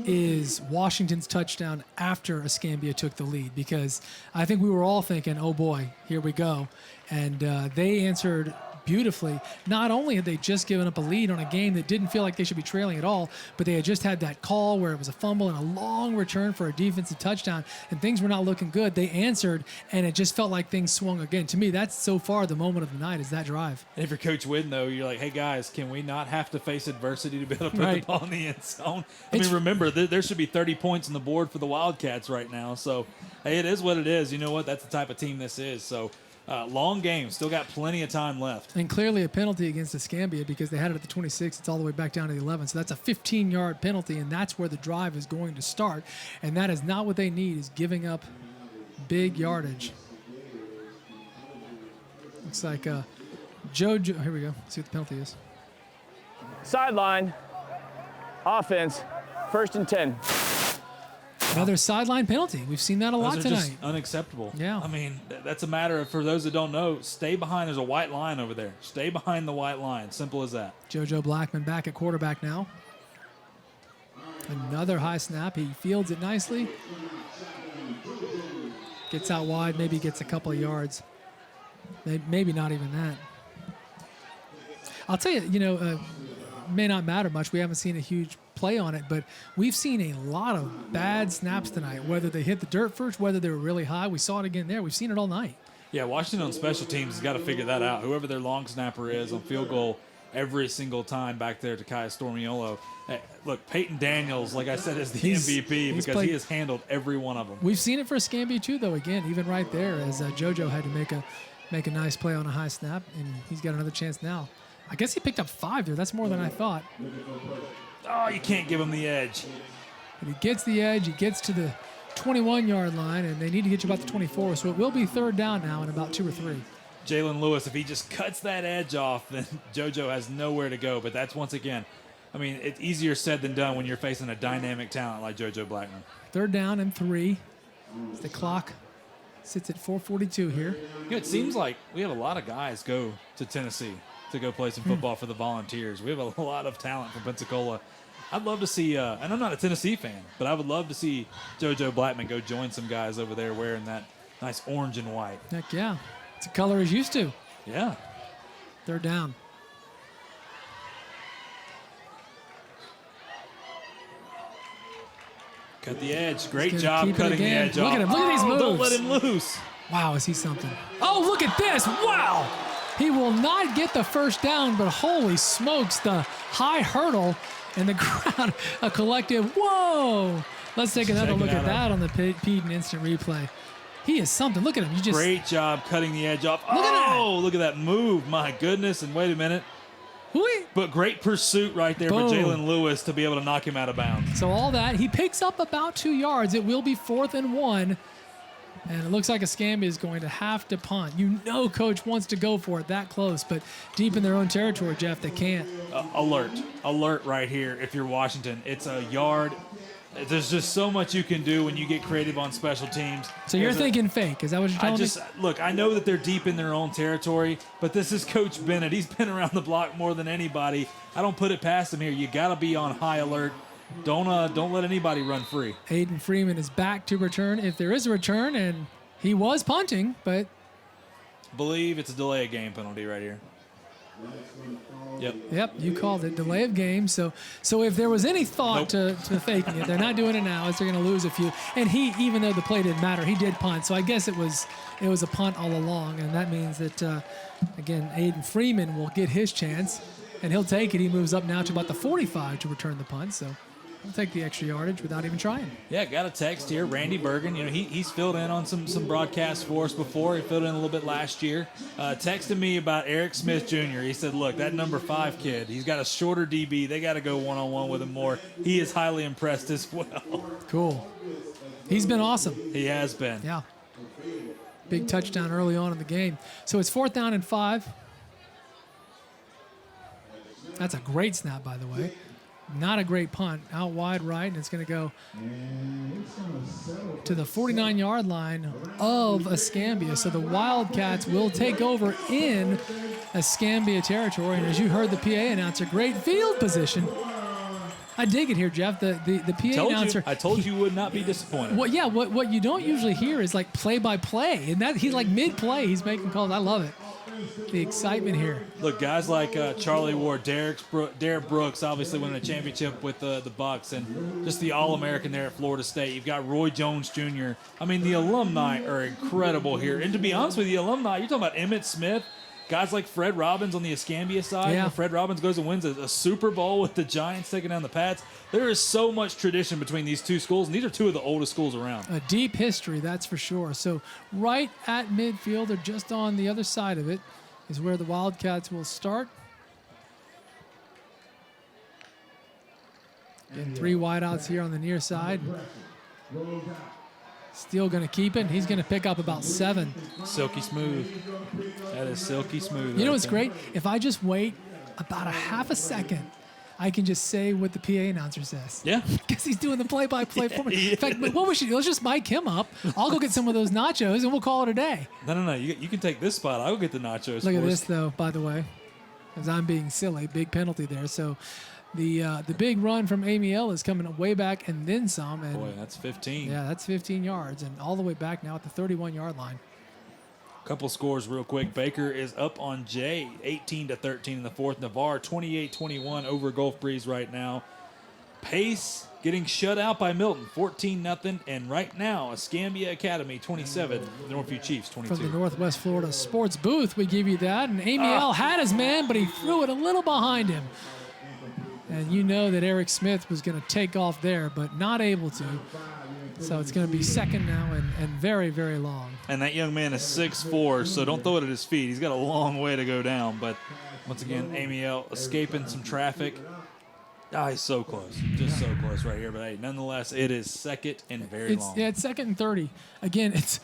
is Washington's touchdown after Escambia took the lead, because I think we were all thinking, oh boy, here we go. And they answered beautifully. Not only had they just given up a lead on a game that didn't feel like they should be trailing at all, but they had just had that call where it was a fumble and a long return for a defensive touchdown, and things were not looking good. They answered, and it just felt like things swung again. To me, that's so far the moment of the night, is that drive. And if you're Coach Witten, though, you're like, hey, guys, can we not have to face adversity to be able to put the ball in the end zone? Remember, there should be 30 points on the board for the Wildcats right now. So, hey, it is what it is. You know what? That's the type of team this is. So, long game. Still got plenty of time left. And clearly a penalty against Escambia, because they had it at the 26. It's all the way back down to the 11. So that's a 15-yard penalty, and that's where the drive is going to start. And that is not what they need, is giving up big yardage. Looks like JoJo. Here we go. Let's see what the penalty is. Sideline. Offense. 1st and 10. Another sideline penalty. We've seen that a lot Those are tonight. just unacceptable. Yeah. I mean, that's a matter of, for those that don't know, stay behind. There's a white line over there. Stay behind the white line. Simple as that. JoJo Blackman back at quarterback now. Another high snap. He fields it nicely. Gets out wide. Maybe gets a couple of yards. Maybe not even that. I'll tell you, may not matter much. We haven't seen a huge play on it, but we've seen a lot of bad snaps tonight, whether they hit the dirt first, whether they were really high. We saw it again there. We've seen it all night. Yeah, Washington on special teams has got to figure that out. Whoever their long snapper is on field goal every single time back there to Kaya Stormiolo. Hey, look, Peyton Daniels, like I said, is the MVP because he has handled every one of them. We've seen it for Escambia too, though, again, even right there, as JoJo had to make a nice play on a high snap, and he's got another chance now. I guess he picked up 5 there. That's more than I thought. Oh, you can't give him the edge. But he gets the edge. He gets to the 21-yard line, and they need to get you about the 24. So it will be 3rd down now in about 2 or 3. Jalen Lewis, if he just cuts that edge off, then JoJo has nowhere to go. But that's, once again, I mean, it's easier said than done when you're facing a dynamic talent like JoJo Blackman. 3rd down and 3. The clock sits at 4:42 here. It seems like we have a lot of guys go to Tennessee to go play some football for the Volunteers. We have a lot of talent from Pensacola. I'd love to see, and I'm not a Tennessee fan, but I would love to see JoJo Blackman go join some guys over there wearing that nice orange and white. Heck yeah. It's a color he's used to. Yeah. 3rd down. Cut the edge. Great job cutting the edge look off. Look at him. Look at these moves. Don't let him loose. Wow, is he something? Oh, look at this. Wow. He will not get the 1st down, but holy smokes, the high hurdle and the crowd, a collective, whoa. Let's take another look at that on the Peden instant replay. He is something. Look at him. Great job cutting the edge off. Look at that move. My goodness. And wait a minute. But great pursuit right there for Jalen Lewis to be able to knock him out of bounds. So all that, he picks up about 2 yards. It will be 4th and 1. And it looks like Escambia is going to have to punt. Coach wants to go for it that close, but deep in their own territory, Jeff, they can't. Alert right here if you're Washington. It's a yard. There's just so much you can do when you get creative on special teams. So you're thinking fake. Is that what you're telling me? Look, I know that they're deep in their own territory, but this is Coach Bennett. He's been around the block more than anybody. I don't put it past him here. You got to be on high alert. Don't let anybody run free. Aiden Freeman is back to return, if there is a return, and he was punting, but believe it's a delay of game penalty right here. Yep, you called it, delay of game. So if there was any thought to faking it, they're not doing it now, as they're going to lose a few. And he, even though the play didn't matter, he did punt. So I guess it was a punt all along, and that means that again, Aiden Freeman will get his chance, and he'll take it. He moves up now to about the 45 to return the punt. So he'll take the extra yardage without even trying. Yeah, got a text here. Randy Bergen, he's filled in on some broadcasts for us before. He filled in a little bit last year. Texted me about Eric Smith Jr. He said, look, that number 5 kid, he's got a shorter DB. They got to go one-on-one with him more. He is highly impressed as well. Cool. He's been awesome. He has been. Yeah. Big touchdown early on in the game. So it's 4th down and 5. That's a great snap, by the way. Not a great punt. Out wide right, and it's going to go to the 49-yard line of Escambia. So the Wildcats will take over in Escambia territory. And as you heard the PA announcer, great field position. I dig it here, Jeff. The PA announcer. I told you would not be disappointed. Well, yeah, what you don't usually hear is like play-by-play. And that he's like mid-play. He's making calls. I love it. The excitement here. Look, guys like Charlie Ward, Derek Brooks, obviously winning a championship with the Bucks, and just the All-American there at Florida State. You've got Roy Jones Jr. I mean, the alumni are incredible here. And to be honest with you, the alumni, you're talking about Emmitt Smith, guys like Fred Robbins on the Escambia side. Yeah. Fred Robbins goes and wins a Super Bowl with the Giants taking down the Pats. There is so much tradition between these two schools, and these are two of the oldest schools around. A deep history, that's for sure. So right at midfield, or just on the other side of it, is where the Wildcats will start. And 3 wideouts here on the near side. Still going to keep it. He's going to pick up about 7. Silky smooth. That is silky smooth. You know what's great? If I just wait about a half a second, I can just say what the PA announcer says. Yeah. Because he's doing the play-by-play for me. In fact, what we should do, let's just mic him up. I'll go get some of those nachos, and we'll call it a day. No. You can take this spot. I'll go get the nachos. Look at this, though, by the way, as I'm being silly. Big penalty there. So the big run from Amiel is coming way back and then some. And boy, that's 15. Yeah, that's 15 yards, and all the way back now at the 31-yard line. Couple scores real quick. Baker is up on Jay, 18-13 in the fourth. Navarre, 28-21 over Gulf Breeze right now. Pace getting shut out by Milton, 14-0. And right now, Escambia Academy, 27. The Northview Chiefs, 22. From the Northwest Florida Sports booth, we give you that. And Amiel had his man, but he threw it a little behind him. And you know that Eric Smith was going to take off there, but not able to. So it's going to be second now and very, very long. And that young man is 6'4", so don't throw it at his feet. He's got a long way to go down. But once again, Amiel escaping some traffic. He's so close. Just so close right here. But, hey, nonetheless, it is second and very long. Yeah, it's 2nd and 30. Again, it's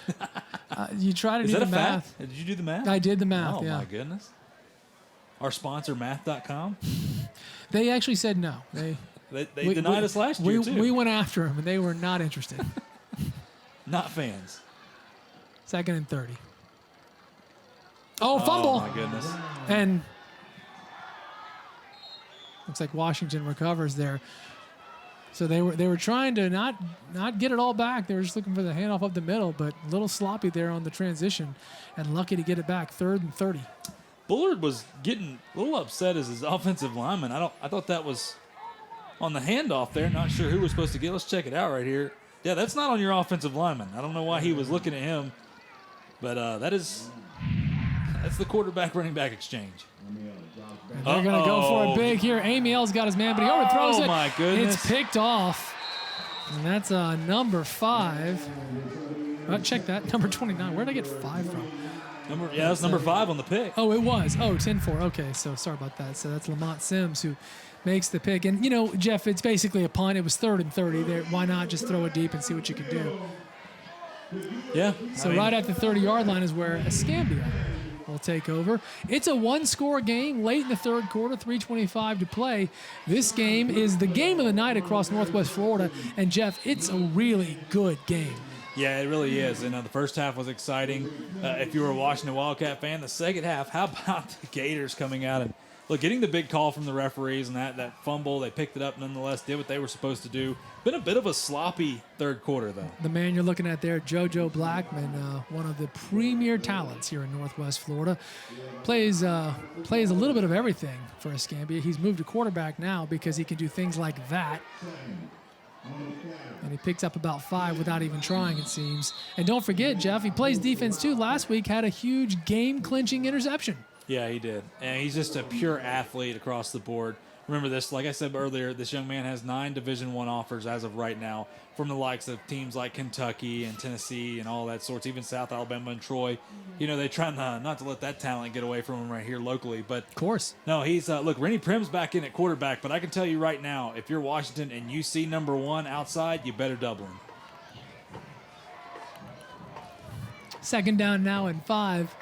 you try to do the math. Fact? Did you do the math? I did the math, yeah. Oh, my goodness. Our sponsor, math.com? They actually said no. They denied us last year, too. We went after them, and they were not interested. Not fans. 2nd and 30. Oh, fumble. Oh, my goodness. And looks like Washington recovers there. So they were trying to not get it all back. They were just looking for the handoff up the middle, but a little sloppy there on the transition, and lucky to get it back. 3rd and 30. Bullard was getting a little upset as his offensive lineman. I thought that was on the handoff there. Not sure who was supposed to get. Let's check it out right here. Yeah, that's not on your offensive lineman. I don't know why he was looking at him, but that's the quarterback-running back exchange. And they're going to go for it big here. Amiel's got his man, but he overthrows it. Oh, my goodness. It's picked off. And that's number 5. Check that. Number 29. Where did I get 5 from? That's number 5 on the pick. Oh, it was. Oh, 10-4. Okay, so sorry about that. So that's Lamont Sims who makes the pick. And, you know, Jeff, it's basically a punt. It was 3rd and 30 there. Why not just throw it deep and see what you can do? Yeah. So right at the 30-yard line is where Escambia will take over. It's a 1-score game late in the 3rd quarter, 3:25 to play. This game is the game of the night across Northwest Florida. And, Jeff, it's a really good game. Yeah, it really is. And the first half was exciting. If you were a Washington Wildcat fan, the second half, how about the Gators coming out and, look, getting the big call from the referees and that fumble, they picked it up nonetheless, did what they were supposed to do. Been a bit of a sloppy 3rd quarter, though. The man you're looking at there, JoJo Blackman, one of the premier talents here in Northwest Florida, plays a little bit of everything for Escambia. He's moved to quarterback now because he can do things like that. And he picks up about 5 without even trying, it seems. And don't forget, Jeff, he plays defense too. Last week had a huge game-clinching interception. Yeah, he did. And he's just a pure athlete across the board. Remember this, like I said earlier, this young man has 9 Division I offers as of right now from the likes of teams like Kentucky and Tennessee and all that sorts, even South Alabama and Troy. You know, they try not to let that talent get away from him right here locally. But of course. No, he's, look, Rennie Prim's back in at quarterback, but I can tell you right now, if you're Washington and you see number 1 outside, you better double him. Second down now and 5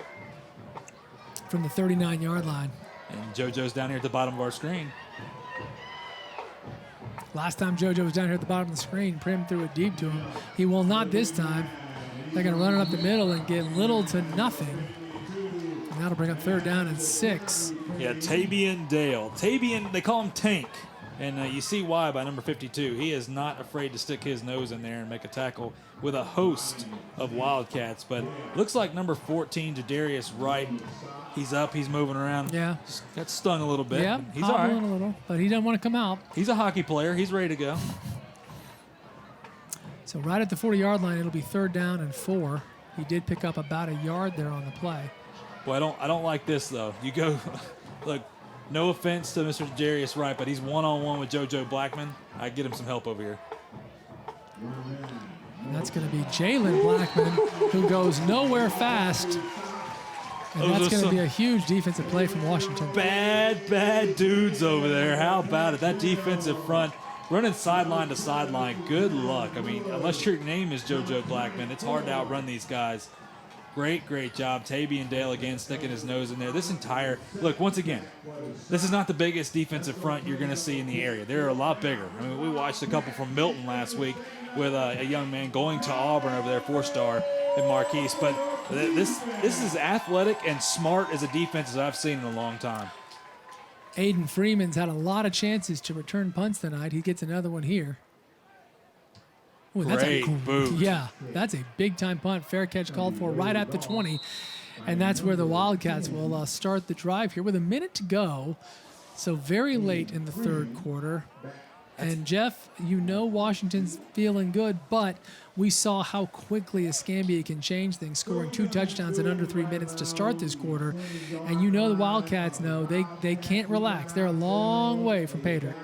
from the 39-yard line. And JoJo's down here at the bottom of our screen. Last time JoJo was down here at the bottom of the screen, Prim threw it deep to him. He will not this time. They're going to run it up the middle and get little to nothing. And that'll bring up third down and 6. Yeah, Tabian Dale. Tabian, they call him Tank. And you see why by number 52. He is not afraid to stick his nose in there and make a tackle with a host of Wildcats. But looks like number 14, Jadarius Wright, he's up, he's moving around. Yeah. Just got stung a little bit. Yeah, he's all right. a little, but he doesn't want to come out. He's a hockey player. He's ready to go. So right at the 40-yard line, it'll be third down and 4. He did pick up about a yard there on the play. Boy, I don't like this, though. You go, look, no offense to Mr. Jadarius Wright, but he's one-on-one with JoJo Blackman. I get him some help over here. And that's going to be Jalen Blackman, who goes nowhere fast. And that's going to be a huge defensive play from Washington. Bad dudes over there. How about it? That defensive front running sideline to sideline. Good luck. I mean, unless your name is JoJo Blackman, it's hard to outrun these guys. Great job. Tabian Dale again sticking his nose in there. This entire, look, once again, this is not the biggest defensive front you're going to see in the area. They're a lot bigger. I mean, we watched a couple from Milton last week with a young man going to Auburn over there, 4-star in Marquise. But this is as athletic and smart as a defense as I've seen in a long time. Aiden Freeman's had a lot of chances to return punts tonight. He gets another one here. Ooh, Great boot. Yeah, that's a big-time punt. Fair catch called for right at the 20. And that's where the Wildcats will start the drive here with a minute to go. So very late in the third quarter. And, Jeff, you know Washington's feeling good, but we saw how quickly Escambia can change things, scoring 2 touchdowns in under 3 minutes to start this quarter. And you know the Wildcats know they can't relax. They're a long way from pay dirt.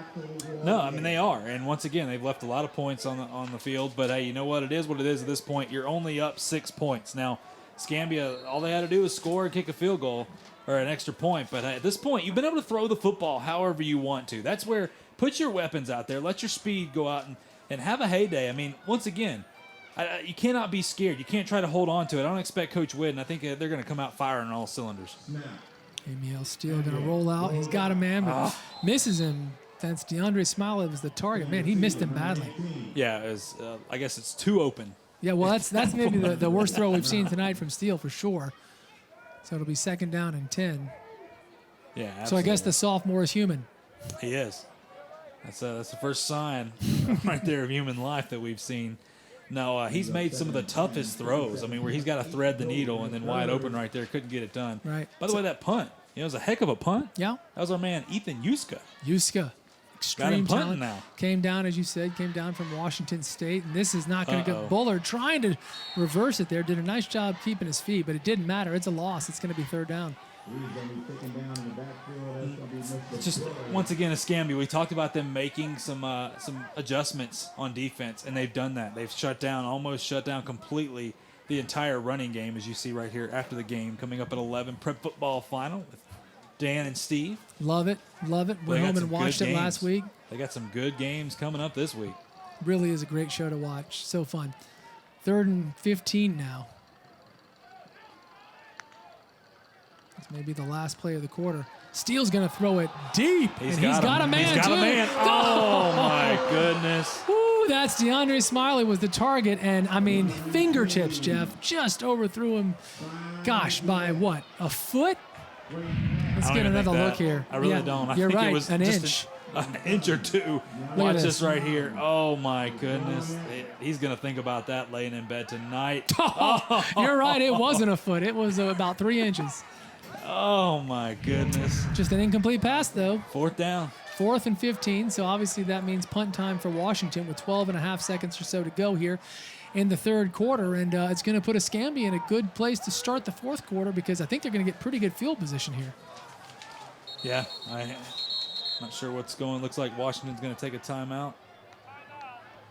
No, I mean, they are. And once again, they've left a lot of points on the field. But, hey, you know what? It is what it is at this point. You're only up 6 points. Now, Escambia, all they had to do was score and kick a field goal or an extra point. But at this point, you've been able to throw the football however you want to. That's where put your weapons out there. Let your speed go out and have a heyday. I mean, once again, you cannot be scared. You can't try to hold on to it. I don't expect Coach Whitten. I think they're going to come out firing on all cylinders. Emil Steele going to roll out. He's got a man, but misses him. That's DeAndre Smiley was the target. Man, he missed him badly. Yeah, I guess it's too open. Yeah, well, that's maybe the worst throw we've seen tonight from Steele for sure. So it'll be second down and 10. Yeah, absolutely. So I guess the sophomore is human. He is. That's the first sign right there of human life that we've seen. No, he's made some of the toughest throws. I mean, where he's got to thread the needle and then wide open right there, couldn't get it done. Right. By the way, that punt, it was a heck of a punt. Yeah. That was our man, Ethan Yuska. Extreme punting talent. now. Came down, as you said, from Washington State. And this is not going to go. Bullard trying to reverse it there. Did a nice job keeping his feet, but it didn't matter. It's a loss. It's going to be third down. Just once again, Escambia. We talked about them making some adjustments on defense, and they've done that. They've almost shut down completely the entire running game, as you see right here after the game. Coming up at 11, prep football final with Dan and Steve. Love it. Went home and watched it last week. They got some good games coming up this week. Really is a great show to watch. So fun. 3rd and 15 now. That's maybe the last play of the quarter. Steele's going to throw it deep. He's got a man, too. Oh, my goodness. Ooh, that's DeAndre Smiley was the target. And, I mean, fingertips, Jeff, just overthrew him, gosh, by what, a foot? Let's get another look here. I really don't. I You're think right, it was an just inch. An inch or two. Watch this right here. Oh, my goodness. He's going to think about that laying in bed tonight. Oh, you're right. It wasn't a foot. It was about 3 inches. Oh, my goodness. Just an incomplete pass, though. 4th down. 4th and 15, so obviously that means punt time for Washington with 12 and a half seconds or so to go here in the third quarter, and it's going to put Escambia in a good place to start the fourth quarter because I think they're going to get pretty good field position here. Yeah, I'm not sure what's going. Looks like Washington's going to take a timeout.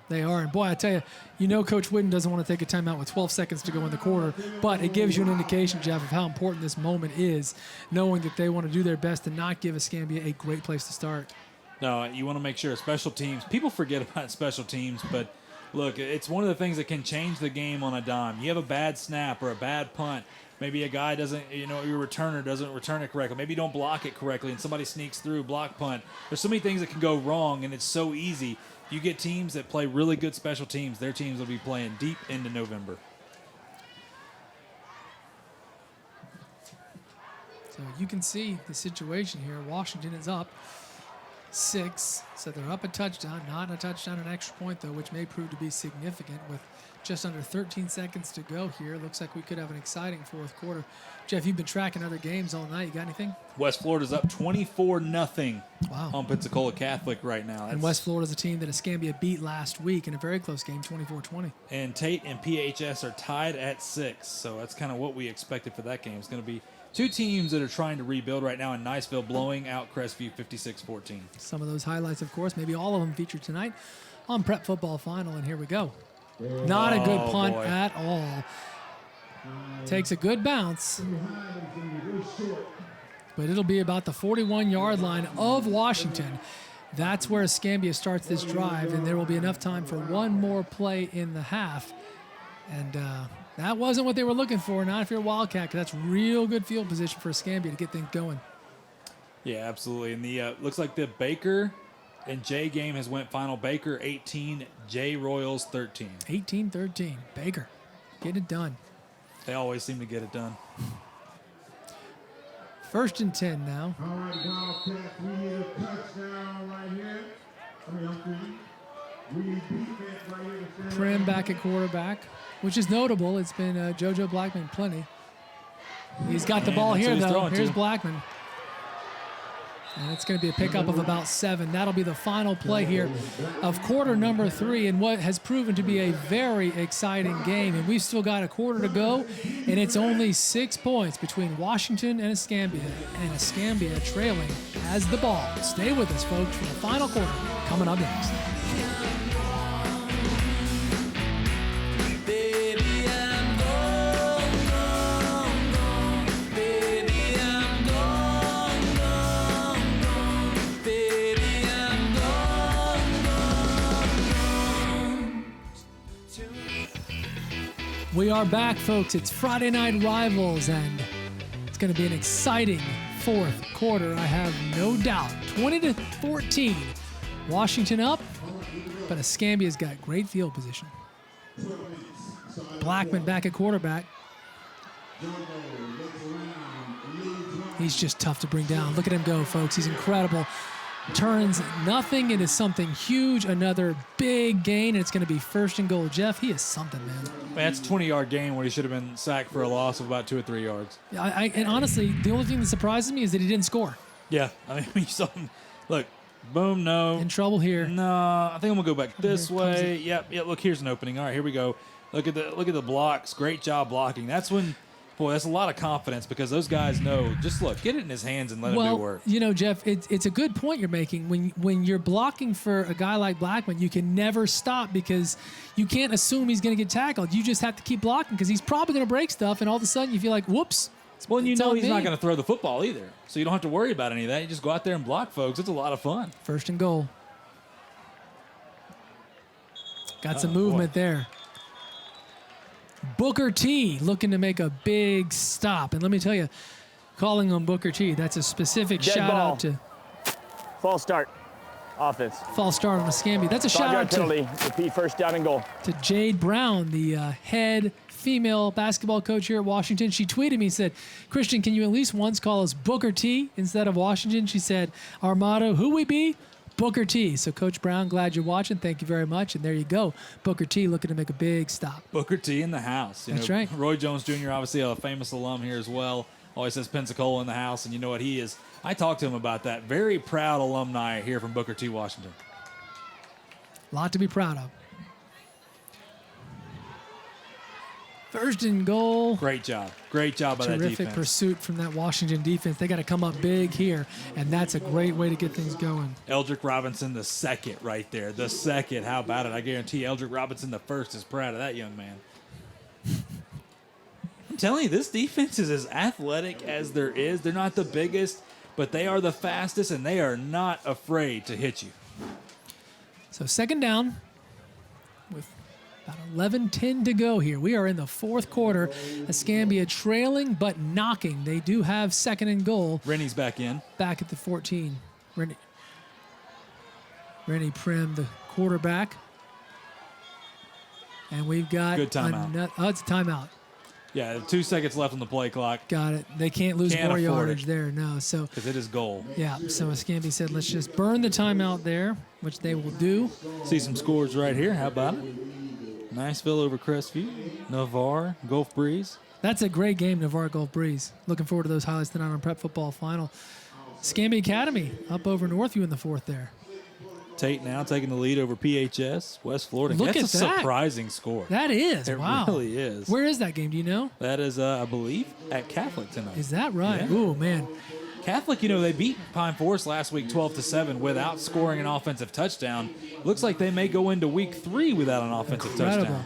They are, and boy, I tell you, Coach Whitten doesn't want to take a timeout with 12 seconds to go in the quarter, but it gives you an indication, Jeff, of how important this moment is, knowing that they want to do their best to not give Escambia a great place to start. No, you want to make sure special teams, people forget about special teams, but look, it's one of the things that can change the game on a dime. You have a bad snap or a bad punt. Maybe a guy doesn't, your returner doesn't return it correctly. Maybe you don't block it correctly and somebody sneaks through, block punt. There's so many things that can go wrong, and it's so easy. You get teams that play really good special teams. Their teams will be playing deep into November. So you can see the situation here. Washington is up 6, so they're up a touchdown. Not a touchdown, an extra point, though, which may prove to be significant with just under 13 seconds to go here. Looks like we could have an exciting fourth quarter. Jeff, you've been tracking other games all night. You got anything? West Florida's up 24-0 wow. on Pensacola Catholic right now. And West Florida's a team that Escambia beat last week in a very close game, 24-20. And Tate and PHS are tied at 6, so that's kind of what we expected for that game. It's going to be two teams that are trying to rebuild right now in Niceville, blowing out Crestview 56-14. Some of those highlights, of course, maybe all of them featured tonight on Prep Football Final, and here we go. Not a good punt at all. Takes a good bounce. But it'll be about the 41-yard line of Washington. That's where Escambia starts this drive, and there will be enough time for one more play in the half. And that wasn't what they were looking for, not if you're a Wildcat, because that's real good field position for Escambia to get things going. Yeah, absolutely. And the looks like the Baker and Jay game has went final. Baker 18, Jay Royals 13. 18-13. Baker getting it done. They always seem to get it done. 1st and 10 now. All right, Wildcats, we need a touchdown right here. We need defense right here. Prim back at quarterback, which is notable. It's been JoJo Blackman plenty. He's got the ball here, though. Here's Blackman. And it's going to be a pickup of about 7. That'll be the final play here of quarter number 3 in what has proven to be a very exciting game. And we've still got a quarter to go, and it's only 6 points between Washington and Escambia. And Escambia trailing has the ball. Stay with us, folks, for the final quarter coming up next. We are back, folks. It's Friday Night Rivals, and it's going to be an exciting fourth quarter, I have no doubt. 20-14. Washington up, but Escambia's got great field position. Blackman back at quarterback. He's just tough to bring down. Look at him go, folks. He's incredible. Turns nothing into something huge. Another big gain, and it's going to be 1st and goal. Jeff, he is something, man. That's a 20-yard gain where he should have been sacked for a loss of about 2 or 3 yards. And honestly, the only thing that surprises me is that he didn't score. Yeah, I mean, you saw him. Look, boom, no. In trouble here. No, I think I'm gonna go back this way. Yep. Look, here's an opening. All right, here we go. Look at the blocks. Great job blocking. That's when. Boy, that's a lot of confidence because those guys know. Just look, get it in his hands and let him do work. You know, Jeff, it's a good point you're making. When you're blocking for a guy like Blackman, you can never stop because you can't assume he's going to get tackled. You just have to keep blocking because he's probably going to break stuff, and all of a sudden you feel like, whoops. Well, and you know he's not going to throw the football either, so you don't have to worry about any of that. You just go out there and block, folks. It's a lot of fun. 1st and goal. Got some movement there. Booker T looking to make a big stop. And let me tell you, calling on Booker T, that's a specific shout out to. False start. Offense. False start on Escambia. That's a shout out penalty. Repeat 1st down and goal. To Jade Brown, the head female basketball coach here at Washington. She tweeted me and said, Christian, can you at least once call us Booker T instead of Washington? She said, our motto, who we be? Booker T. So, Coach Brown, glad you're watching. Thank you very much. And there you go. Booker T looking to make a big stop. Booker T in the house. That's right. Roy Jones Jr., obviously a famous alum here as well. Always says Pensacola in the house, and you know what he is. I talked to him about that. Very proud alumni here from Booker T, Washington. A lot to be proud of. 1st and goal. Great job. Great job by that defense. Terrific pursuit from that Washington defense. They got to come up big here, and that's a great way to get things going. Eldrick Robinson, the second right there. The second. How about it? I guarantee Eldrick Robinson, the first, is proud of that young man. I'm telling you, this defense is as athletic as there is. They're not the biggest, but they are the fastest, and they are not afraid to hit you. So 2nd down with About 11:10 to go here. We are in the fourth quarter. Escambia trailing but knocking. They do have second and goal. Rennie's back in. Back at the 14. Rennie Prim, the quarterback. And we've got good timeout. It's a timeout. Yeah, 2 seconds left on the play clock. Got it. They can't lose more yardage there. No, so because it is goal. Yeah. So Escambia said, let's just burn the timeout there, which they will do. See some scores right here. How about it? Niceville over Crestview, Navarre, Gulf Breeze. That's a great game, Navarre Gulf Breeze. Looking forward to those highlights tonight on Prep Football Final. Escambia Academy up over Northview in the fourth there. Tate now taking the lead over PHS, West Florida. Look That's at a that. surprising score. That is. It wow. really is. Where is that game? Do you know? That is, I believe, at Catholic tonight. Is that right? Yeah. Ooh, man. Catholic, they beat Pine Forest last week 12-7 without scoring an offensive touchdown. Looks like they may go into week 3 without an offensive touchdown.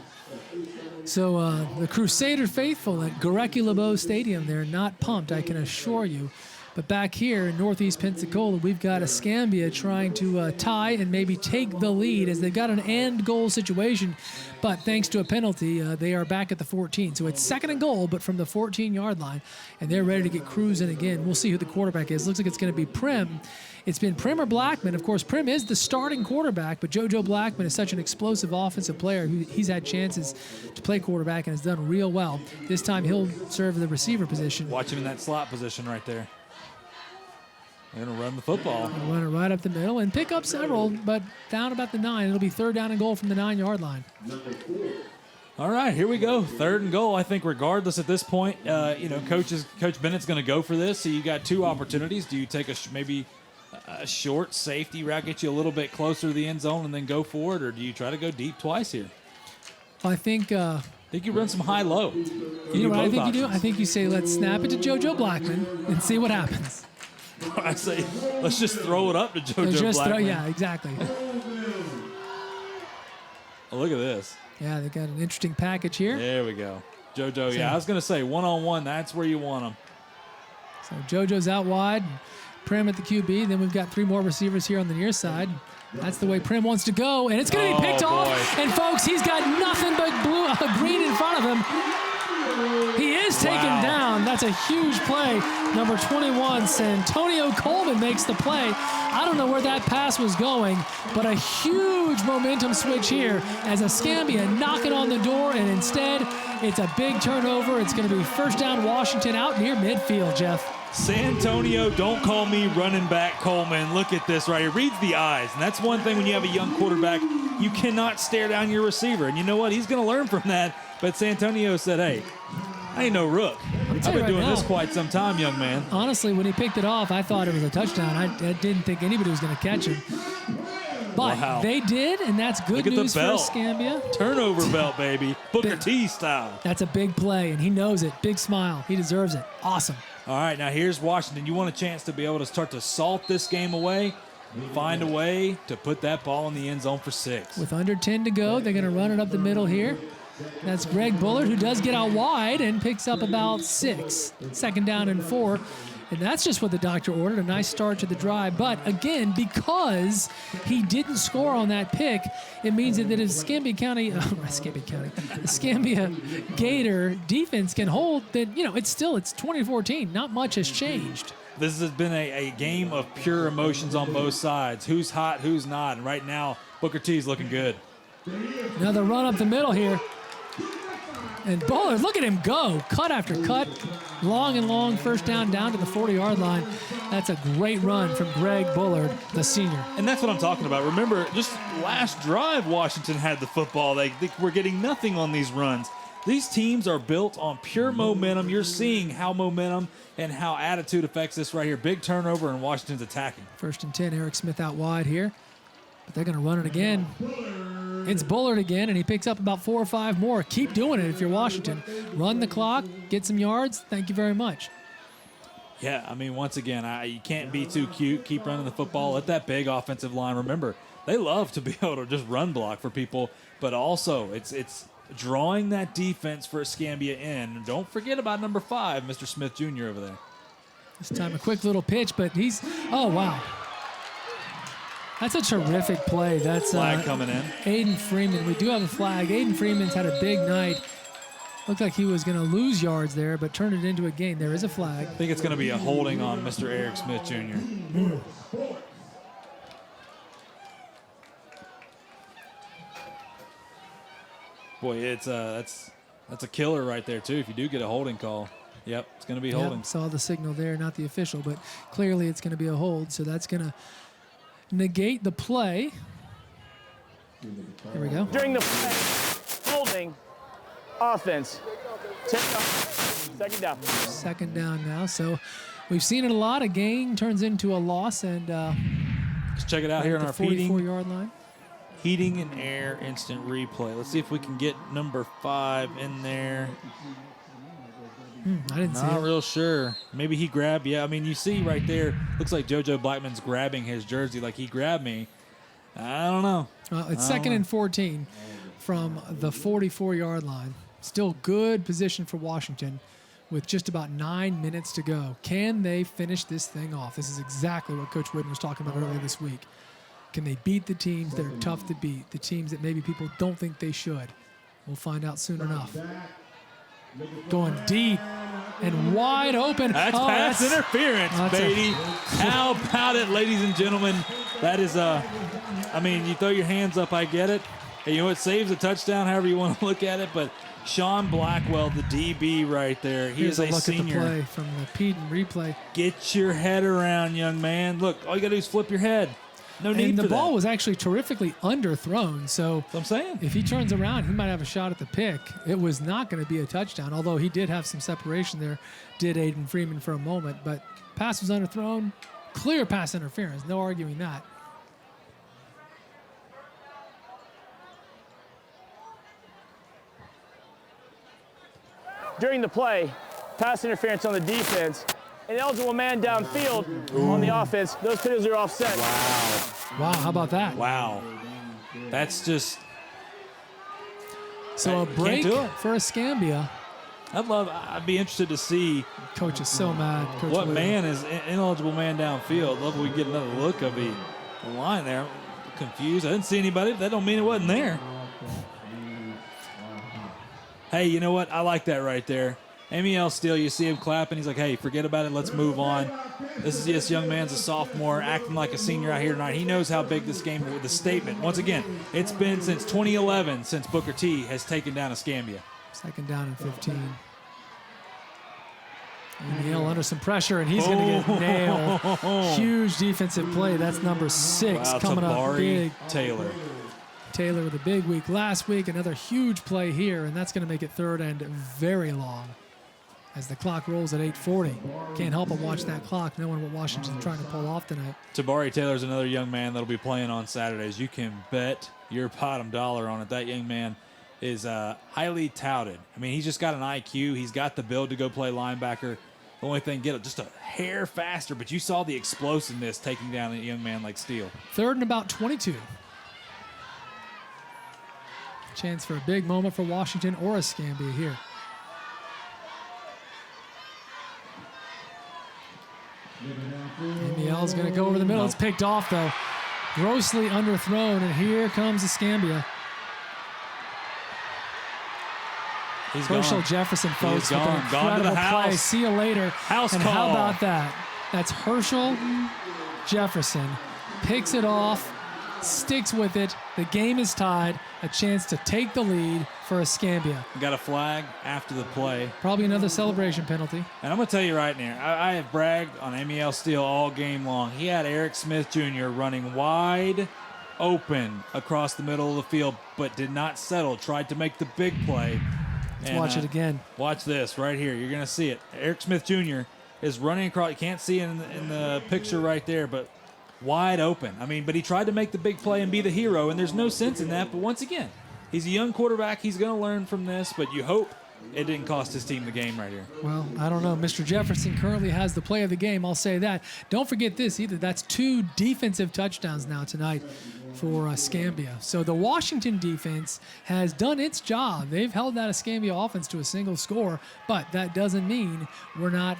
So the Crusader faithful at Gorecki-LeBeau Stadium, they're not pumped, I can assure you. But back here in Northeast Pensacola, we've got Escambia trying to tie and maybe take the lead as they've got an and goal situation. But thanks to a penalty, they are back at the 14. So it's second and goal, but from the 14-yard line. And they're ready to get cruising again. We'll see who the quarterback is. Looks like it's going to be Prim. It's been Prim or Blackman. Of course, Prim is the starting quarterback, but JoJo Blackman is such an explosive offensive player. He's had chances to play quarterback and has done real well. This time he'll serve the receiver position. Watch him in that slot position right there. They're going to run the football. Run it right up the middle and pick up several, but down about the 9. It'll be third down and goal from the 9-yard line. All right, here we go. Third and goal. I think regardless at this point, Coach Bennett's going to go for this. So you got 2 opportunities. Do you take maybe a short safety route, get you a little bit closer to the end zone and then go for it, or do you try to go deep twice here? Well, I think you run some high-low. You know what I think you do? I think you say, let's snap it to JoJo Blackman and see what happens. I say, let's just throw it up to JoJo Blackman. Yeah, exactly. Oh, look at this. Yeah, they got an interesting package here. There we go. JoJo, I was going to say, one-on-one, that's where you want them. So JoJo's out wide, and Prim at the QB. Then we've got 3 more receivers here on the near side. That's the way Prim wants to go, and it's going to be picked off. And, folks, he's got nothing but green in front of him. He is taken down. That's a huge play. Number 21, Santonio Coleman makes the play. I don't know where that pass was going, but a huge momentum switch here as Escambia knocking on the door, and instead it's a big turnover. It's going to be first down Washington out near midfield, Jeff. Santonio, don't call me running back Coleman. Look at this right here. Reads the eyes. And that's one thing when you have a young quarterback, you cannot stare down your receiver. And you know what? He's going to learn from that. But Santonio said, hey, I ain't no rook. I've been doing this quite some time, young man. Honestly, when he picked it off, I thought it was a touchdown. I didn't think anybody was going to catch him. But they did, and that's good news for Escambia. Turnover belt, baby. Booker T style. That's a big play, and he knows it. Big smile. He deserves it. Awesome. All right, now here's Washington. You want a chance to be able to start to salt this game away, find a way to put that ball in the end zone for 6. With under 10 to go, they're going to run it up the middle here. That's Greg Bullard, who does get out wide and picks up about 6. Second down and 4. And that's just what the doctor ordered, a nice start to the drive. But again, because he didn't score on that pick, it means that if Escambia Gator defense can hold, then, it's 2014. Not much has changed. This has been a game of pure emotions on both sides. Who's hot, who's not. And right now, Booker T's looking good. Another run up the middle here. And Bullard, look at him go. Cut after cut. Long and long first down to the 40-yard line. That's a great run from Greg Bullard, the senior. And that's what I'm talking about. Remember, just last drive, Washington had the football. They were getting nothing on these runs. These teams are built on pure momentum. You're seeing how momentum and how attitude affects this right here. Big turnover, and Washington's attacking. First and 10, Eric Smith out wide here. But they're going to run it again. It's Bullard again, and he picks up about 4 or 5 more. Keep doing it if you're Washington. Run the clock, get some yards. Thank you very much. Yeah, I mean, once again, you can't be too cute. Keep running the football. Let that big offensive line. Remember, they love to be able to just run block for people, but also it's drawing that defense for Escambia in. Don't forget about number 5, Mr. Smith Jr. over there. This time a quick little pitch, but oh, wow. That's a terrific play. That's flag coming in. Aiden Freeman. We do have a flag. Aiden Freeman's had a big night. Looked like he was going to lose yards there, but turned it into a gain. There is a flag. I think it's going to be a holding on Mr. Eric Smith Jr. Boy, it's that's a killer right there too. If you do get a holding call, yep, it's going to be holding. Yep, saw the signal there, not the official, but clearly it's going to be a hold. So that's going to negate the play. Here we go. During the play, holding, offense. Second down. Second down now. So we've seen it a lot. A gain turns into a loss, and let's check it out here on our 44-yard line. Heating and air instant replay. Let's see if we can get number 5 in there. I didn't see it. Not real sure. Maybe he grabbed. Yeah, I mean, you see right there, looks like JoJo Blackman's grabbing his jersey like he grabbed me. I don't know. It's second and 14 from the 44-yard line. Still good position for Washington with just about 9 minutes to go. Can they finish this thing off? This is exactly what Coach Whitten was talking about earlier this week. Can they beat the teams that are tough to beat, the teams that maybe people don't think they should? We'll find out soon enough. Going deep and wide open. That's pass interference, baby. How about it, ladies and gentlemen? That is, I mean, you throw your hands up, I get it. And you know, it saves a touchdown, however you want to look at it. But Sean Blackwell, the DB right there, he Here's is a look senior. At the play from the Peden replay. Get your head around, young man. Look, all you got to do is flip your head. No need and for the ball that. was actually terrifically underthrown. So I'm saying, if he turns around, he might have a shot at the pick. It was not going to be a touchdown, although he did have some separation there, did Aiden Freeman for a moment. But pass was underthrown. Clear pass interference. No arguing that. During the play, pass interference on the defense, an eligible man downfield on the offense. Those penalties are offset. Wow, how about that? Wow. That's just... So a break for Escambia. I'd be interested to see... Coach is so mad. Coach what Williams. man is ineligible man downfield. Love if we get another look of the line there. I'm confused. I didn't see anybody. That don't mean it wasn't there. Hey, you know what? I like that right there. MEL Steele, you see him clapping. He's like, hey, forget about it. Let's move on. This young man's a sophomore, acting like a senior out here tonight. He knows how big this game is with the statement. Once again, it's been since 2011 since Booker T has taken down Escambia. Second down and 15. MEL under some pressure, and he's going to get nailed. Huge defensive play. That's number 6 coming up big. Taylor with a big week last week. Another huge play here, and that's going to make it third and very long as the clock rolls at 8:40. Can't help but watch that clock, knowing what Washington's trying to pull off tonight. Tabari Taylor's another young man that'll be playing on Saturdays. You can bet your bottom dollar on it. That young man is highly touted. I mean, he's just got an IQ. He's got the build to go play linebacker. The only thing, get it just a hair faster, but you saw the explosiveness taking down a young man like Steele. Third and about 22. Chance for a big moment for Washington or Escambia here. MEL's going to go over the middle. It's picked off, though. Grossly underthrown, and here comes Escambia. He's Herschel gone. Jefferson, folks, He's with an gone. Gone to the incredible play. house. See you later. House and call. how about that? That's Herschel Jefferson. Picks it off, sticks with it. The game is tied. A chance to take the lead for Escambia. Got a flag after the play. Probably another celebration penalty. And I'm going to tell you right now, I have bragged on MEL Steele all game long. He had Eric Smith Jr. running wide open across the middle of the field, but did not settle. Tried to make the big play. Let's watch it again. Watch this right here. You're going to see it. Eric Smith Jr. is running across. You can't see it in the picture right there, but wide open. I mean, but he tried to make the big play and be the hero, and there's no sense in that. But once again, he's a young quarterback. He's going to learn from this, but you hope it didn't cost his team the game right here. Well, I don't know. Mr. Jefferson currently has the play of the game. I'll say that. Don't forget this either. That's 2 defensive touchdowns now tonight for Escambia. So the Washington defense has done its job. They've held that Escambia offense to a single score, but that doesn't mean we're not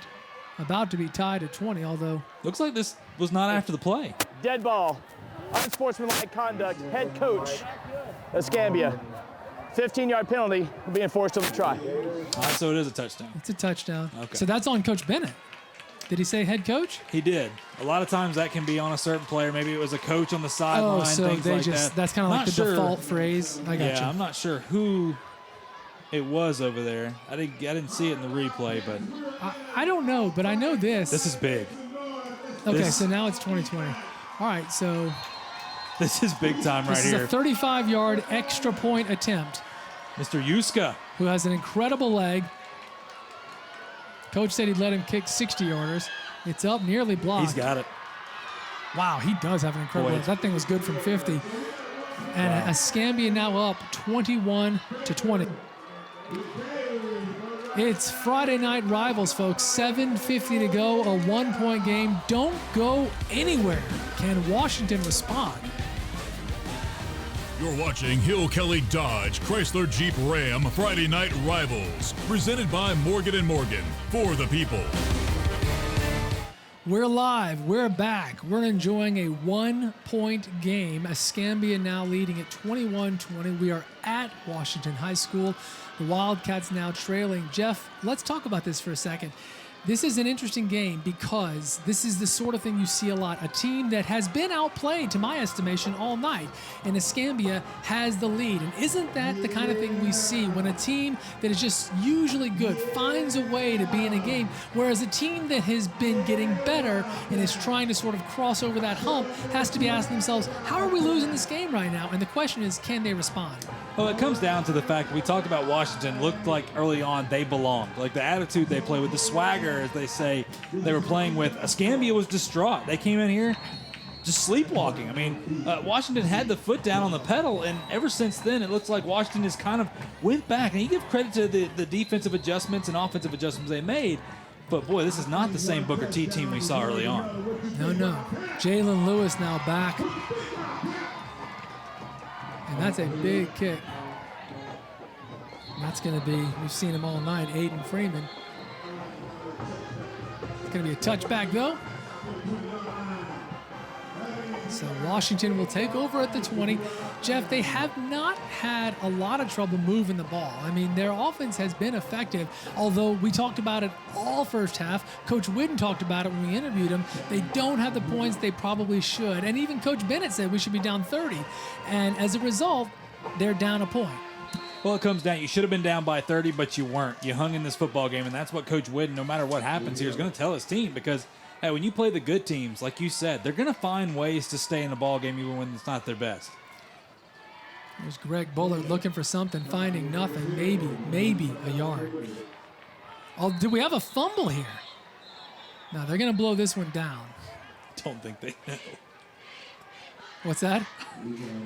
about to be tied at 20, although... Looks like this was not after the play. Dead ball. unsportsmanlike conduct, head coach, Escambia. 15-yard penalty will be enforced on the try. All right, so it is a touchdown. It's a touchdown. Okay. So that's on Coach Bennett. Did he say head coach? He did. A lot of times that can be on a certain player. Maybe it was a coach on the sideline, so things they like just, that. that's kind of like the Not sure. default phrase. I got you. Yeah, I'm not sure who it was over there. I didn't see it in the replay, but I don't know, but I know this. this is big. Okay, so now it's 2020. All right, so This is big time right this here. is a 35-yard extra point attempt. Mr. Yuska. Who has an incredible leg. Coach said he'd let him kick 60-yarders. It's up, nearly blocked. He's got it. Wow, he does have an incredible leg. That thing was good from 50. And Escambia now up 21-20. It's Friday Night Rivals, folks. 7:50 to go, a one-point game. Don't go anywhere. Can Washington respond? You're watching Hill Kelly Dodge Chrysler Jeep Ram Friday Night Rivals, presented by Morgan & Morgan, for the people. We're live. We're back. We're enjoying a one-point game. Escambia now leading at 21-20. We are at Washington High School. The Wildcats now trailing. Jeff, let's talk about this for a second. This is an interesting game because this is the sort of thing you see a lot. A team that has been outplayed, to my estimation, all night, and Escambia has the lead. And isn't that the kind of thing we see when a team that is just usually good finds a way to be in a game, whereas a team that has been getting better and is trying to sort of cross over that hump has to be asking themselves, how are we losing this game right now? And the question is, can they respond? Well, it comes down to the fact that we talked about Washington looked like early on they belonged. Like the attitude they play with, the swagger, as they say, they were playing with. Escambia was distraught. They came in here just sleepwalking. I mean, Washington had the foot down on the pedal, and ever since then, it looks like Washington has kind of went back. And you give credit to the defensive adjustments and offensive adjustments they made, but boy, this is not the same Booker T team we saw early on. No. Jalen Lewis now back. And that's a big kick. And that's going to be, we've seen him all night, Aiden Freeman. It's going to be a touchback, though. So Washington will take over at the 20. Jeff, they have not had a lot of trouble moving the ball. I mean, their offense has been effective, although we talked about it all first half. Coach Whidden talked about it when we interviewed him. They don't have the points they probably should. And even Coach Bennett said we should be down 30. And as a result, they're down a point. Well, it comes down, you should have been down by 30, but you weren't. You hung in this football game, and that's what Coach Whidden, no matter what happens here, is going to tell his team, because hey, when you play the good teams, like you said, they're going to find ways to stay in the ball game even when it's not their best. There's Greg Bullard looking for something, finding nothing. Maybe a yard. Oh, do we have a fumble here? No, they're going to blow this one down. Don't think they know. What's that?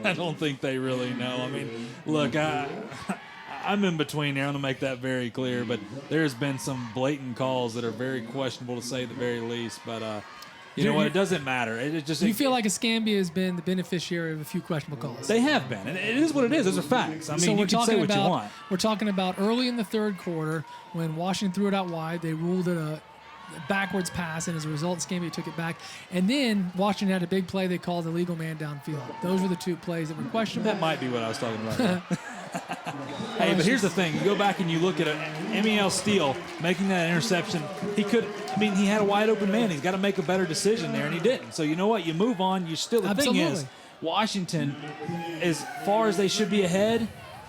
I don't think they really know. I mean, look, I'm in between here. I'm going to make that very clear, but there's been some blatant calls that are very questionable, to say the very least. But you know what? It doesn't matter. You feel like Escambia has been the beneficiary of a few questionable calls. They have been, and it is what it is. Those are facts. I mean, so you can say what you want. We're talking about early in the third quarter when Washington threw it out wide. They ruled it a backwards pass, and as a result, Escambia took it back. And then Washington had a big play they called the legal man downfield. Those were the two plays that were questionable. That might be what I was talking about. Hey, but here's the thing. You go back and you look at Emiel Steele making that interception. He had a wide open man. He's got to make a better decision there, and he didn't. So you know what? You move on. The thing is, Washington, as far as they should be ahead,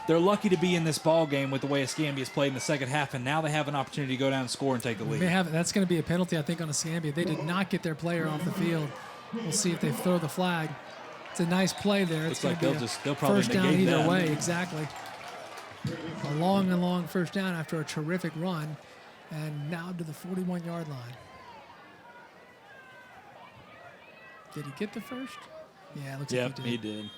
they're lucky to be in this ball game with the way Escambia's played in the second half, and now they have an opportunity to go down and score and take the lead. That's going to be a penalty, I think, on Escambia. They did not get their player off the field. We'll see if they throw the flag. It's a nice play there. It's like they'll probably first down negate either that. way. Exactly. A long first down after a terrific run, and now to the 41-yard line. Did he get the first? Yeah, it looks like he did.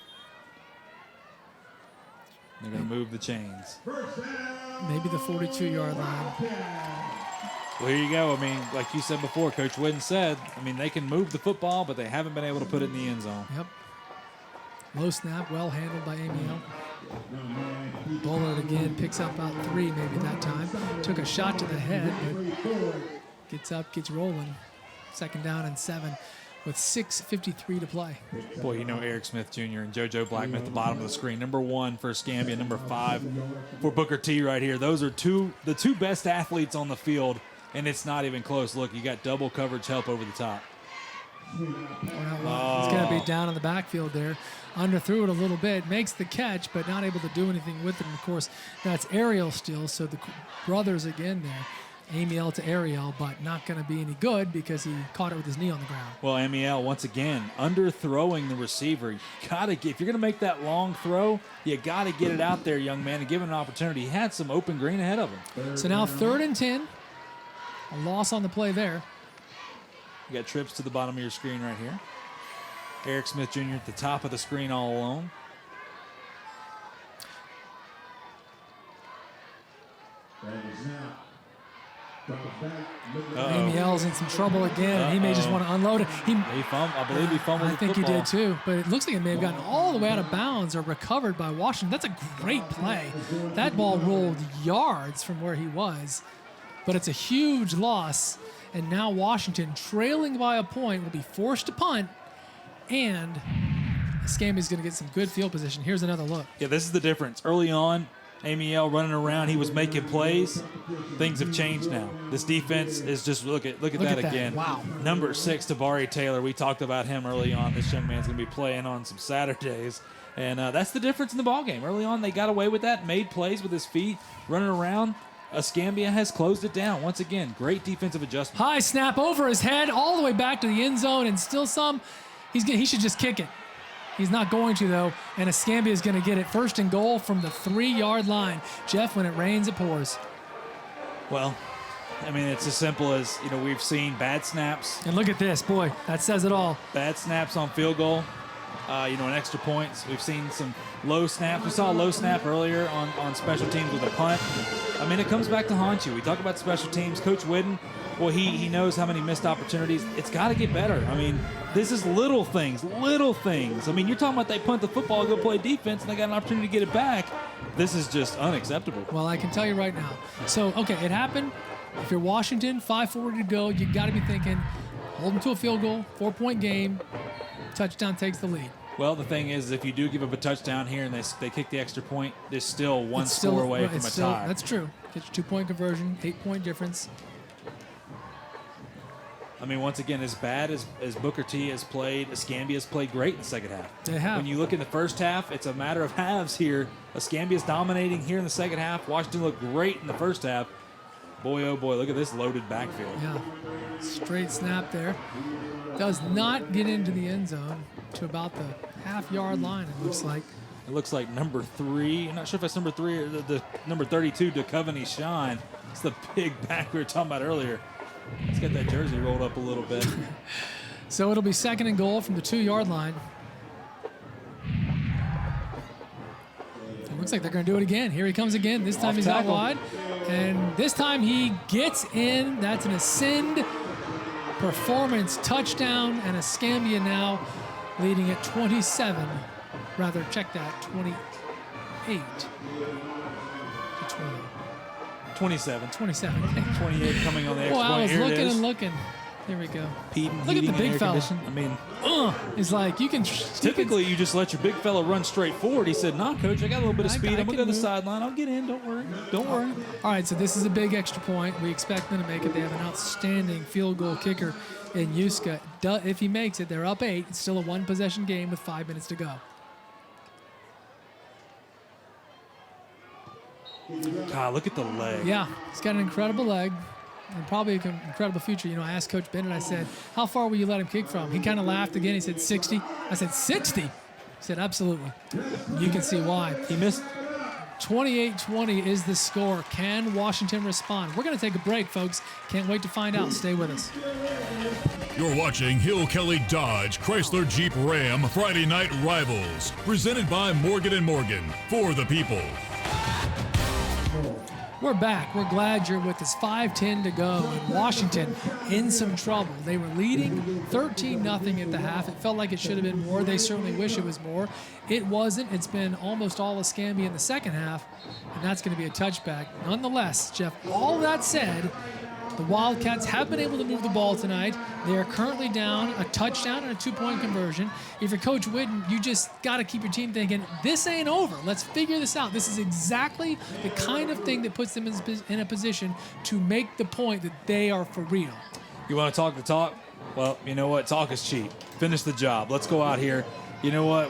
They're going to move the chains. Maybe the 42-yard line. Well, here you go. I mean, like you said before, Coach Whidden said, they can move the football, but they haven't been able to put it in the end zone. Yep. Low snap, well handled by Amiel. Bullard again picks up about 3 maybe that time. Took a shot to the head, but gets up, gets rolling. Second down and 7. with 6:53 to play. Boy, you know Eric Smith Jr. and JoJo Blackman at the bottom of the screen. Number 1 for Escambia, number 5 for Booker T right here. Those are the two best athletes on the field, and it's not even close. Look, you got double coverage help over the top. Well, he's going to be down in the backfield there. Underthrew it a little bit, makes the catch, but not able to do anything with it. And of course, that's Ariel still, so the brothers again there. Amiel to Ariel, but not going to be any good because he caught it with his knee on the ground. Well, Amiel, once again, underthrowing the receiver. You gotta get, if you're going to make that long throw, you got to get it out there, young man, and give him an opportunity. He had some open green ahead of him. So now 3rd and 10. A loss on the play there. You got trips to the bottom of your screen right here. Eric Smith Jr. at the top of the screen all alone. Amiel's in some trouble again, and he may just want to unload it. I believe he fumbled I think the he football. did too, but it looks like it may have gotten all the way out of bounds or recovered by Washington. That's a great play. That ball rolled yards from where he was, but it's a huge loss, and now Washington, trailing by a point, will be forced to punt, and Escambia's going to get some good field position. Here's another look. Yeah, this is the difference. Early on, Amiel running around, he was making plays. Things have changed now. This defense is just, look at that again. Wow. Number 6, Tabari Taylor. We talked about him early on. This young man's going to be playing on some Saturdays. And that's the difference in the ballgame. Early on, they got away with that, made plays with his feet, running around. Escambia has closed it down. Once again, great defensive adjustment. High snap over his head, all the way back to the end zone, and still some. He should just kick it. He's not going to, though, and Escambia is going to get it 1st and goal from the 3-yard line. Jeff, when it rains, it pours. Well, I mean, it's as simple as, we've seen bad snaps. And look at this, boy, that says it all. Bad snaps on field goal, and extra points. We've seen some low snaps. We saw a low snap earlier on special teams with a punt. I mean, it comes back to haunt you. We talk about special teams. Coach Whidden, well, he knows how many missed opportunities. It's got to get better. I mean, this is little things. I mean, you're talking about they punt the football, go play defense, and they got an opportunity to get it back. This is just unacceptable. Well, I can tell you right now. So, okay, it happened. If you're Washington, 5:40 to go, you got to be thinking, hold them to a field goal, 4-point game, touchdown takes the lead. Well, the thing is, if you do give up a touchdown here and they kick the extra point, there's still one score away from a tie. That's true. Get your 2-point conversion, 8-point difference. I mean, once again, as bad as Booker T has played, Escambia has played great in the second half. They have. When you look in the first half, it's a matter of halves here. Escambia's dominating here in the second half. Washington looked great in the first half. Boy, oh boy, look at this loaded backfield. Yeah, straight snap there. Does not get into the end zone to about the half-yard line, it looks like. It looks like number 3. I'm not sure if that's number 3 or the number 32, DeCoveney Shine. It's the big back we were talking about earlier. Let's get that jersey rolled up a little bit. So it'll be 2nd and goal from the 2-yard line. It looks like they're going to do it again. Here he comes again. This time he's out wide. And this time he gets in. That's an Ascend performance touchdown. And Escambia now leading at 27. Rather, check that, 28 to 20. 27. 27. 28 coming on the extra Boy, I was point. Here looking it is. and looking. Here we go. Heating, Look at the and big air fella. conditioning. I mean, It's like you can. typically you just let your big fella run straight forward. He said, "Nah, coach, I got a little bit of speed. I'm gonna go to the sideline. I'll get in. Don't worry. Don't worry." All right, so this is a big extra point. We expect them to make it. They have an outstanding field goal kicker in Yuska. If he makes it, they're up 8. It's still a 1-possession game with 5 minutes to go. God, look at the leg. Yeah, he's got an incredible leg and probably an incredible future. I asked Coach Bennett, I said, how far will you let him kick from? He kind of laughed again. He said, 60. I said, 60? He said, absolutely. You can see why. He missed. 28-20 is the score. Can Washington respond? We're going to take a break, folks. Can't wait to find out. Stay with us. You're watching Hill Kelly Dodge Chrysler Jeep Ram Friday Night Rivals, presented by Morgan & Morgan, for the people. We're back. We're glad you're with us. 5:10 to go. And Washington in some trouble. They were leading 13-0 at the half. It felt like it should have been more. They certainly wish it was more. It wasn't. It's been almost all Escambia in the second half, and that's going to be a touchback. Nonetheless, Jeff, all that said, The Wildcats have been able to move the ball tonight. They are currently down a touchdown and a 2-point conversion. If you're Coach Whitten, you just got to keep your team thinking, this ain't over. Let's figure this out. This is exactly the kind of thing that puts them in a position to make the point that they are for real. You want to talk the talk? Well, you know what? Talk is cheap. Finish the job. Let's go out here. You know what?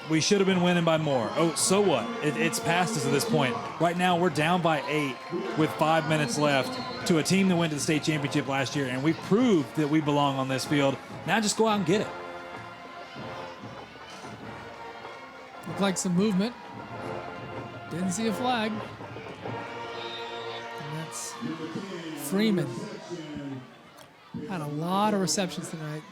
We should have been winning by more. Oh, so what? It's past us at this point. Right now, we're down by 8 with 5 minutes left to a team that went to the state championship last year, and we've proved that we belong on this field. Now just go out and get it. Looked like some movement. Didn't see a flag. And that's Freeman. Had a lot of receptions tonight.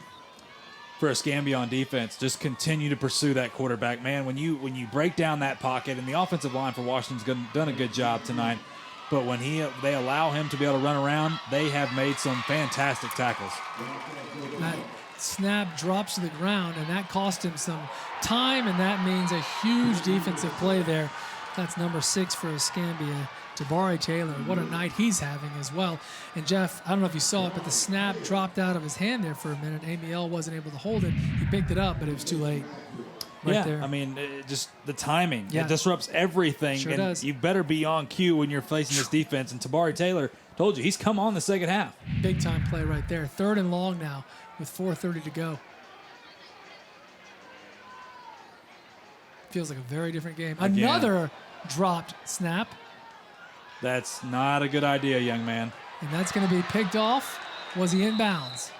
For Escambia on defense, just continue to pursue that quarterback. Man, when you break down that pocket, and the offensive line for Washington's done a good job tonight, but when they allow him to be able to run around, they have made some fantastic tackles. That snap drops to the ground, and that cost him some time, and that means a huge defensive play there. That's number 6 for Escambia, Tabari Taylor. What a night he's having as well. And Jeff, I don't know if you saw it, but the snap dropped out of his hand there for a minute. Amiel wasn't able to hold it. He picked it up, but it was too late. Right there. I mean, just the timing. Yeah. It disrupts everything. Sure and does. You better be on cue when you're facing this defense. And Tabari Taylor, told you, he's come on the second half. Big time play right there. 3rd and long now with 4:30 to go. Feels like a very different game. Again. Another dropped snap. That's not a good idea, young man. And that's going to be picked off. Was he in bounds?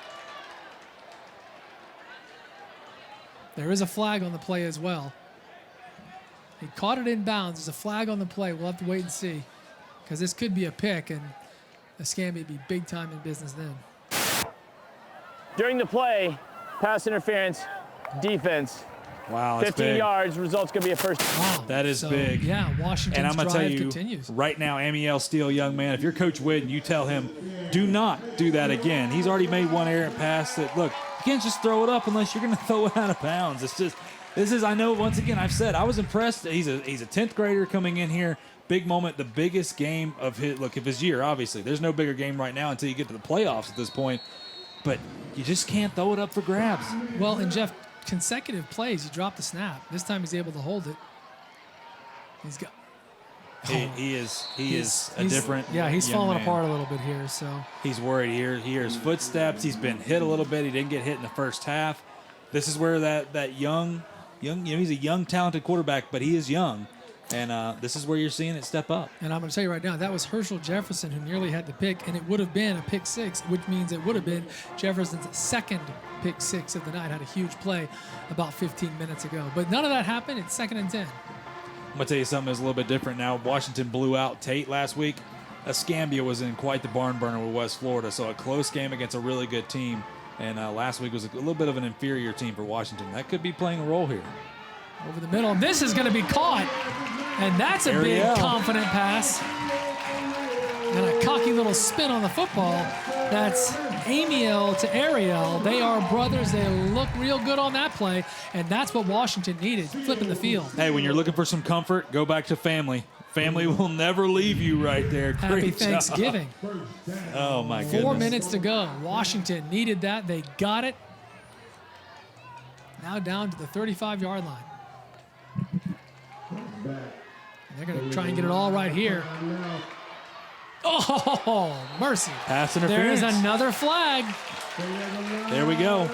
There is a flag on the play as well. He caught it in bounds. There's a flag on the play. We'll have to wait and see, because this could be a pick, and Escambia would be big time in business then. During the play, pass interference, defense. Wow, that's 15 big. yards, results going to be a first. Wow. That is So, big. Yeah, Washington's And I'm going to drive tell you, continues. right now, Amiel Steele, young man, if you're Coach Whitten, you tell him, do not do that again. He's already made one errant pass that, look, you can't just throw it up unless you're going to throw it out of bounds. It's just, I know, once again, I've said, I was impressed. He's a 10th grader coming in here. Big moment, the biggest game of his year, obviously. There's no bigger game right now until you get to the playoffs at this point. But you just can't throw it up for grabs. Well, and Jeff, consecutive plays, he dropped the snap. This time he's able to hold it. He's got. He is a different. Yeah, he's young falling man. apart a little bit here. So he's worried here. He hears footsteps. He's been hit a little bit. He didn't get hit in the first half. This is where that young, he's a young, talented quarterback, but he is young. And this is where you're seeing it step up. And I'm going to tell you right now, that was Herschel Jefferson who nearly had the pick, and it would have been a pick 6, which means it would have been Jefferson's 2nd pick 6 of the night. Had a huge play about 15 minutes ago. But none of that happened. It's 2nd and 10. I'm going to tell you something that's a little bit different now. Washington blew out Tate last week. Escambia was in quite the barn burner with West Florida, so a close game against a really good team. And last week was a little bit of an inferior team for Washington. That could be playing a role here. Over the middle. This is going to be caught. And that's a big, confident pass. And a cocky little spin on the football. That's Amiel to Ariel. They are brothers. They look real good on that play. And that's what Washington needed, flipping the field. Hey, when you're looking for some comfort, go back to family. Family will never leave you right there. Happy Great job. Thanksgiving. Oh, my goodness. 4 minutes to go. Washington needed that. They got it. Now down to the 35-yard line. They're going to try and get it all right here. Oh, mercy. Pass interference. There's another flag. There we go.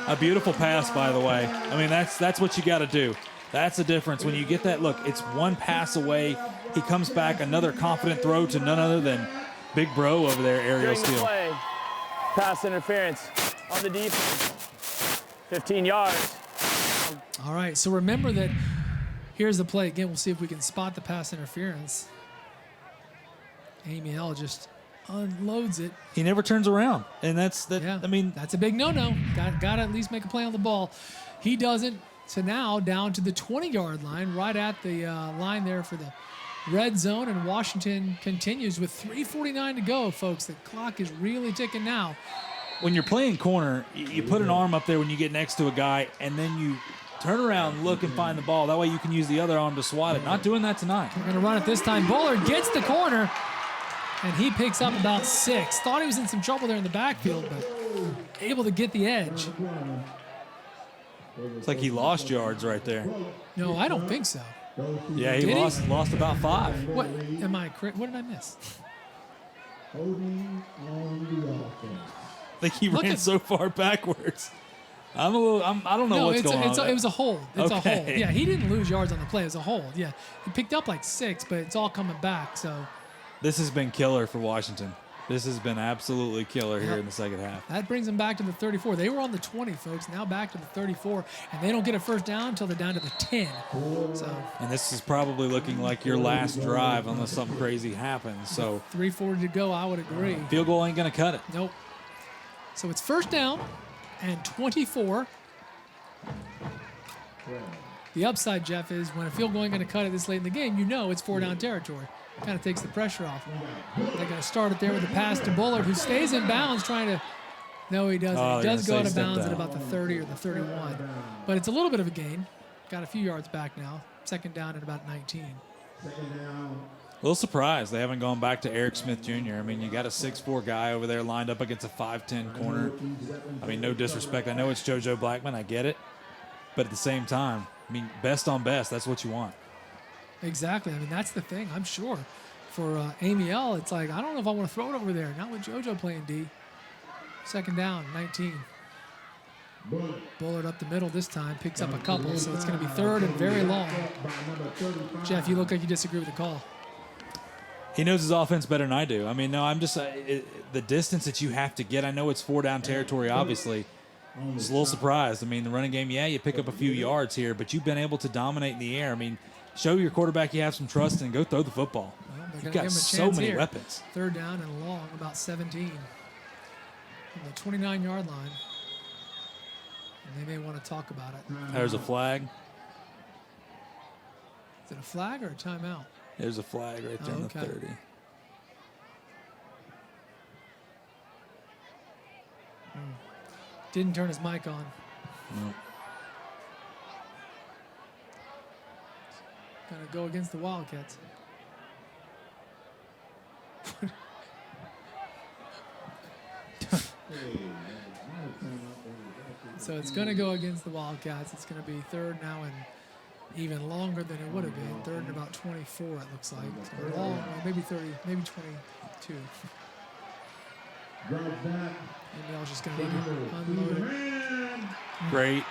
A beautiful pass, by the way. I mean, that's what you got to do. That's the difference. When you get that, look, it's one pass away. He comes back, another confident throw to none other than Big Bro over there, Ariel During the Steele. play, pass interference on the defense. 15 yards. All right, so remember that. Here's the play again. We'll see if we can spot the pass interference. Amiel just unloads it. He never turns around, and that's that. Yeah, I mean, that's a big no-no. Got to at least make a play on the ball. He doesn't. So now down to the 20-yard line, right at the line there for the red zone, and Washington continues with 3:49 to go, folks. The clock is really ticking now. when you're playing corner, you put an arm up there when you get next to a guy, and then you turn around, look, and find the ball. That way you can use the other arm to swat it. Not doing that tonight. We're going to run it this time. Bullard gets the corner, And he picks up about 6. Thought he was in some trouble there in the backfield, but able to get the edge. It's like he lost yards right there. No, I don't think so. Yeah, he lost about 5. What am I? What did I miss? I think he ran so far backwards. I don't know what's going on. It was a hold. It's a Okay. hold. Yeah, he didn't lose yards on the play. It was a hold. Yeah, he picked up like 6, but it's all coming back. So This has been killer for Washington. This has been absolutely killer here in the second half. that brings them back to the 34. They were on the 20, folks. Now back to the 34, and they don't get a first down until they're down to the 10. So And this is probably looking like your last drive unless something crazy happens. So 3:40 to go. I would agree. field goal ain't going to cut it. Nope. So it's first down and 24. The upside, Jeff, is when a field goal ain't going to cut it this late in the game, you know it's 4-down territory. Kind of takes the pressure off. They're going to start it there with a pass to Bullard, who stays in bounds trying to. No, he doesn't. Oh, He does go out of step bounds down. at about the 30 or the 31. But it's a little bit of a gain. Got a few yards back now. Second down at about 19. A little surprised they haven't gone back to Eric Smith Jr. I mean, you got a 6'4" guy over there lined up against a 5'10" corner. I mean, no disrespect. I know it's JoJo Blackman. I get it. But at the same time, I mean, best on best, that's what you want. Exactly. I mean, that's the thing. I'm sure for Amy L, it's like, I don't know if I want to throw it over there. Not with JoJo playing D. Second down, 19. Bullard up the middle this time, picks up a couple, so it's going to be third and very long. Jeff, you look like you disagree with the call. He knows his offense better than I do. I mean, no, I'm just the distance that you have to get. I know it's 4-down territory, obviously. I was a little surprised. I mean, the running game, yeah, you pick up a few yards here, but you've been able to dominate in the air. I mean, show your quarterback you have some trust and go throw the football. Well, You've got so many weapons. Third down and long, about 17. From the 29-yard line. And they may want to talk about it. There's a flag. Is it a flag or a timeout? There's a flag right there on the 30. Didn't turn his mic on. No. Gonna go against the Wildcats. So it's gonna go against the Wildcats. It's gonna be third now and even longer than it would have been. Third and about 24, it looks like. So long, maybe 30, maybe 22. Maybe I was just gonna need to unload it. Great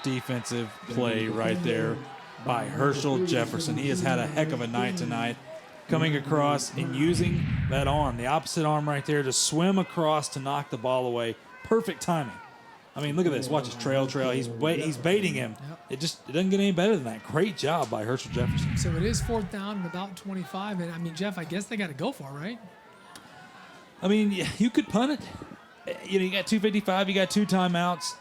defensive play right there by Herschel Jefferson. He has had a heck of a night tonight, coming across and using that arm, the opposite arm right there, to swim across to knock the ball away. Perfect timing. I mean, look at this. Watch his trail. He's baiting him. It doesn't get any better than that. Great job by Herschel Jefferson. So it is fourth down and about 25. And I mean, Jeff, I guess they got to go for it, right? I mean, you could punt it. You know, you got 2:55. You got 2 timeouts.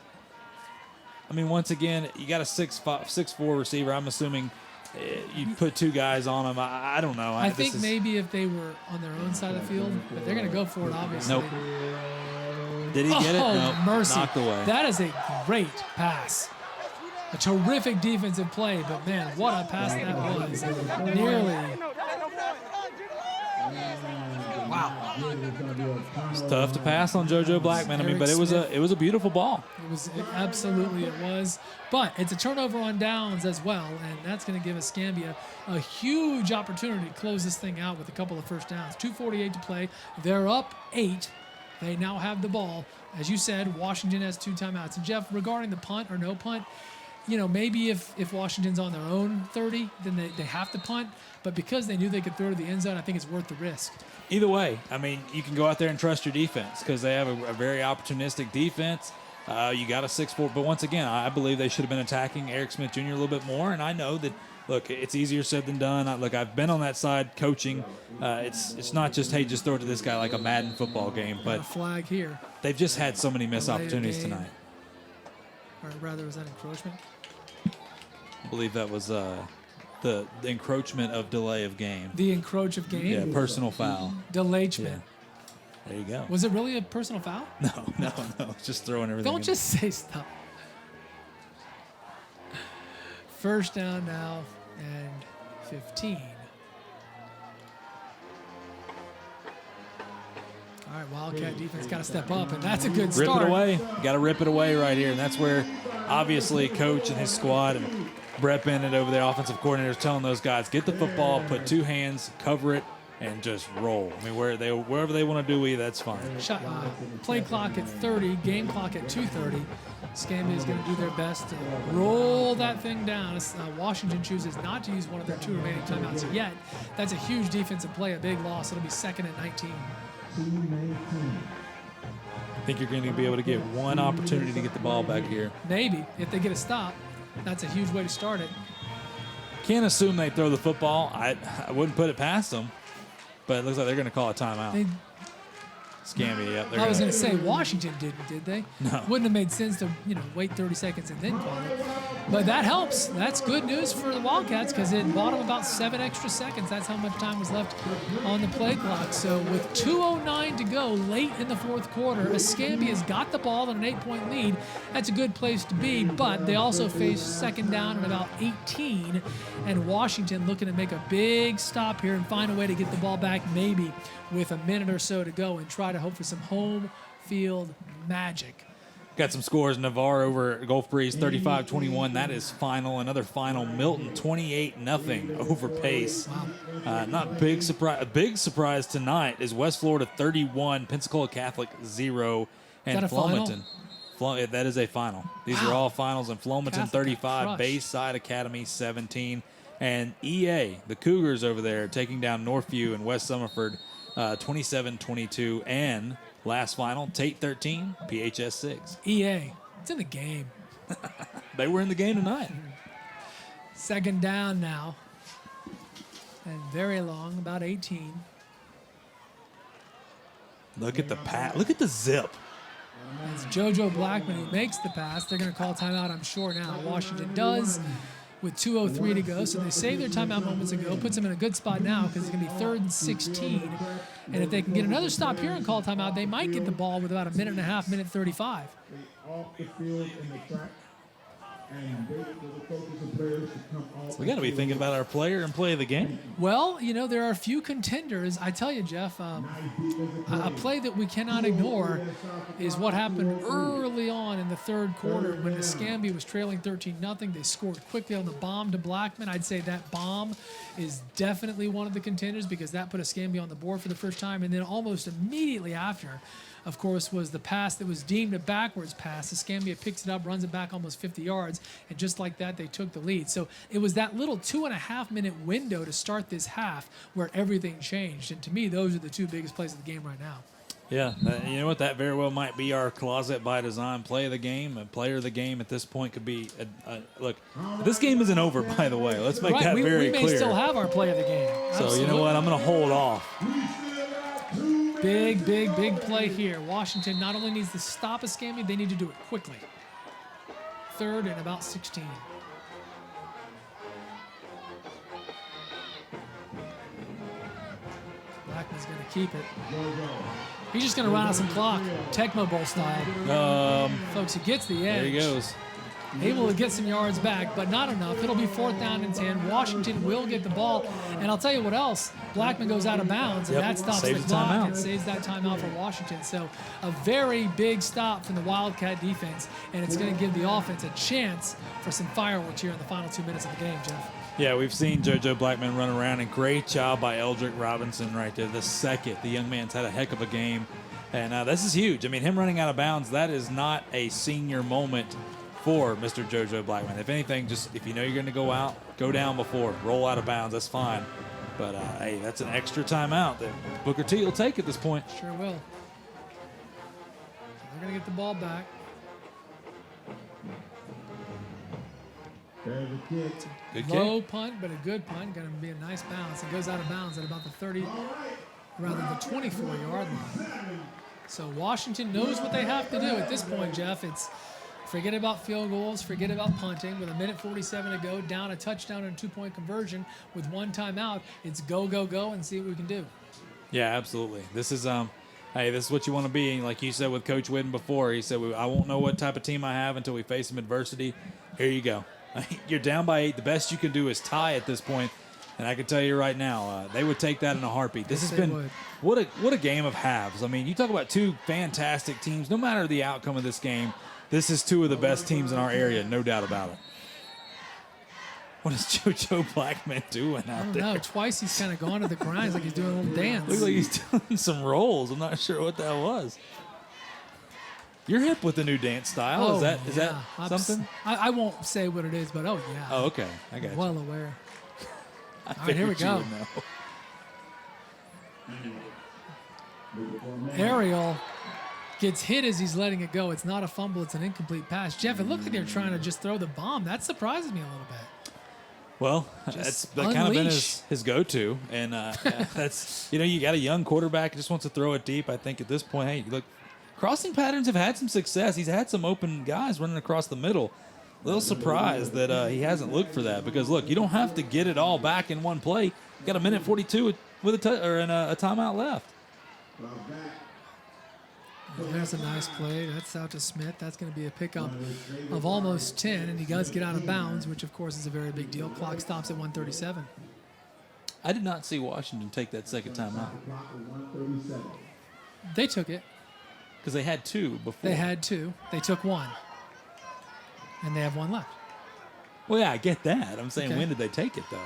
I mean, once again, you got a 6'4" receiver. I'm assuming you put 2 guys on him. I don't know. I think maybe if they were on their own side of the field, but they're going to go for it, obviously. Nope. Did he get it? No. Mercy. Knocked away. That is a great pass. A terrific defensive play, but man, what a pass that was. Nearly. Wow. It's tough to pass on JoJo Blackman. I mean, but it was a beautiful ball. Absolutely it was. But it's a turnover on downs as well, and that's going to give Escambia a huge opportunity to close this thing out with a couple of first downs. 2:48 to play. They're up 8. They now have the ball. As you said, Washington has 2 timeouts. And Jeff, regarding the punt or no punt, you know, maybe if Washington's on their own 30, then they have to punt. But because they knew they could throw to the end zone, I think it's worth the risk. Either way, I mean, you can go out there and trust your defense because they have a very opportunistic defense. You got a 6'4", but once again, I believe they should have been attacking Eric Smith Jr. a little bit more. And I know that, look, it's easier said than done. I've been on that side coaching. It's not just, hey, just throw it to this guy like a Madden football game. But a flag here. They've just had so many missed opportunities tonight. Or rather, was that encroachment? I believe that was the encroachment of delay of game. The encroach of game? Yeah, personal foul. Delaychment. Yeah. There you go. Was it really a personal foul? No. Just throwing everything. Don't just say stuff. First down now and 15. right, Wildcat defense got to step up, and that's a good start. Rip it away. Got to rip it away right here, and that's where obviously coach and his squad and Brett Bennett over there, offensive coordinator, is telling those guys, get the football, put two hands, cover it, and just roll. I mean, wherever they want to do with you, that's fine. Play clock at 30, game clock at 2:30. Escambia is going to do their best to roll that thing down. Washington chooses not to use one of their 2 remaining timeouts yet. That's a huge defensive play, a big loss. It'll be 2nd and 19. I think you're going to be able to get one opportunity to get the ball back here. Maybe, if they get a stop. That's a huge way to start it. Can't assume they throw the football. I wouldn't put it past them, but it looks like they're going to call a timeout. Escambia, yep. I was going to say Washington did they? No. Wouldn't have made sense to wait 30 seconds and then call it. But that helps. That's good news for the Wildcats because it bought them about 7 extra seconds. That's how much time was left on the play clock. So with 2:09 to go late in the 4th quarter, Escambia's got the ball in an 8-point lead. That's a good place to be, but they also face 2nd down and about 18, and Washington looking to make a big stop here and find a way to get the ball back maybe with a minute or so to go and try to hope for some home field magic. Got some scores. Navarre over Gulf Breeze 35-21. That is final. Another final. Milton 28-0 over Pace. Wow. Not big surprise. A big surprise tonight is West Florida 31, Pensacola Catholic 0, and is that a Flomaton. Final? That is a final. These are all finals. And Flomaton Catholic 35, Bayside Academy 17, and EA, the Cougars over there, taking down Northview and West Summerford 27-22, and last final, Tate 13, PHS 6. EA, it's in the game. They were in the game tonight. 2nd down now, and very long, about 18. Look at the pass. Look at the zip. It's JoJo Blackman who makes the pass. They're going to call timeout, I'm sure now. Washington does with 2:03 to go. So they saved their timeout moments ago, puts them in a good spot now because it's going to be 3rd and 16. And if they can get another stop here and call timeout, they might get the ball with about a minute and a half, minute 35. So we got to be thinking about our player and play of the game. Well, there are a few contenders. I tell you, Jeff, a play that we cannot ignore is what happened early on in the 3rd quarter when Escambia was trailing 13-0. They scored quickly on the bomb to Blackman. I'd say that bomb is definitely one of the contenders because that put Escambia on the board for the first time. And then almost immediately after, of course, was the pass that was deemed a backwards pass. Escambia picks it up, runs it back almost 50 yards, and just like that, they took the lead. So it was that little 2.5-minute window to start this half where everything changed. And to me, those are the 2 biggest plays of the game right now. Yeah, you know what? That very well might be our closet by design play of the game. A player of the game at this point could be look. This game isn't over, by the way. Let's make that very clear. We may still have our play of the game. So you know what? I'm going to hold off. Big play here. Washington not only needs to stop Escambia, they need to do it quickly. 3rd and about 16. Blackman's going to keep it. He's just going to run out some clock, Tecmo Bowl style. Folks, he gets the edge. There he goes. Able to get some yards back, but not enough. It'll be 4th down and 10. Washington will get the ball. And I'll tell you what else. Blackman goes out of bounds, and that stops the clock and saves that timeout for Washington. So a very big stop from the Wildcat defense, and it's going to give the offense a chance for some fireworks here in the final 2 minutes of the game, Jeff. Yeah, we've seen JoJo Blackman run around, and great job by Eldrick Robinson right there. The young man's had a heck of a game, and this is huge. I mean, him running out of bounds, that is not a senior moment for Mr. JoJo Blackman. If anything, just if you know you're going to go out, go down before, roll out of bounds. That's fine. But, hey, that's an extra timeout that Booker T will take at this point. Sure will. They're going to get the ball back. Good Low kick. punt, but a good punt. Going to be a nice bounce. It goes out of bounds at about the 24-yard line. So Washington knows what they have to do at this point, Jeff. It's forget about field goals, forget about punting. With a minute 47 to go, down a touchdown and a 2-point conversion with 1 timeout, it's go, go, go, and see what we can do. Yeah, absolutely. This is hey, this is what you want to be. Like you said with Coach Whidden before, he said, I won't know what type of team I have until we face some adversity. Here you go. You're down by 8. The best you can do is tie at this point. And I can tell you right now, they would take that in a heartbeat. This Yes, has they been would. what a game of halves. I mean, you talk about two fantastic teams. No matter the outcome of this game, this is two of the best teams in our area, no doubt about it. What is JoJo Blackman doing out I don't there? know. Twice he's kind of gone to the ground. It's like he's doing a little dance. Looks like he's doing some rolls. I'm not sure what that was. You're hip with the new dance style. Is that something? I won't say what it is, but yeah. Oh, okay. I got you. Well aware. I All right, here we figured you go. would know. Ariel gets hit as he's letting it go. It's not a fumble. It's an incomplete pass. Jeff, it looked like they're trying to just throw the bomb. That surprises me a little bit. Well, Just that kind of been unleash. his go-to, and that's you got a young quarterback who just wants to throw it deep. I think at this point, hey, look, crossing patterns have had some success. He's had some open guys running across the middle. A little surprised that he hasn't looked for that because look, you don't have to get it all back in one play. You got a minute 42 with a timeout left. There's a nice play. That's out to Smith. That's going to be a pickup of almost 10, and he does get out of bounds, which, of course, is a very big deal. Clock stops at 1:37. I did not see Washington take that second timeout. They took it. Because they had two before. They had two. They took one. And they have one left. Well, yeah, I get that. I'm saying, Okay. when did they take it, though?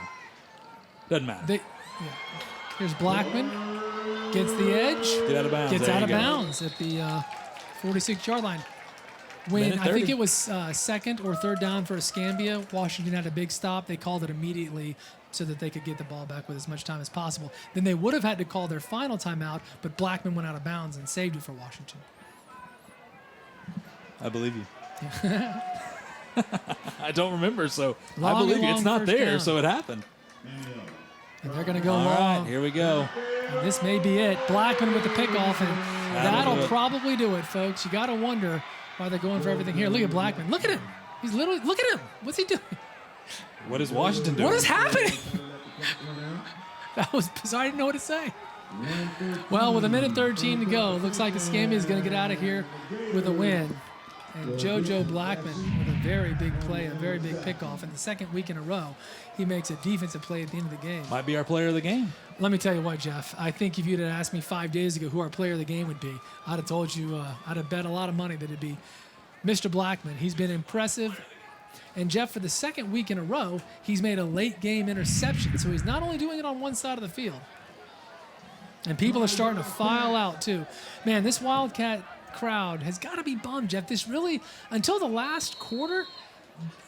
Doesn't matter. Here's Blackman. Gets the edge. Get out of bounds. Gets There out you of go. bounds at the 46-yard line. When Minute I think 30. it was second or third down for Escambia, Washington had a big stop. They called it immediately so that they could get the ball back with as much time as possible. Then they would have had to call their final timeout, but Blackman went out of bounds and saved it for Washington. I believe you. I don't remember, so I Long believe and you. It's long not first there, down. so it happened. And they're going to go All long. right, here we go. And this may be it. Blackman with the pickoff, and That'll do that'll it. probably do it, folks. You got to wonder why they're going for everything here. Look at Blackman. Look at him. He's literally, look at him. What's he doing? What is Washington doing? What is happening? That was bizarre. I didn't know what to say. Well, with a minute 13 to go, it looks like Escambia is going to get out of here with a win. And JoJo Blackman with a very big play, a very big pickoff. And the second week in a row, he makes a defensive play at the end of the game. Might be our player of the game. Let me tell you what, Jeff. I think if you'd have asked me 5 days ago who our player of the game would be, I'd have told you, I'd have bet a lot of money that it'd be Mr. Blackman. He's been impressive. And, Jeff, for the second week in a row, he's made a late-game interception. So he's not only doing it on one side of the field. And people are starting to file out, too. Man, this Wildcat crowd has got to be bummed, Jeff. This really, until the last quarter,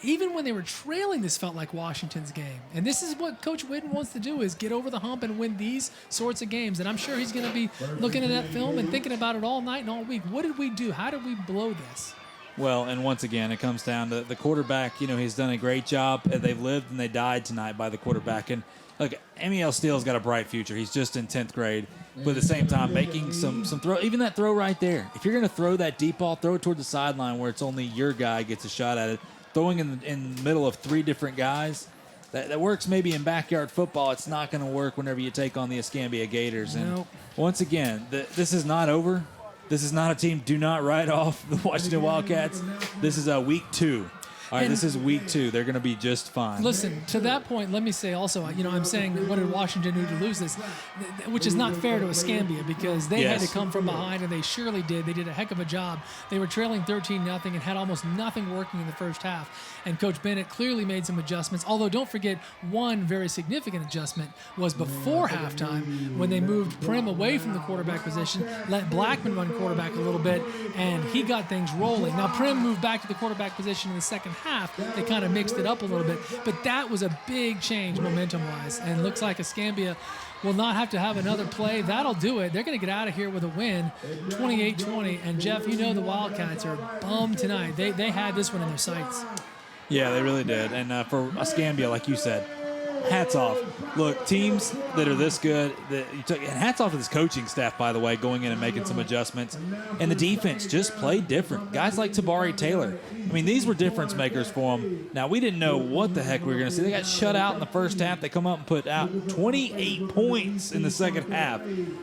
even when they were trailing, this felt like Washington's game. And this is what Coach Whitten wants to do, is get over the hump and win these sorts of games. And I'm sure he's going to be looking at that film and thinking about it all night and all week. What did we do? How did we blow this? Well, and once again, it comes down to the quarterback. You know, he's done a great job. They've lived and they died tonight by the quarterback. And look, Amiel Steele's got a bright future. He's just in 10th grade. But at the same time, making some throw, even that throw right there. If you're going to throw that deep ball, throw it toward the sideline where it's only your guy gets a shot at it. Throwing in the middle of three different guys, that works maybe in backyard football. It's not going to work whenever you take on the Escambia Gators. And Nope. once again, this is not over. This is not a team. Do not write off the Washington Wildcats. This is week 2. All right, And- this is week 2. They're going to be just fine. Listen, to that point, let me say also, I'm saying, what did Washington do to lose this? Which is not fair to Escambia because they had Yes. to come from behind, and they surely did. They did a heck of a job. They were trailing 13-0 and had almost nothing working in the first half. And Coach Bennett clearly made some adjustments, although don't forget, one very significant adjustment was before halftime when they moved Prim away from the quarterback position, let Blackman run quarterback a little bit, and he got things rolling. Now, Prim moved back to the quarterback position in the second half. They kind of mixed it up a little bit, but that was a big change momentum-wise, and looks like Escambia will not have to have another play. That'll do it. They're going to get out of here with a win, 28-20. And, Jeff, you know the Wildcats are bummed tonight. They had this one in their sights. Yeah, they really did. And for Escambia, like you said, hats off. Look, teams that are this good, and hats off to this coaching staff, by the way, going in and making some adjustments. And the defense just played different. Guys like Tabari Taylor. I mean, these were difference makers for them. Now, we didn't know what the heck we were going to see. They got shut out in the first half. They come up and put out 28 points in the second half.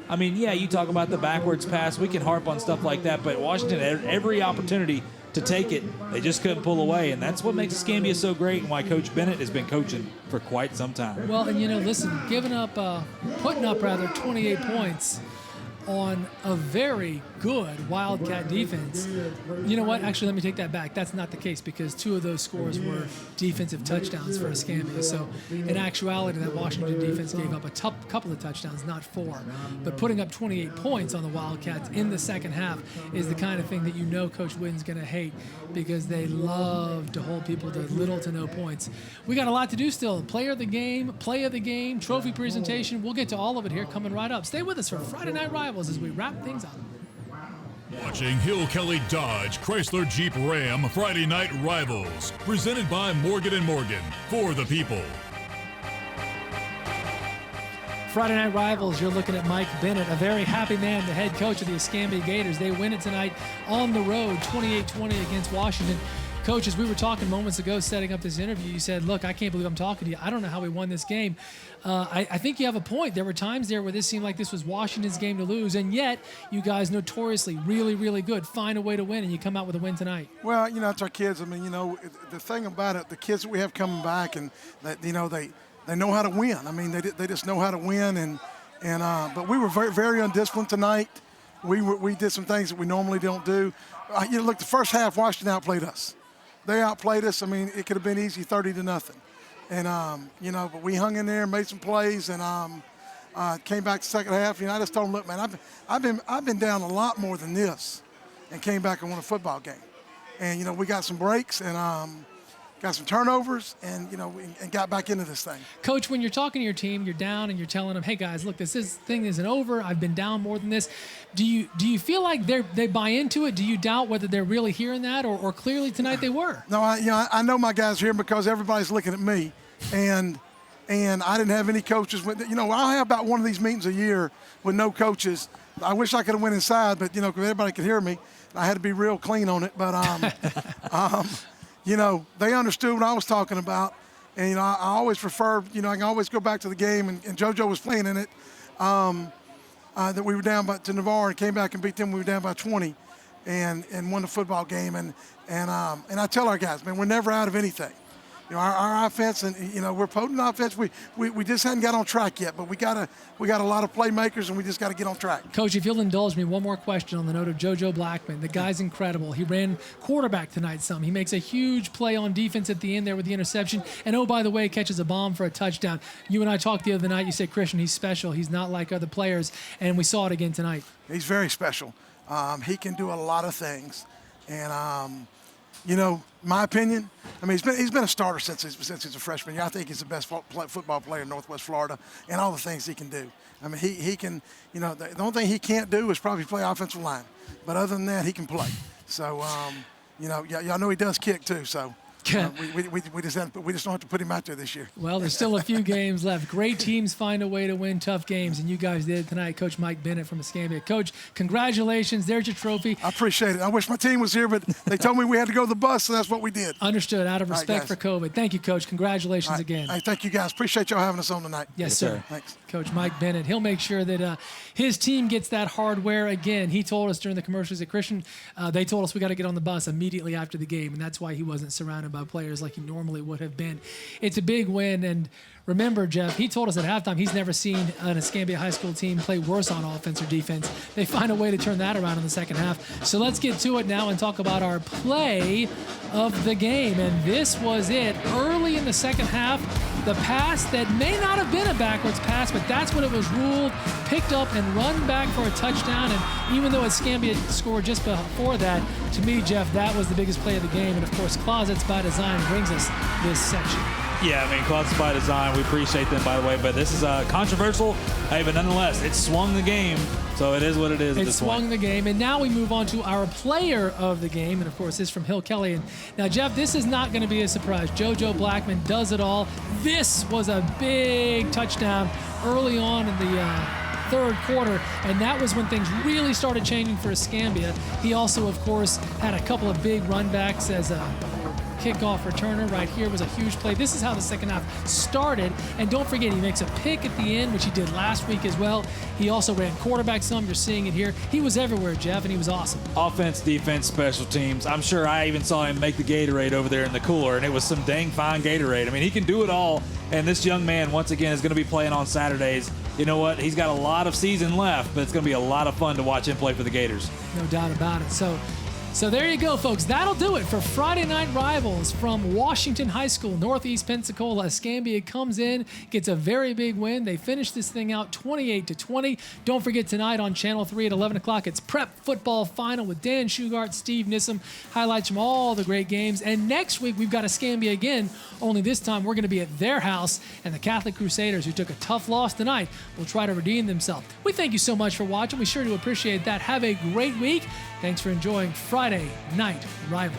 I mean, yeah, you talk about the backwards pass. We can harp on stuff like that, but Washington had every opportunity to take it. They just couldn't pull away, and that's what makes Escambia so great and why Coach Bennett has been coaching for quite some time. Well, and listen, putting up 28 points on a very good Wildcat defense. You know what? Actually, let me take that back. That's not the case because 2 of those scores were defensive touchdowns for Escambia. So in actuality, that Washington defense gave up a couple of touchdowns, not 4. But putting up 28 points on the Wildcats in the second half is the kind of thing that Coach Witten's going to hate because they love to hold people to little to no points. We got a lot to do still. Player of the game, play of the game, trophy presentation. We'll get to all of it here coming right up. Stay with us for Friday Night Rivals as we wrap things up. Watching Hill Kelly Dodge Chrysler Jeep Ram Friday Night Rivals, presented by Morgan & Morgan, for the people. Friday Night Rivals, you're looking at Mike Bennett, a very happy man, the head coach of the Escambia Gators. They win it tonight on the road, 28-20 against Washington. Coach, as we were talking moments ago setting up this interview, you said, look, I can't believe I'm talking to you. I don't know how we won this game. I think you have a point. There were times there where this seemed like this was Washington's game to lose, and yet you guys notoriously really, really good. Find a way to win, and you come out with a win tonight. Well, it's our kids. I mean, the thing about it, the kids that we have coming back, and that, they know how to win. I mean, they just know how to win, but we were very, very undisciplined tonight. We did some things that we normally don't do. Look, the first half, Washington outplayed us. They outplayed us. I mean, it could have been easy, 30-0. And, but we hung in there, made some plays, and came back the second half. I just told them, look, man, I've been down a lot more than this and came back and won a football game. And, we got some breaks and got some turnovers and, and got back into this thing. Coach, when you're talking to your team, you're down and you're telling them, hey, guys, look, this thing isn't over. I've been down more than this. Do you feel like they buy into it? Do you doubt whether they're really hearing that or clearly tonight they were? No, I know my guys are here because everybody's looking at me. And I didn't have any coaches. I'll have about one of these meetings a year with no coaches. I wish I could have went inside, but, because everybody could hear me. I had to be real clean on it. But, they understood what I was talking about. And, I always prefer, I can always go back to the game. And JoJo was playing in it, that we were down to Navarre and came back and beat them. We were down by 20 and won the football game. And I tell our guys, man, we're never out of anything. Our offense, and we're potent offense. We just hadn't got on track yet, but we got a lot of playmakers, and we just got to get on track. Coach, if you'll indulge me, one more question on the note of JoJo Blackman. The guy's incredible. He ran quarterback tonight some. He makes a huge play on defense at the end there with the interception, and oh, by the way, catches a bomb for a touchdown. You and I talked the other night. You said, Christian, he's special. He's not like other players, and we saw it again tonight. He's very special. He can do a lot of things, and my opinion, I mean, he's been a starter since he's a freshman. I think he's the best football player in Northwest Florida, and all the things he can do. I mean, he can, the only thing he can't do is probably play offensive line. But other than that, he can play. So, y'all know he does kick too, so. We just don't have to put him out there this year. Well, there's still a few games left. Great teams find a way to win tough games, and you guys did tonight. Coach Mike Bennett from Escambia. Coach, congratulations. There's your trophy. I appreciate it. I wish my team was here, but they told me we had to go to the bus, so that's what we did. Understood. Out of respect for COVID. Thank you, Coach. Congratulations again. Hey, thank you, guys. Appreciate y'all having us on tonight. Yes, sir. Thanks. Coach Mike Bennett. He'll make sure that his team gets that hardware again. He told us during the commercials at Christian, they told us we got to get on the bus immediately after the game, and that's why he wasn't surrounded by players like he normally would have been. It's a big win, and remember, Jeff, he told us at halftime he's never seen an Escambia High School team play worse on offense or defense. They find a way to turn that around in the second half. So let's get to it now and talk about our play of the game. And this was it. Early in the second half, the pass that may not have been a backwards pass, but that's what it was ruled, picked up and run back for a touchdown. And even though Escambia scored just before that, to me, Jeff, that was the biggest play of the game. And of course, Closets by Design brings us this section. Yeah, I mean, Closets by Design, we appreciate them, by the way, but this is controversial. Hey, but nonetheless, it swung the game, so it is what it is at this point. It swung the game, and now we move on to our player of the game, and of course, this is from Hill Kelly. And now, Jeff, this is not going to be a surprise. JoJo Blackman does it all. This was a big touchdown early on in the third quarter, and that was when things really started changing for Escambia. He also, of course, had a couple of big run backs as kickoff returner right here was a huge play. This is how the second half started. And don't forget, he makes a pick at the end, which he did last week as well. He also ran quarterback some. You're seeing it here. He was everywhere, Jeff, and he was awesome. Offense, defense, special teams. I'm sure I even saw him make the Gatorade over there in the cooler, and it was some dang fine Gatorade. I mean, he can do it all, and this young man, once again, is going to be playing on Saturdays. You know what? He's got a lot of season left, but it's going to be a lot of fun to watch him play for the Gators. No doubt about it. So there you go, folks. That'll do it for Friday Night Rivals from Washington High School, Northeast Pensacola. Escambia comes in, gets a very big win. They finish this thing out 28-20. Don't forget tonight on Channel 3 at 11 o'clock, it's Prep Football Final with Dan Shugart, Steve Nissom, highlights from all the great games. And next week, we've got Escambia again, only this time we're going to be at their house, and the Catholic Crusaders, who took a tough loss tonight, will try to redeem themselves. We thank you so much for watching. We sure do appreciate that. Have a great week. Thanks for enjoying Friday Night Rivals.